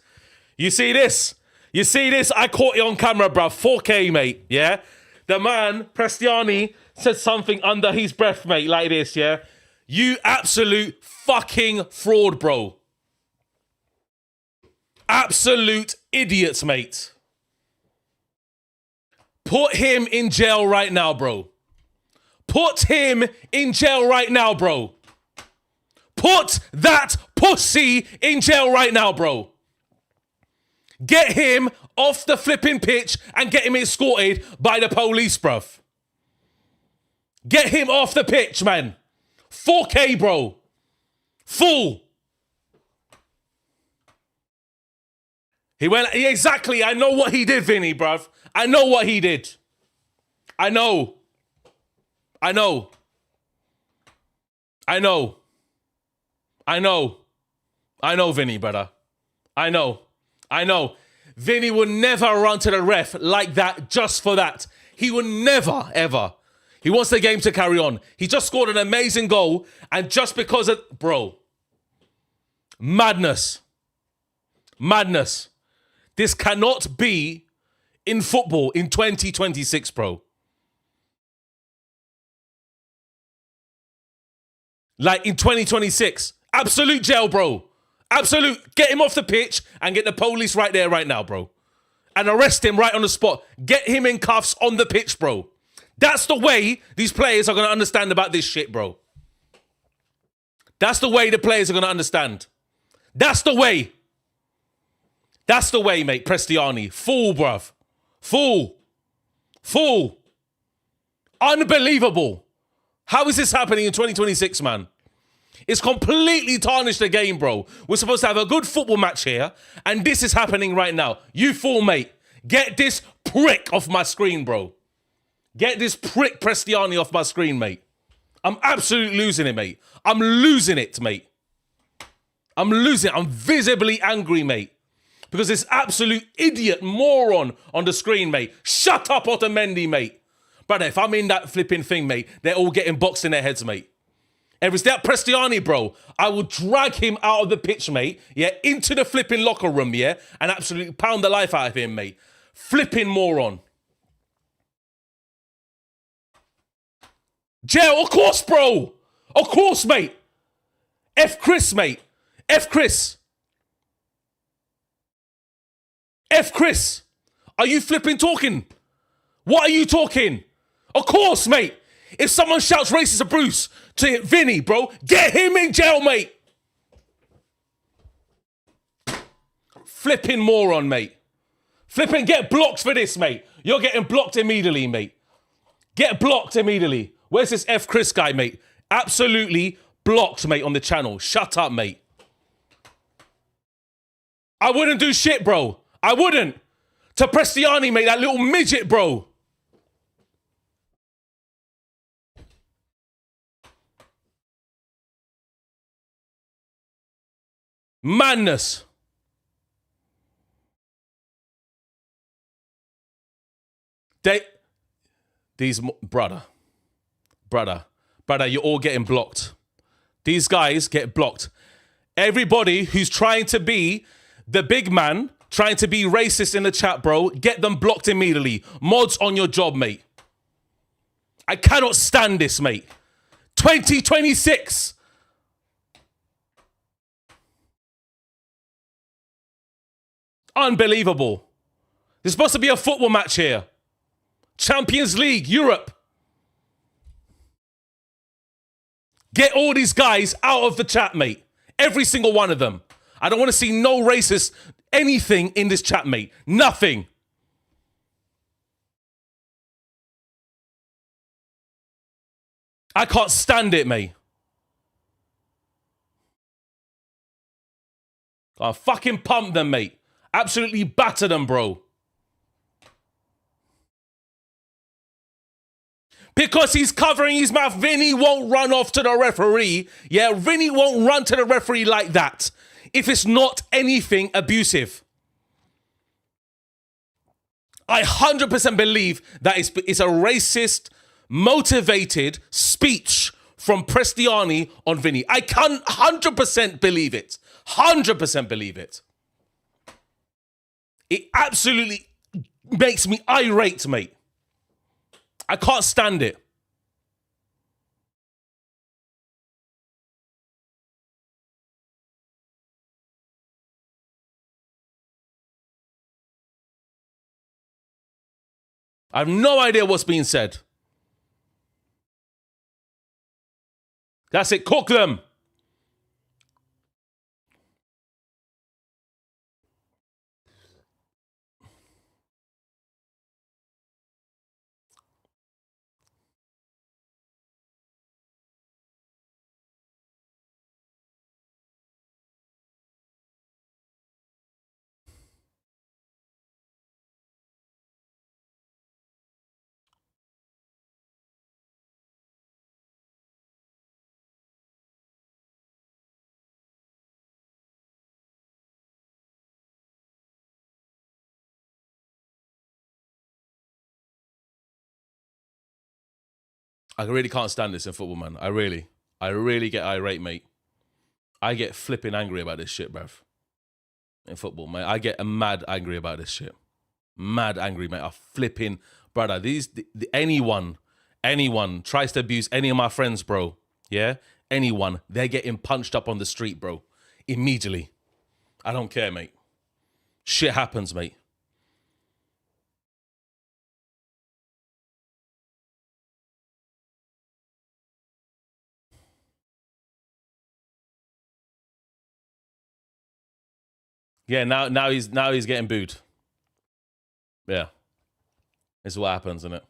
You see this? You see this? I caught it on camera, bruv. 4K, mate. Yeah? The man, Prestiani, said something under his breath, mate, like this, yeah? You absolute fucking fraud, bro. Absolute idiots, mate. Put him in jail right now, bro. Put him in jail right now, bro. Put that pussy in jail right now, bro. Get him off the flipping pitch and get him escorted by the police, bruv. Get him off the pitch, man. 4K, bro. Full. He went, exactly, I know what he did, Vinnie, bruv. I know what he did. I know. I know. I know. I know. I know, Vinnie, brother. I know. I know. Vinnie would never run to the ref like that just for that. He would never, ever. He wants the game to carry on. He just scored an amazing goal, and just because of... Bro. Madness. Madness. This cannot be in football in 2026, bro. Like in 2026. Absolute jail, bro. Absolute. Get him off the pitch and get the police right there, right now, bro. And arrest him right on the spot. Get him in cuffs on the pitch, bro. That's the way these players are going to understand about this shit, bro. That's the way the players are going to understand. That's the way. That's the way, mate. Prestiani. Fool, bruv. Fool. Fool. Unbelievable. How is this happening in 2026, man? It's completely tarnished the game, bro. We're supposed to have a good football match here, and this is happening right now. You fool, mate. Get this prick off my screen, bro. Get this prick Prestiani off my screen, mate. I'm absolutely losing it, mate. I'm losing it, mate. I'm losing it. I'm visibly angry, mate. Because this absolute idiot moron on the screen, mate. Shut up, Otamendi, mate. Brother, if I'm in that flipping thing, mate, they're all getting boxed in their heads, mate. If it's that Prestiani, bro, I will drag him out of the pitch, mate, yeah, into the flipping locker room, yeah, and absolutely pound the life out of him, mate. Flipping moron. Jail, of course, bro. Of course, mate. F Chris, mate. F Chris. F Chris. Are you flipping talking? What are you talking? Of course, mate. If someone shouts racist abuse to Vinnie, bro, get him in jail, mate. Flipping moron, mate. Flipping get blocked for this, mate. You're getting blocked immediately, mate. Get blocked immediately. Where's this F. Chris guy, mate? Absolutely blocked, mate, on the channel. Shut up, mate. I wouldn't do shit, bro. I wouldn't. To Prestiani, mate, that little midget, bro. Madness. Brother, you're all getting blocked. These guys get blocked. Everybody who's trying to be the big man, trying to be racist in the chat, bro, get them blocked immediately. Mods on your job, mate. I cannot stand this, mate. 2026. Unbelievable. There's supposed to be a football match here. Champions League, Europe. Get all these guys out of the chat, mate. Every single one of them. I don't want to see no racist anything in this chat, mate. Nothing. I can't stand it, mate. I fucking pump them, mate. Absolutely batter them, bro. Because he's covering his mouth. Vinnie won't run off to the referee. Yeah, Vinnie won't run to the referee like that if it's not anything abusive. I 100% believe that it's a racist, motivated speech from Prestiani on Vinnie. I can 100% believe it. 100% believe it. It absolutely makes me irate, mate. I can't stand it. I have no idea what's being said. That's it. Cook them. I really can't stand this in football, man. I really get irate, mate. I get flipping angry about this shit, bruv. In football, mate. I get mad angry about this shit. Mad angry, mate. I flipping, brother. Anyone tries to abuse any of my friends, bro. Yeah? Anyone, they're getting punched up on the street, bro. Immediately. I don't care, mate. Shit happens, mate. Yeah, now he's getting booed. Yeah. This is what happens, isn't it?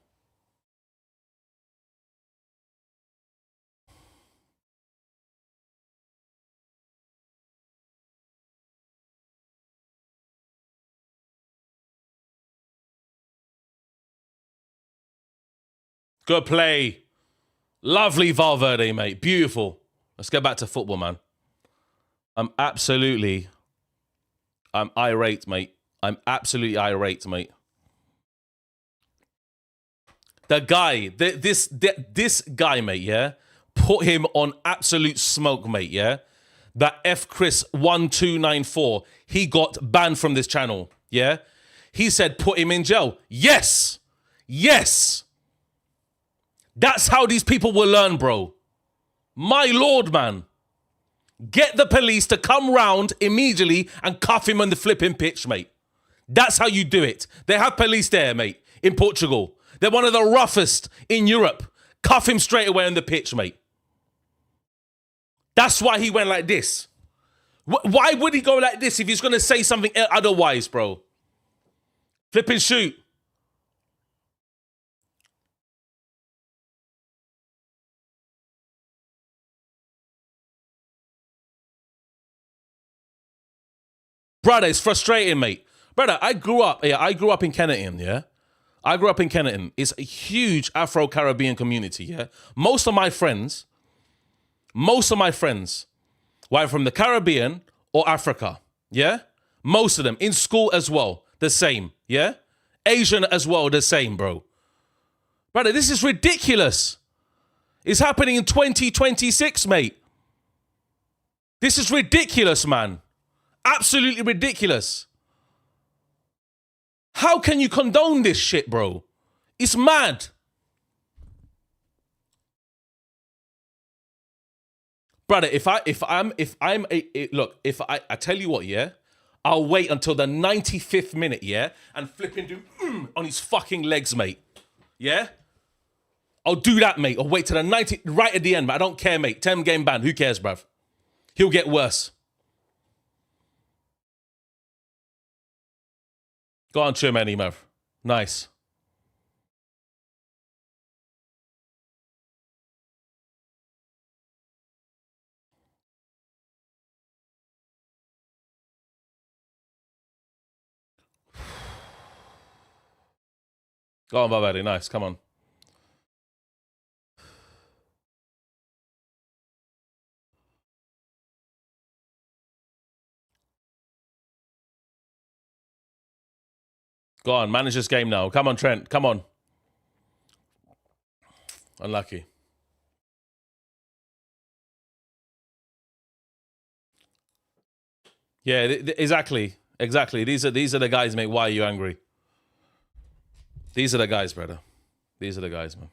Good play. Lovely Valverde, mate. Beautiful. Let's get back to football, man. I'm irate, mate. I'm absolutely irate, mate. The guy, this guy, mate, yeah? Put him on absolute smoke, mate, yeah? That F. Chris 1294, he got banned from this channel, yeah? He said put him in jail. Yes! Yes! That's how these people will learn, bro. My lord, man. Get the police to come round immediately and cuff him on the flipping pitch, mate. That's how you do it. They have police there, mate, in Portugal. They're one of the roughest in Europe. Cuff him straight away on the pitch, mate. That's why he went like this. Why would he go like this if he's going to say something otherwise, bro? Flip and shoot. Brother, it's frustrating, mate. Brother, I grew up in Kennington, yeah? I grew up in Kennington. It's a huge Afro-Caribbean community, yeah? Most of my friends were from the Caribbean or Africa, yeah? Most of them. In school as well, the same, yeah? Asian as well, the same, bro. Brother, this is ridiculous. It's happening in 2026, mate. This is ridiculous, man. Absolutely ridiculous. How can you condone this shit, bro? It's mad. Brother, I tell you what, yeah? I'll wait until the 95th minute, yeah? And flip into on his fucking legs, mate. Yeah? I'll do that, mate. I'll wait till the 90, right at the end, but I don't care, mate. 10-game ban. Who cares, bruv? He'll get worse. Go on, Chimani, bruv. Nice. Go on, Valverde. Nice. Come on. Go on. Manage this game now. Come on, Trent. Come on. Unlucky. Yeah, exactly. Exactly. These are the guys, mate. Why are you angry? These are the guys, brother. These are the guys, man.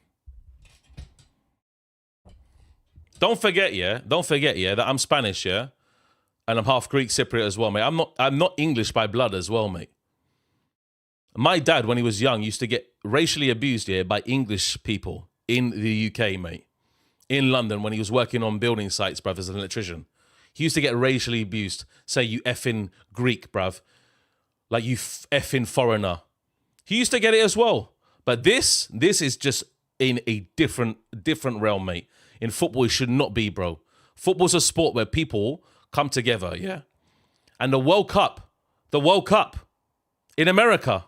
Don't forget, that I'm Spanish, yeah? And I'm half Greek Cypriot as well, mate. I'm not English by blood as well, mate. My dad, when he was young, used to get racially abused here by English people in the UK, mate. In London, when he was working on building sites, bruv, as an electrician. He used to get racially abused. Say, you effing Greek, bruv. Like, you effing foreigner. He used to get it as well. But this is just in a different realm, mate. In football, it should not be, bro. Football's a sport where people come together, yeah? And the World Cup in America.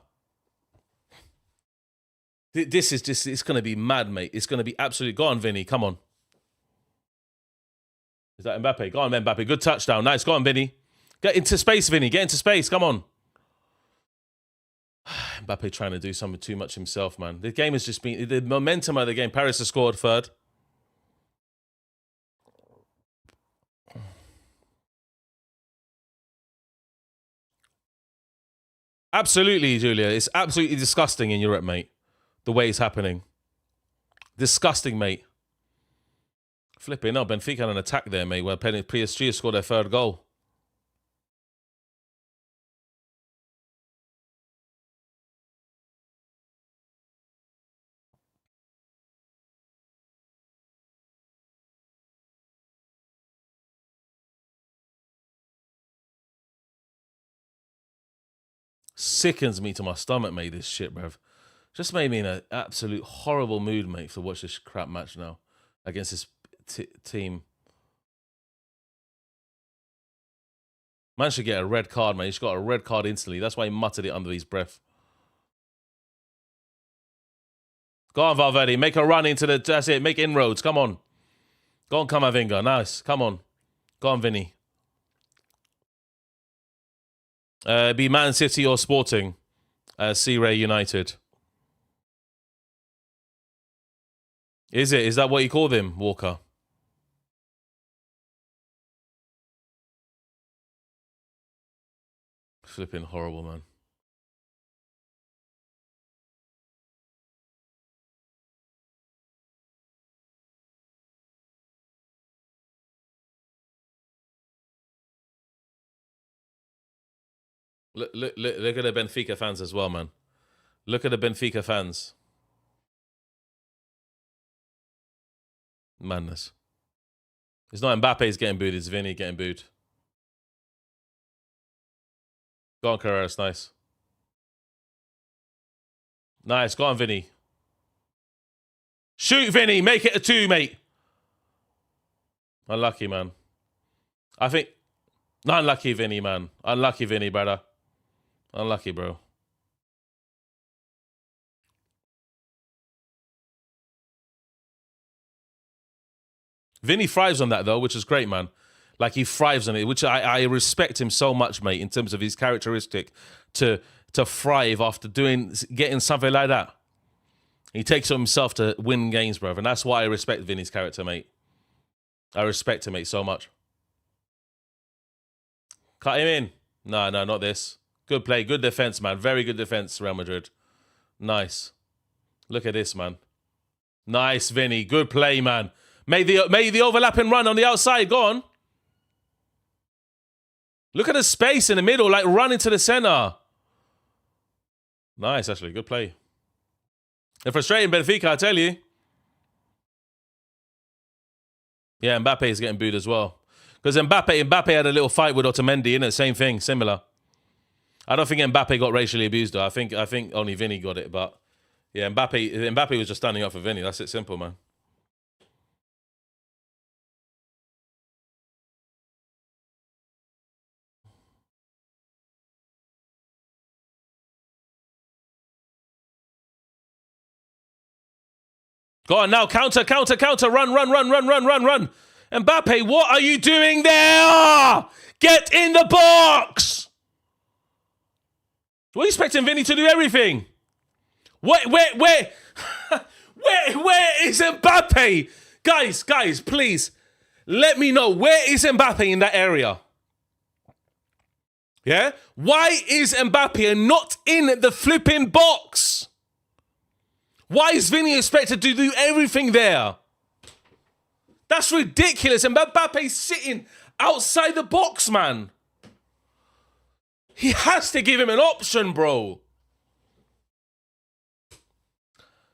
This is just, it's going to be mad, mate. It's going to be absolutely... Go on, Vinnie. Come on. Is that Mbappe? Go on, Mbappe. Good touchdown. Nice. Go on, Vinnie. Get into space, Vinnie. Get into space. Come on. Mbappe trying to do something too much himself, man. The game has just been... The momentum of the game. Paris has scored third. Absolutely, Julia. It's absolutely disgusting in Europe, mate. The way it's happening. Disgusting, mate. Flipping up. Benfica had an attack there, mate, where PSG has scored their third goal. Sickens me to my stomach, mate, this shit, bruv. Just made me in an absolute horrible mood, mate, to watch this crap match now against this team. Man should get a red card, mate. He's got a red card instantly. That's why he muttered it under his breath. Go on, Valverde. Make a run into the... That's it. Make inroads. Come on. Go on, Camavinga. Nice. Come on. Go on, Vinny. Be Man City or Sporting. C-Ray United. Is it? Is that what you call them, Walker? Flipping horrible, man. Look at the Benfica fans as well, man. Look at the Benfica fans. Madness. It's not Mbappe's getting booed, it's Vinny getting booed. Go on, Carreras, nice. Nice, go on, Vinny. Shoot, Vinny, make it a 2, mate. Unlucky, man. I think Unlucky, Vinnie, man. Unlucky, Vinnie, brother. Unlucky, bro. Vinnie thrives on that, though, which is great, man. Like, he thrives on it, which I respect him so much, mate, in terms of his characteristic to thrive after getting something like that. He takes it himself to win games, brother, and that's why I respect Vinnie's character, mate. I respect him, mate, so much. Cut him in. No, not this. Good play, good defense, man. Very good defense, Real Madrid. Nice. Look at this, man. Nice, Vinnie. Good play, man. Made the overlapping run on the outside. Go on. Look at the space in the middle, like run into the center. Nice, actually. Good play. They're frustrating Benfica, I tell you. Yeah, Mbappe is getting booed as well. Because Mbappe had a little fight with Otamendi, innit? Same thing, similar. I don't think Mbappe got racially abused, though. I think only Vinnie got it, but yeah, Mbappe was just standing up for Vinnie. That's it, simple, man. Go on now, counter, run. Mbappe, what are you doing there? Get in the box! We're expecting Vinnie to do everything. Where is Mbappe? Guys, please, let me know, where is Mbappe in that area? Yeah? Why is Mbappe not in the flipping box? Why is Vinnie expected to do everything there? That's ridiculous. And Mbappe's sitting outside the box, man. He has to give him an option, bro.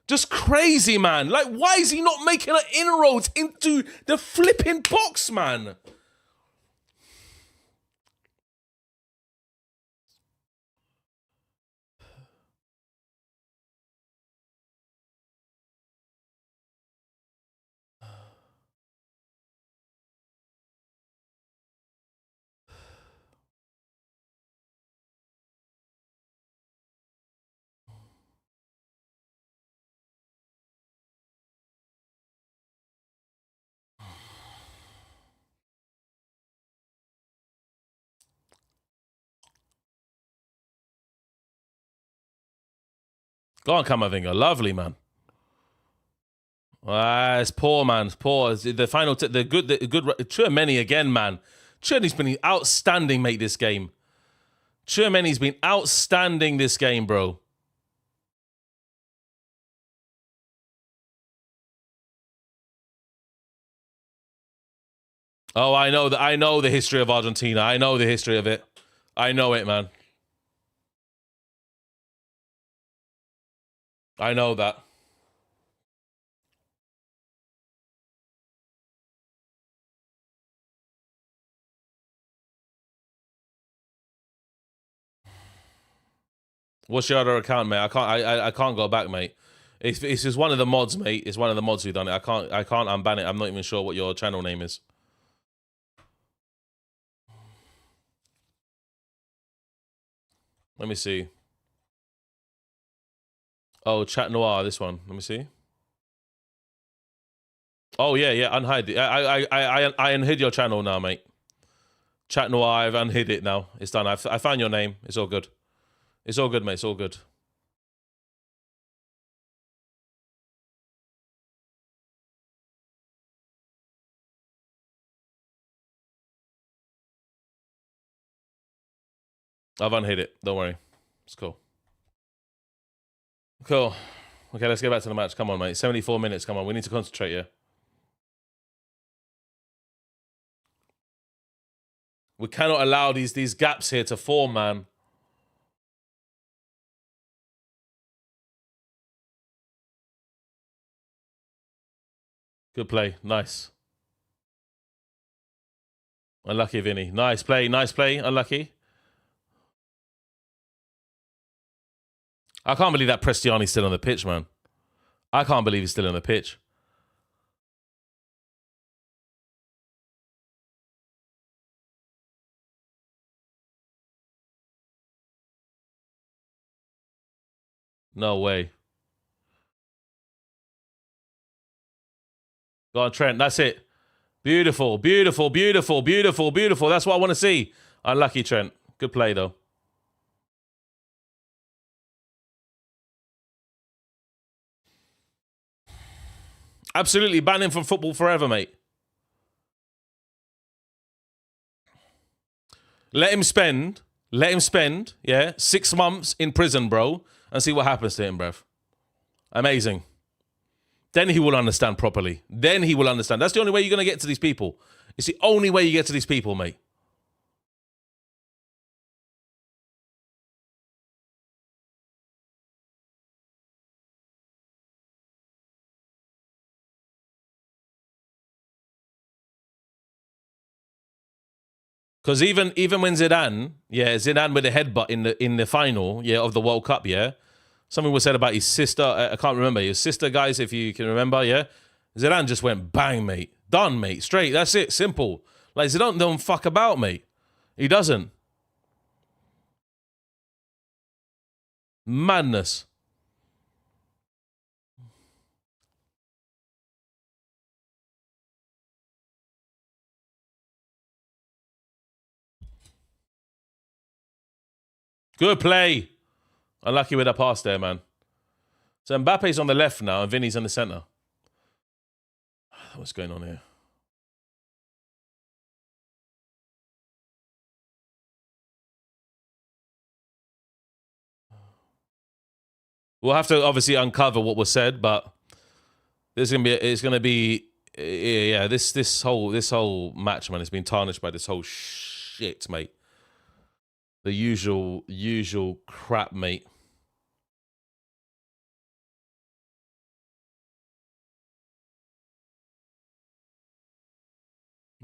Just crazy, man. Like, why is he not making an inroads into the flipping box, man? Go on, Camavinga. Lovely, man. It's poor, man. It's poor. The final, the good. Tchouaméni again, man. Tchouaméni's been outstanding, mate, this game. Tchouaméni's been outstanding this game, bro. Oh, I know that. I know the history of Argentina. I know the history of it. I know it, man. I know that. What's your other account, mate? I can't go back, mate. It's just one of the mods, mate. It's one of the mods who done it. I can't unban it. I'm not even sure what your channel name is. Let me see. Oh, Chat Noir, this one. Let me see. Oh yeah, unhide it. I unhid your channel now, mate. Chat Noir, I've unhid it now. It's done. I found your name. It's all good. It's all good, mate. It's all good. I've unhid it. Don't worry. It's cool. Cool. Okay, let's get back to the match. Come on, mate. 74 minutes. Come on. We need to concentrate here. We cannot allow these gaps here to form, man. Good play. Nice. Unlucky, Vinnie. Nice play. Nice play. Unlucky. I can't believe that Prestiani's still on the pitch, man. I can't believe he's still on the pitch. No way. Go on, Trent. That's it. Beautiful, beautiful, beautiful, beautiful, beautiful. That's what I want to see. Unlucky, Trent. Good play, though. Absolutely. Ban him from football forever, mate. Let him spend, yeah, 6 months in prison, bro, and see what happens to him, bruv. Amazing. Then he will understand properly. Then he will understand. That's the only way you're going to get to these people. It's the only way you get to these people, mate. Because even when Zidane, Zidane with a headbutt in the final, of the World Cup, something was said about his sister. I can't remember his sister, guys. If you can remember, Zidane just went bang, mate, done, mate, straight. That's it, simple. Like Zidane don't fuck about, mate. He doesn't. Madness. Good play. Unlucky with that pass there, man. So Mbappe's on the left now and Vinny's in the centre. What's going on here? We'll have to obviously uncover what was said, but this whole match, man, has been tarnished by this whole shit, mate. The usual crap, mate.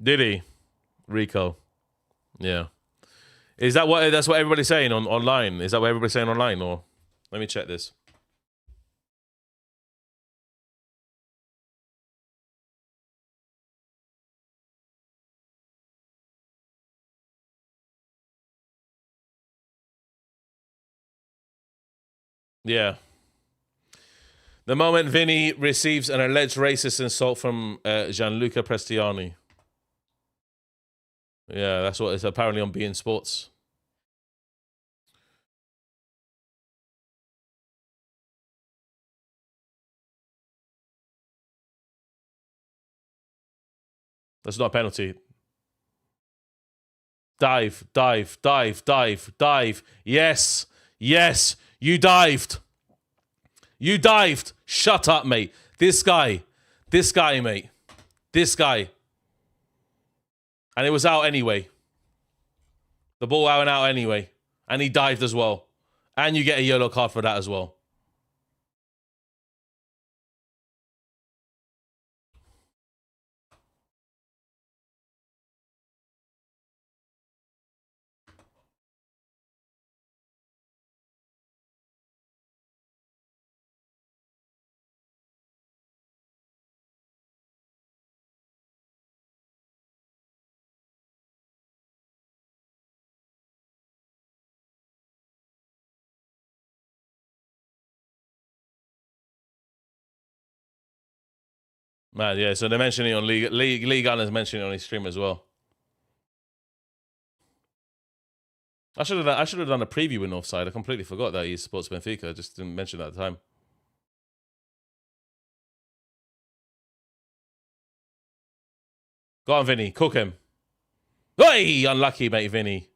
Did he? Rico. Yeah. That's what everybody's saying online? Is that what everybody's saying online? Or let me check this. Yeah. The moment Vinny receives an alleged racist insult from Gianluca Prestiani. Yeah, that's what it's apparently on beIN Sports. That's not a penalty. Dive. Yes. Yes. You dived. You dived. Shut up, mate. This guy, mate. This guy. And it was out anyway. The ball out and out anyway. And he dived as well. And you get a yellow card for that as well. Man, yeah, so they're mentioning it on League Gunner's mentioning it on his stream as well. I should have done a preview in offside. I completely forgot that he supports Benfica. I just didn't mention that at the time. Go on, Vinny. Cook him. Hey, unlucky, mate, Vinny.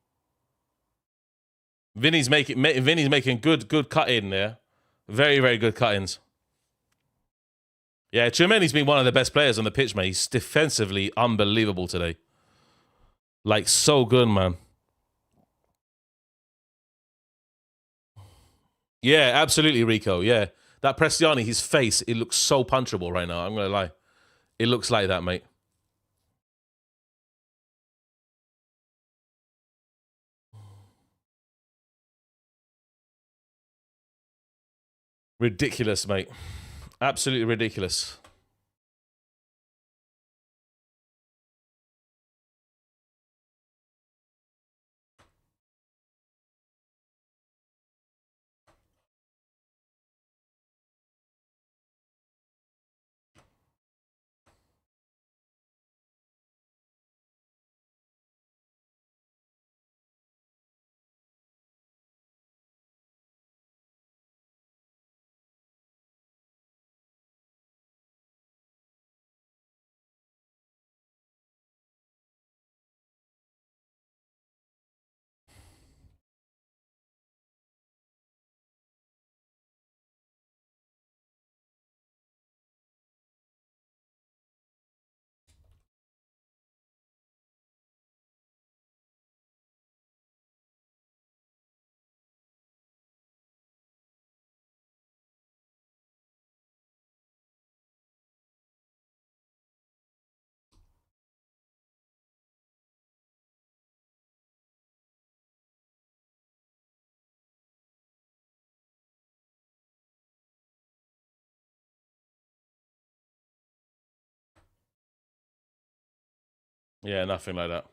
Vinny's making good cut in there. Very, very good cut-ins. Yeah, Tchouameni's been one of the best players on the pitch, mate. He's defensively unbelievable today. Like, so good, man. Yeah, absolutely, Rico. Yeah. That Prestiani, his face, it looks so punchable right now. I'm going to lie. It looks like that, mate. Ridiculous, mate. Absolutely ridiculous. Yeah, nothing like that.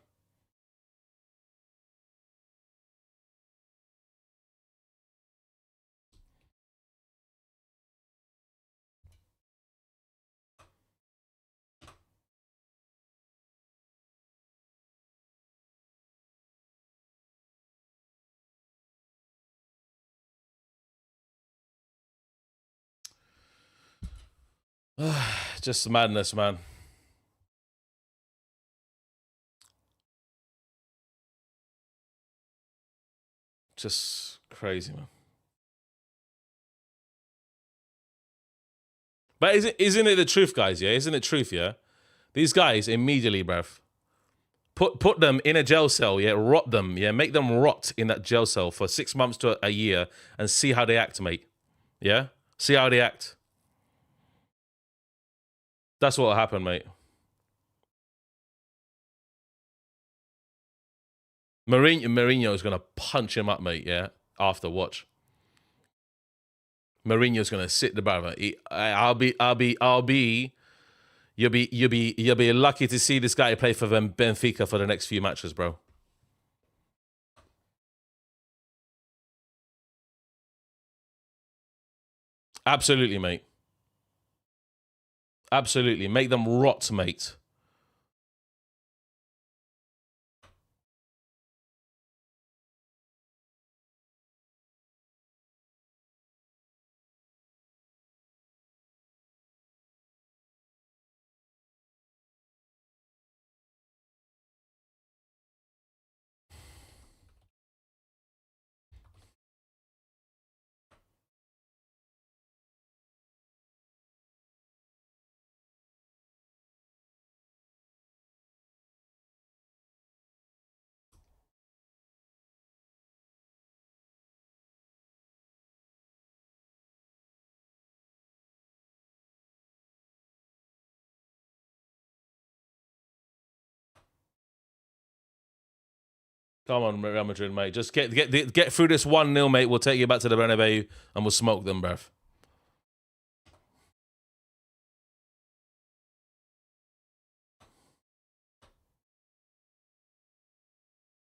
Just madness, man. Just crazy, man. But isn't it the truth, guys? Yeah, isn't it truth? Yeah, these guys immediately, bruv, put them in a jail cell. Yeah, rot them. Yeah, make them rot in that jail cell for 6 months to a year and see how they act, mate. Yeah, see how they act. That's what will happen, mate. Mourinho is gonna punch him up, mate. Yeah, after watch. Mourinho's gonna sit the brother. You'll be lucky to see this guy play for Benfica for the next few matches, bro. Absolutely, mate. Absolutely. Make them rot, mate. Come on, Real Madrid, mate. Just get through this 1-0, mate. We'll take you back to the Bernabeu and we'll smoke them, bruv.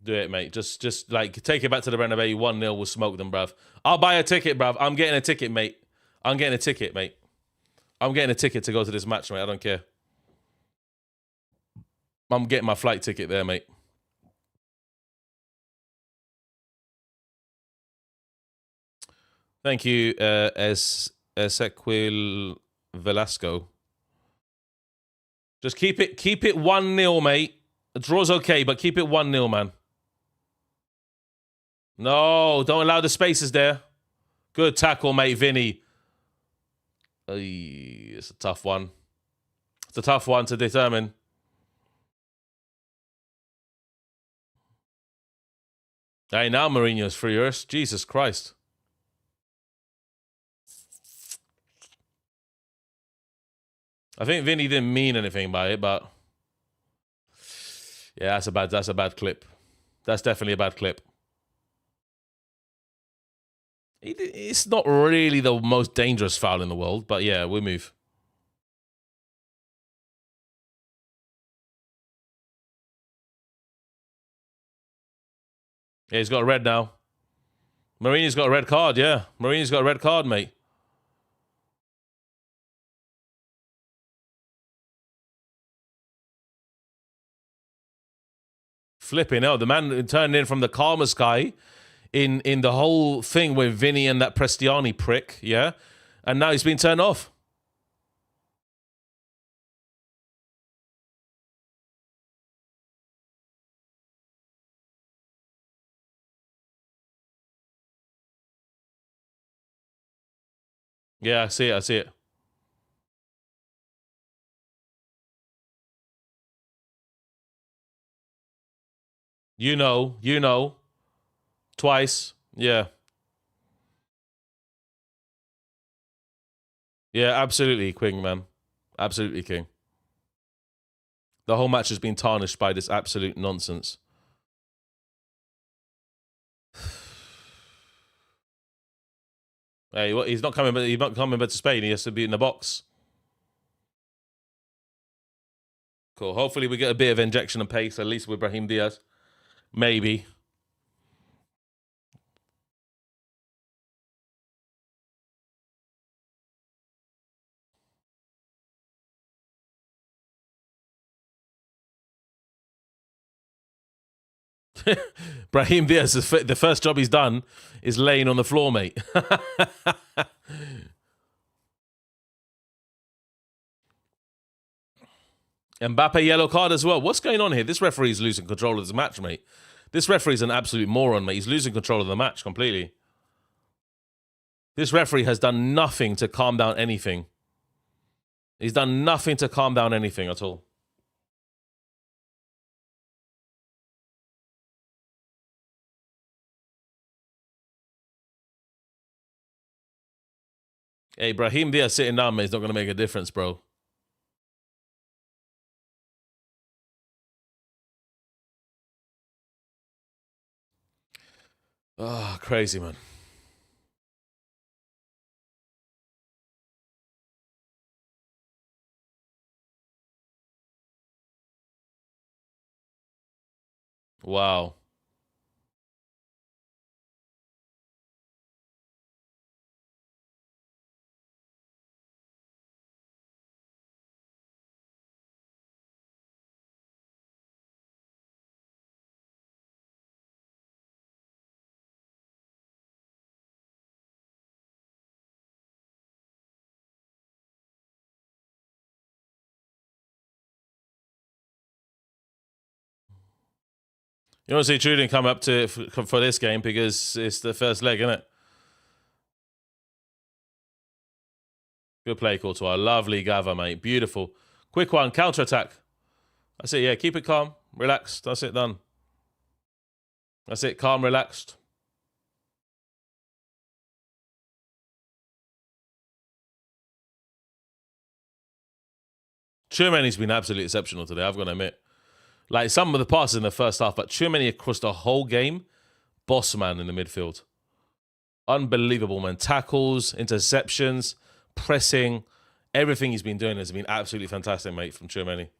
Do it, mate. Just like take it back to the Bernabeu. 1-0, we'll smoke them, bruv. I'll buy a ticket, bruv. I'm getting a ticket, mate. I'm getting a ticket, mate. I'm getting a ticket to go to this match, mate. I don't care. I'm getting my flight ticket there, mate. Thank you, Ezequiel Velasco. Just keep it 1-0, mate. The draw's okay, but keep it 1-0, man. No, don't allow the spaces there. Good tackle, mate, Vinnie. It's a tough one. It's a tough one to determine. Hey, now Mourinho's furious. Jesus Christ. I think Vinnie didn't mean anything by it, but yeah, that's a bad clip. That's definitely a bad clip. It's not really the most dangerous foul in the world, but yeah, we move. Yeah, he's got a red now. Mourinho's got a red card, yeah. Mourinho's got a red card, mate. Flipping hell. The man turned in from the calmest guy in the whole thing with Vinnie and that Prestiani prick, yeah? And now he's been turned off. Yeah, I see it, I see it. You know. Twice. Yeah. Yeah, absolutely, King, man. Absolutely, King. The whole match has been tarnished by this absolute nonsense. Hey, what? He's not coming back to Spain. He has to be in the box. Cool. Hopefully we get a bit of injection of pace, at least with Brahim Diaz. Maybe. Brahim Diaz, the first job he's done is laying on the floor, mate. Mbappe yellow card as well. What's going on here? This referee's losing control of this match, mate. This referee's an absolute moron, mate. He's losing control of the match completely. This referee has done nothing to calm down anything. He's done nothing to calm down anything at all. Hey, Brahim Diaz sitting down, mate, is not going to make a difference, bro. Oh, crazy, man. Wow. You want to see True didn't come up to for this game because it's the first leg, isn't it? Good play, Courtois. Lovely gather, mate. Beautiful. Quick one. Counter-attack. That's it, yeah. Keep it calm. Relaxed. That's it, done. That's it. Calm, relaxed. Tchouameni's been absolutely exceptional today, I've got to admit. Like, some of the passes in the first half, but Tchouameni across the whole game, boss man in the midfield. Unbelievable, man. Tackles, interceptions, pressing, everything he's been doing has been absolutely fantastic, mate, from Tchouameni.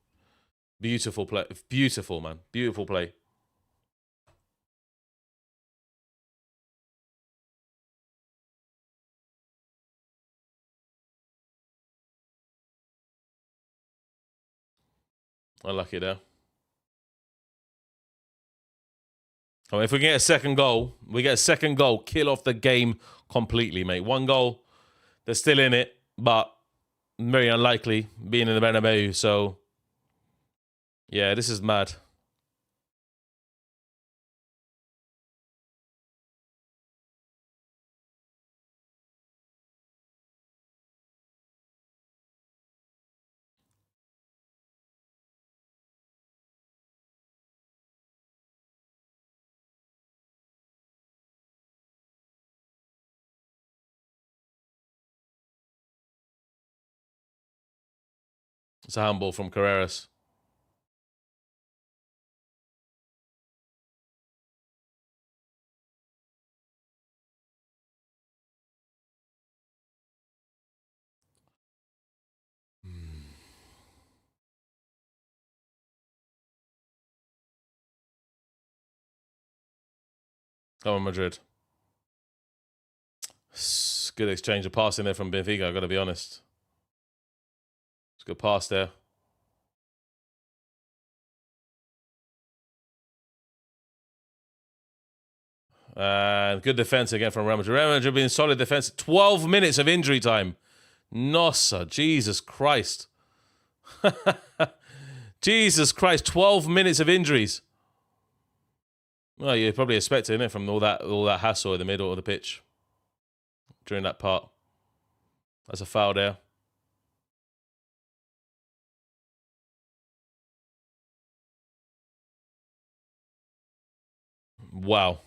Beautiful play. Beautiful, man. Beautiful play. Unlucky there. I mean, if we get a second goal, kill off the game completely, mate. One goal, they're still in it, but very unlikely being in the Bernabeu. So, yeah, this is mad. It's a handball from Carreras. Come on, Madrid. Good exchange of passing there from Benfica, I've got to be honest. It's a good pass there. And good defense again from Real Madrid. Real Madrid being solid defense. 12 minutes of injury time. Nossa, Jesus Christ. Jesus Christ, 12 minutes of injuries. Well, you're probably expecting it from all that hassle in the middle of the pitch during that part. That's a foul there. Wow.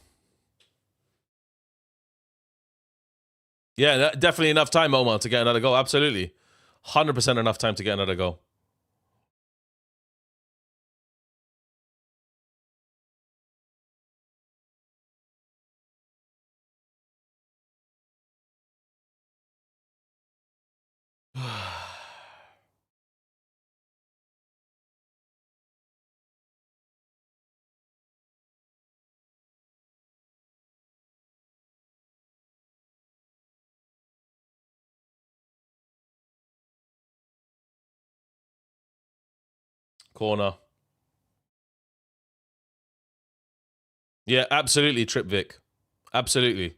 Yeah, definitely enough time, Omar, to get another goal. Absolutely. 100% enough time to get another goal. Corner. Yeah, absolutely, Trip Vic. Absolutely.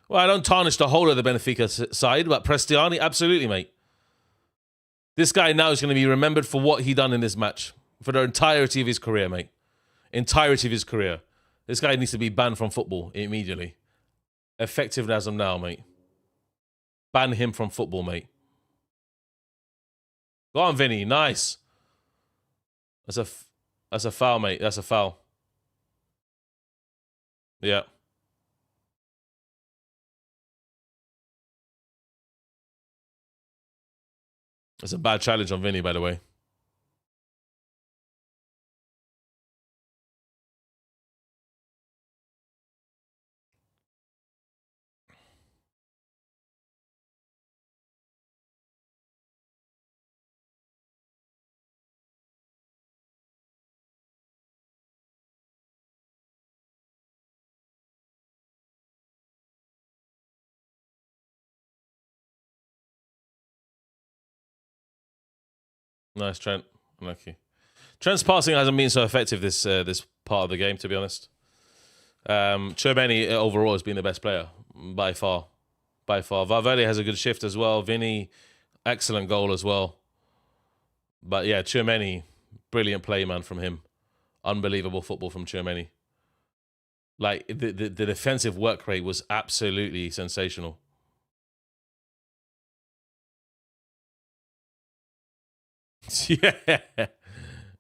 Well, I don't tarnish the whole of the Benfica side, but Prestiani, absolutely, mate. This guy now is going to be remembered for what he done in this match. For the entirety of his career, mate. Entirety of his career. This guy needs to be banned from football immediately. Effective as of now, mate. Ban him from football, mate. Go on, Vinnie. Nice. That's a foul, mate. That's a foul. Yeah. That's a bad challenge on Vinnie, by the way. Nice, Trent. Lucky. Trent's passing hasn't been so effective this part of the game, to be honest. Chermany overall has been the best player by far. By far. Valverde has a good shift as well. Vinny, excellent goal as well. But yeah, Chermany, brilliant play, man, from him. Unbelievable football from Chermany. Like, the defensive work rate was absolutely sensational. Yeah.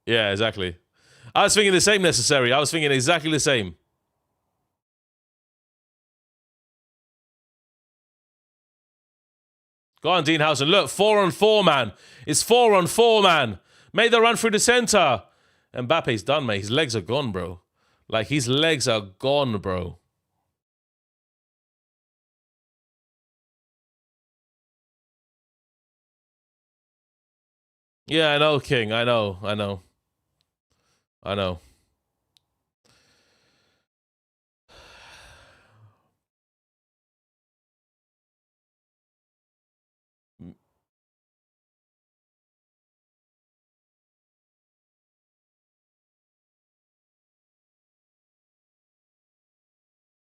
Yeah, exactly. I was thinking the same, necessary. I was thinking exactly the same. Go on, Dean Housen. Look, 4-on-4, man. It's 4-on-4, man. Made the run through the center. Mbappe's done, mate. His legs are gone, bro. Like, his legs are gone, bro. Yeah, I know, King. I know. I know. I know.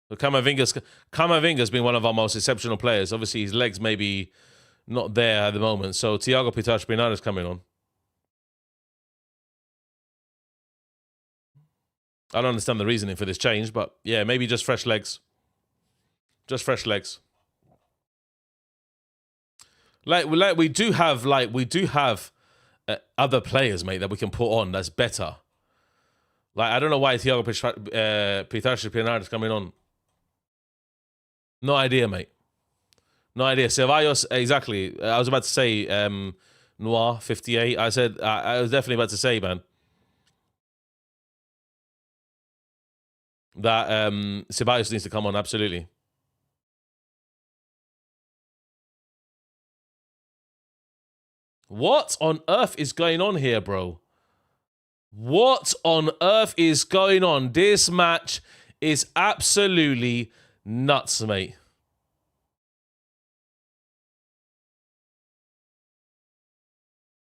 Camavinga's been one of our most exceptional players. Obviously, his legs may be not there at the moment. So, Thiago Pitach is coming on. I don't understand the reasoning for this change, but yeah, maybe just fresh legs. Just fresh legs. We do have other players, mate, that we can put on that's better. Like, I don't know why Thiago Pitach is coming on. No idea, mate. No idea. Ceballos, exactly. I was about to say Noir 58. I said I was definitely about to say, man, that Ceballos needs to come on. Absolutely. What on earth is going on here, bro? What on earth is going on? This match is absolutely nuts, mate.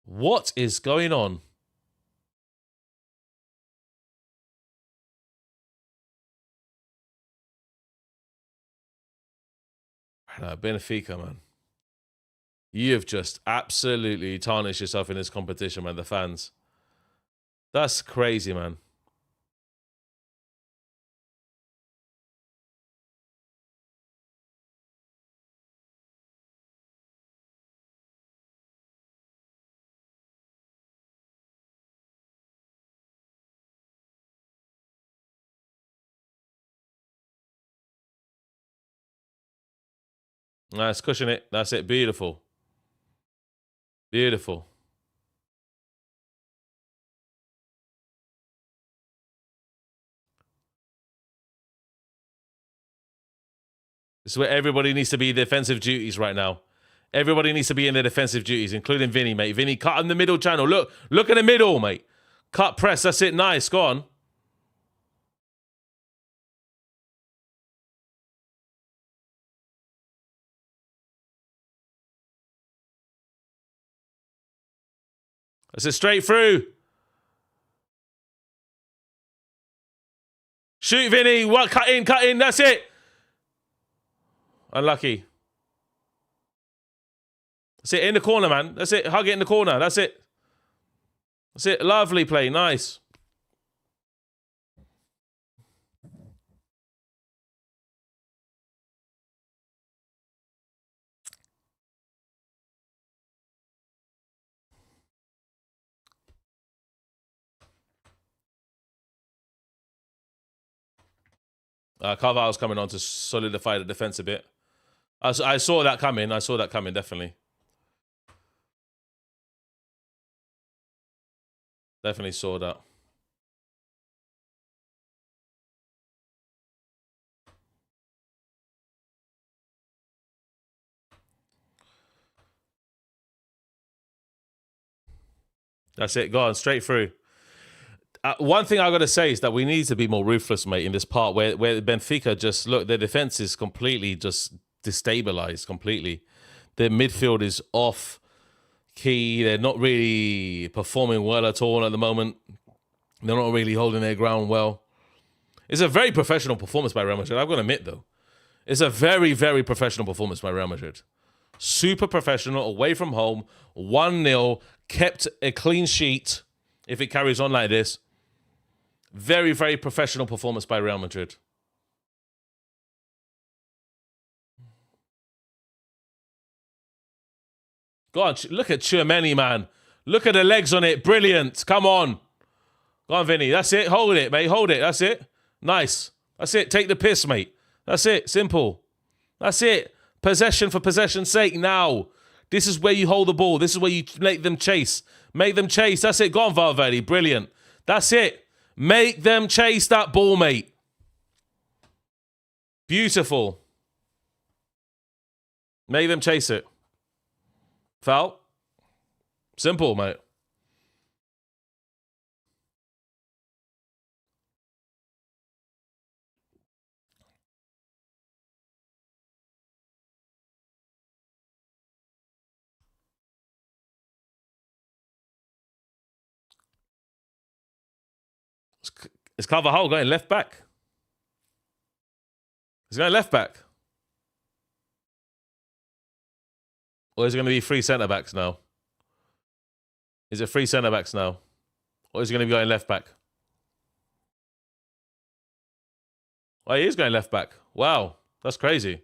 What is going on? Benfica, man. You've just absolutely tarnished yourself in this competition, man. The fans. That's crazy, man. Nice, cushion it. That's it. Beautiful. Beautiful. This is where everybody needs to be defensive duties right now. Everybody needs to be in their defensive duties, including Vinny, mate. Vinny, cut in the middle channel. Look in the middle, mate. Cut, press. That's it. Nice. Go on. That's it. Straight through. Shoot, Vinnie. What? Cut in, cut in. That's it. Unlucky. That's it. In the corner, man. That's it. Hug it in the corner. That's it. That's it. Lovely play. Nice. Carvalho's coming on to solidify the defense a bit. I saw that coming. I saw that coming, definitely. Definitely saw that. That's it. Go on, straight through. One thing I got to say is that we need to be more ruthless, mate, in this part where Benfica just, look, their defense is completely just destabilized completely. Their midfield is off key. They're not really performing well at all at the moment. They're not really holding their ground well. It's a very professional performance by Real Madrid. I've got to admit, though. It's a very, very professional performance by Real Madrid. Super professional, away from home, 1-0, kept a clean sheet if it carries on like this. Very, very professional performance by Real Madrid. Go on, look at Tchouaméni, man. Look at the legs on it. Brilliant. Come on. Go on, Vinny. That's it. Hold it, mate. Hold it. That's it. Nice. That's it. Take the piss, mate. That's it. Simple. That's it. Possession for possession's sake now. This is where you hold the ball. This is where you make them chase. Make them chase. That's it. Go on, Valverde. Brilliant. That's it. Make them chase that ball, mate. Beautiful. Make them chase it. Foul. Simple, mate. Is Carvajal going left back? He's going left back. Or is it going to be 3 centre backs now? Is it 3 centre backs now? Or is he going to be going left back? Oh, he is going left back. Wow, that's crazy.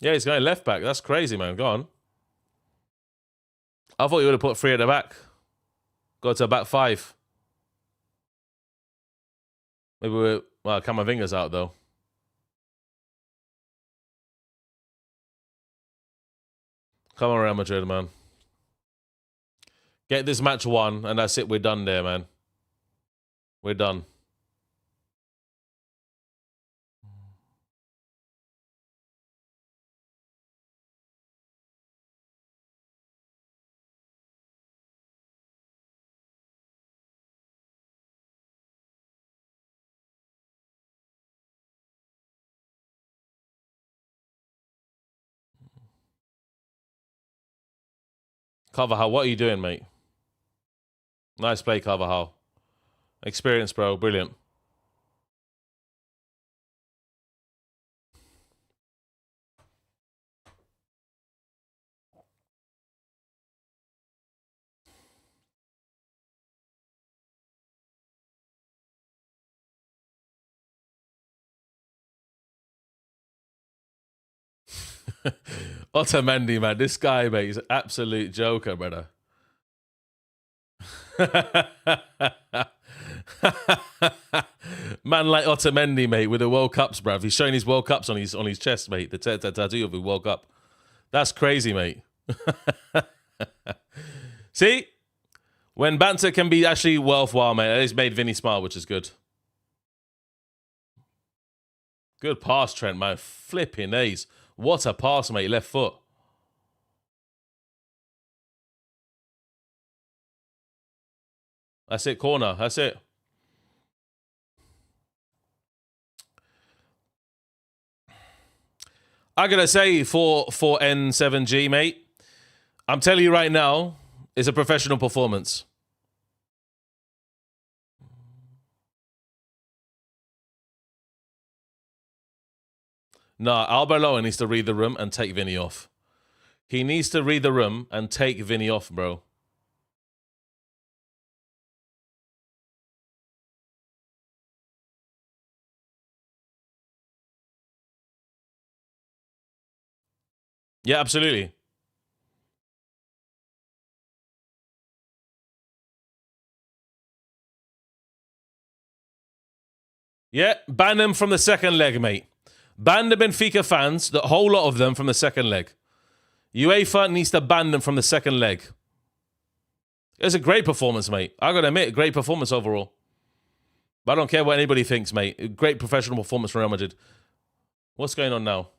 Yeah, he's going left back. That's crazy, man. Go on. I thought you would have put 3 at the back. Go to back 5. Maybe we're... Well, Camavinga's out, though. Come on, Real Madrid, man. Get this match won, and that's it. We're done there, man. We're done. Carvajal, what are you doing, mate? Nice play, Carvajal. Experience, bro. Brilliant. Otamendi, man. This guy, mate, is an absolute joker, brother. Man like Otamendi, mate, with the World Cups, bruv. He's showing his World Cups on his chest, mate. The tattoo of the World Cup. That's crazy, mate. See? When banter can be actually worthwhile, mate. It's made Vinny smile, which is good. Good pass, Trent, man. Flipping A's. What a pass, mate. Left foot. That's it, corner. That's it. I gotta say for N7G, mate, I'm telling you right now, it's a professional performance. Nah, Arbeloa needs to read the room and take Vinnie off. He needs to read the room and take Vinnie off, bro. Yeah, absolutely. Yeah, ban them from the second leg, mate. Ban the Benfica fans, the whole lot of them, from the second leg. UEFA needs to ban them from the second leg. It was a great performance, mate. I gotta admit, great performance overall. But I don't care what anybody thinks, mate. Great professional performance from Real Madrid. What's going on now?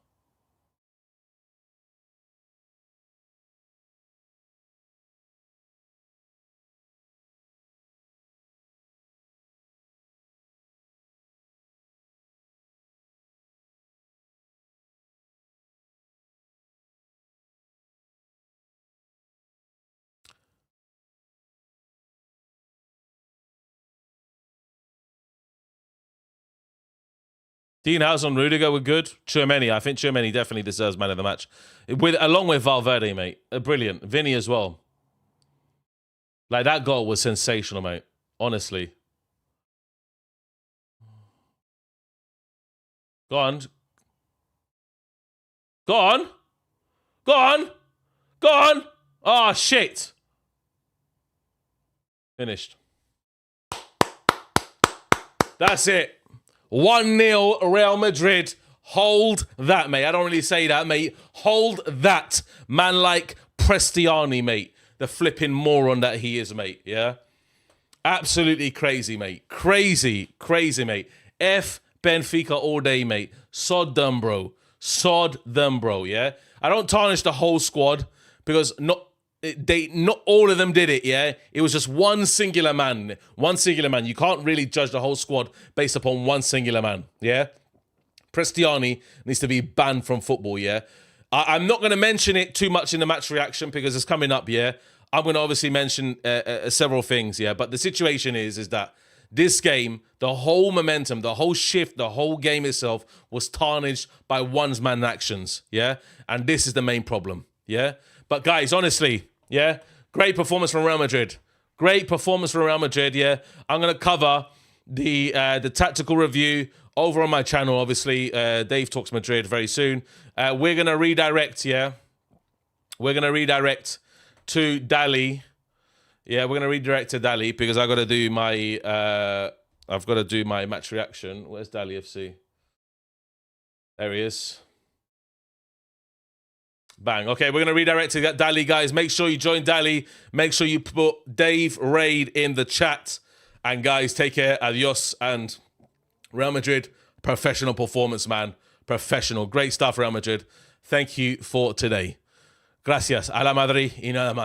Dean House and Rudiger were good. Tchouameni, I think Tchouameni definitely deserves man of the match. Along with Valverde, mate. Brilliant. Vinnie as well. Like, that goal was sensational, mate. Honestly. Go on. Go on. Go on. Go on. Oh, shit. Finished. That's it. 1-0 Real Madrid. Hold that, mate. I don't really say that, mate. Hold that. Man like Prestiani, mate. The flipping moron that he is, mate. Yeah? Absolutely crazy, mate. Crazy, mate. F Benfica all day, mate. Sod them, bro. Sod them, bro, yeah? I don't tarnish the whole squad because not all of them did it, yeah? It was just one singular man. One singular man. You can't really judge the whole squad based upon one singular man, yeah? Prestiani needs to be banned from football, yeah? I'm not going to mention it too much in the match reaction because it's coming up, yeah? I'm going to obviously mention several things, yeah? But the situation is that this game, the whole momentum, the whole shift, the whole game itself was tarnished by one man's actions, yeah? And this is the main problem, yeah? But guys, honestly, yeah, great performance from Real Madrid. Great performance from Real Madrid, yeah. I'm going to cover the tactical review over on my channel, obviously. Dave Talks Madrid very soon. We're going to redirect, yeah. We're going to redirect to Dali. Yeah, we're going to redirect to Dali because I've got to do my match reaction. Where's Dali FC? There he is. Bang. Okay, we're going to redirect to Dali, guys. Make sure you join Dali. Make sure you put Dave Raid in the chat. And guys, take care. Adios. And Real Madrid, professional performance, man. Professional. Great stuff, Real Madrid. Thank you for today. Gracias. A la Madrid y nada más.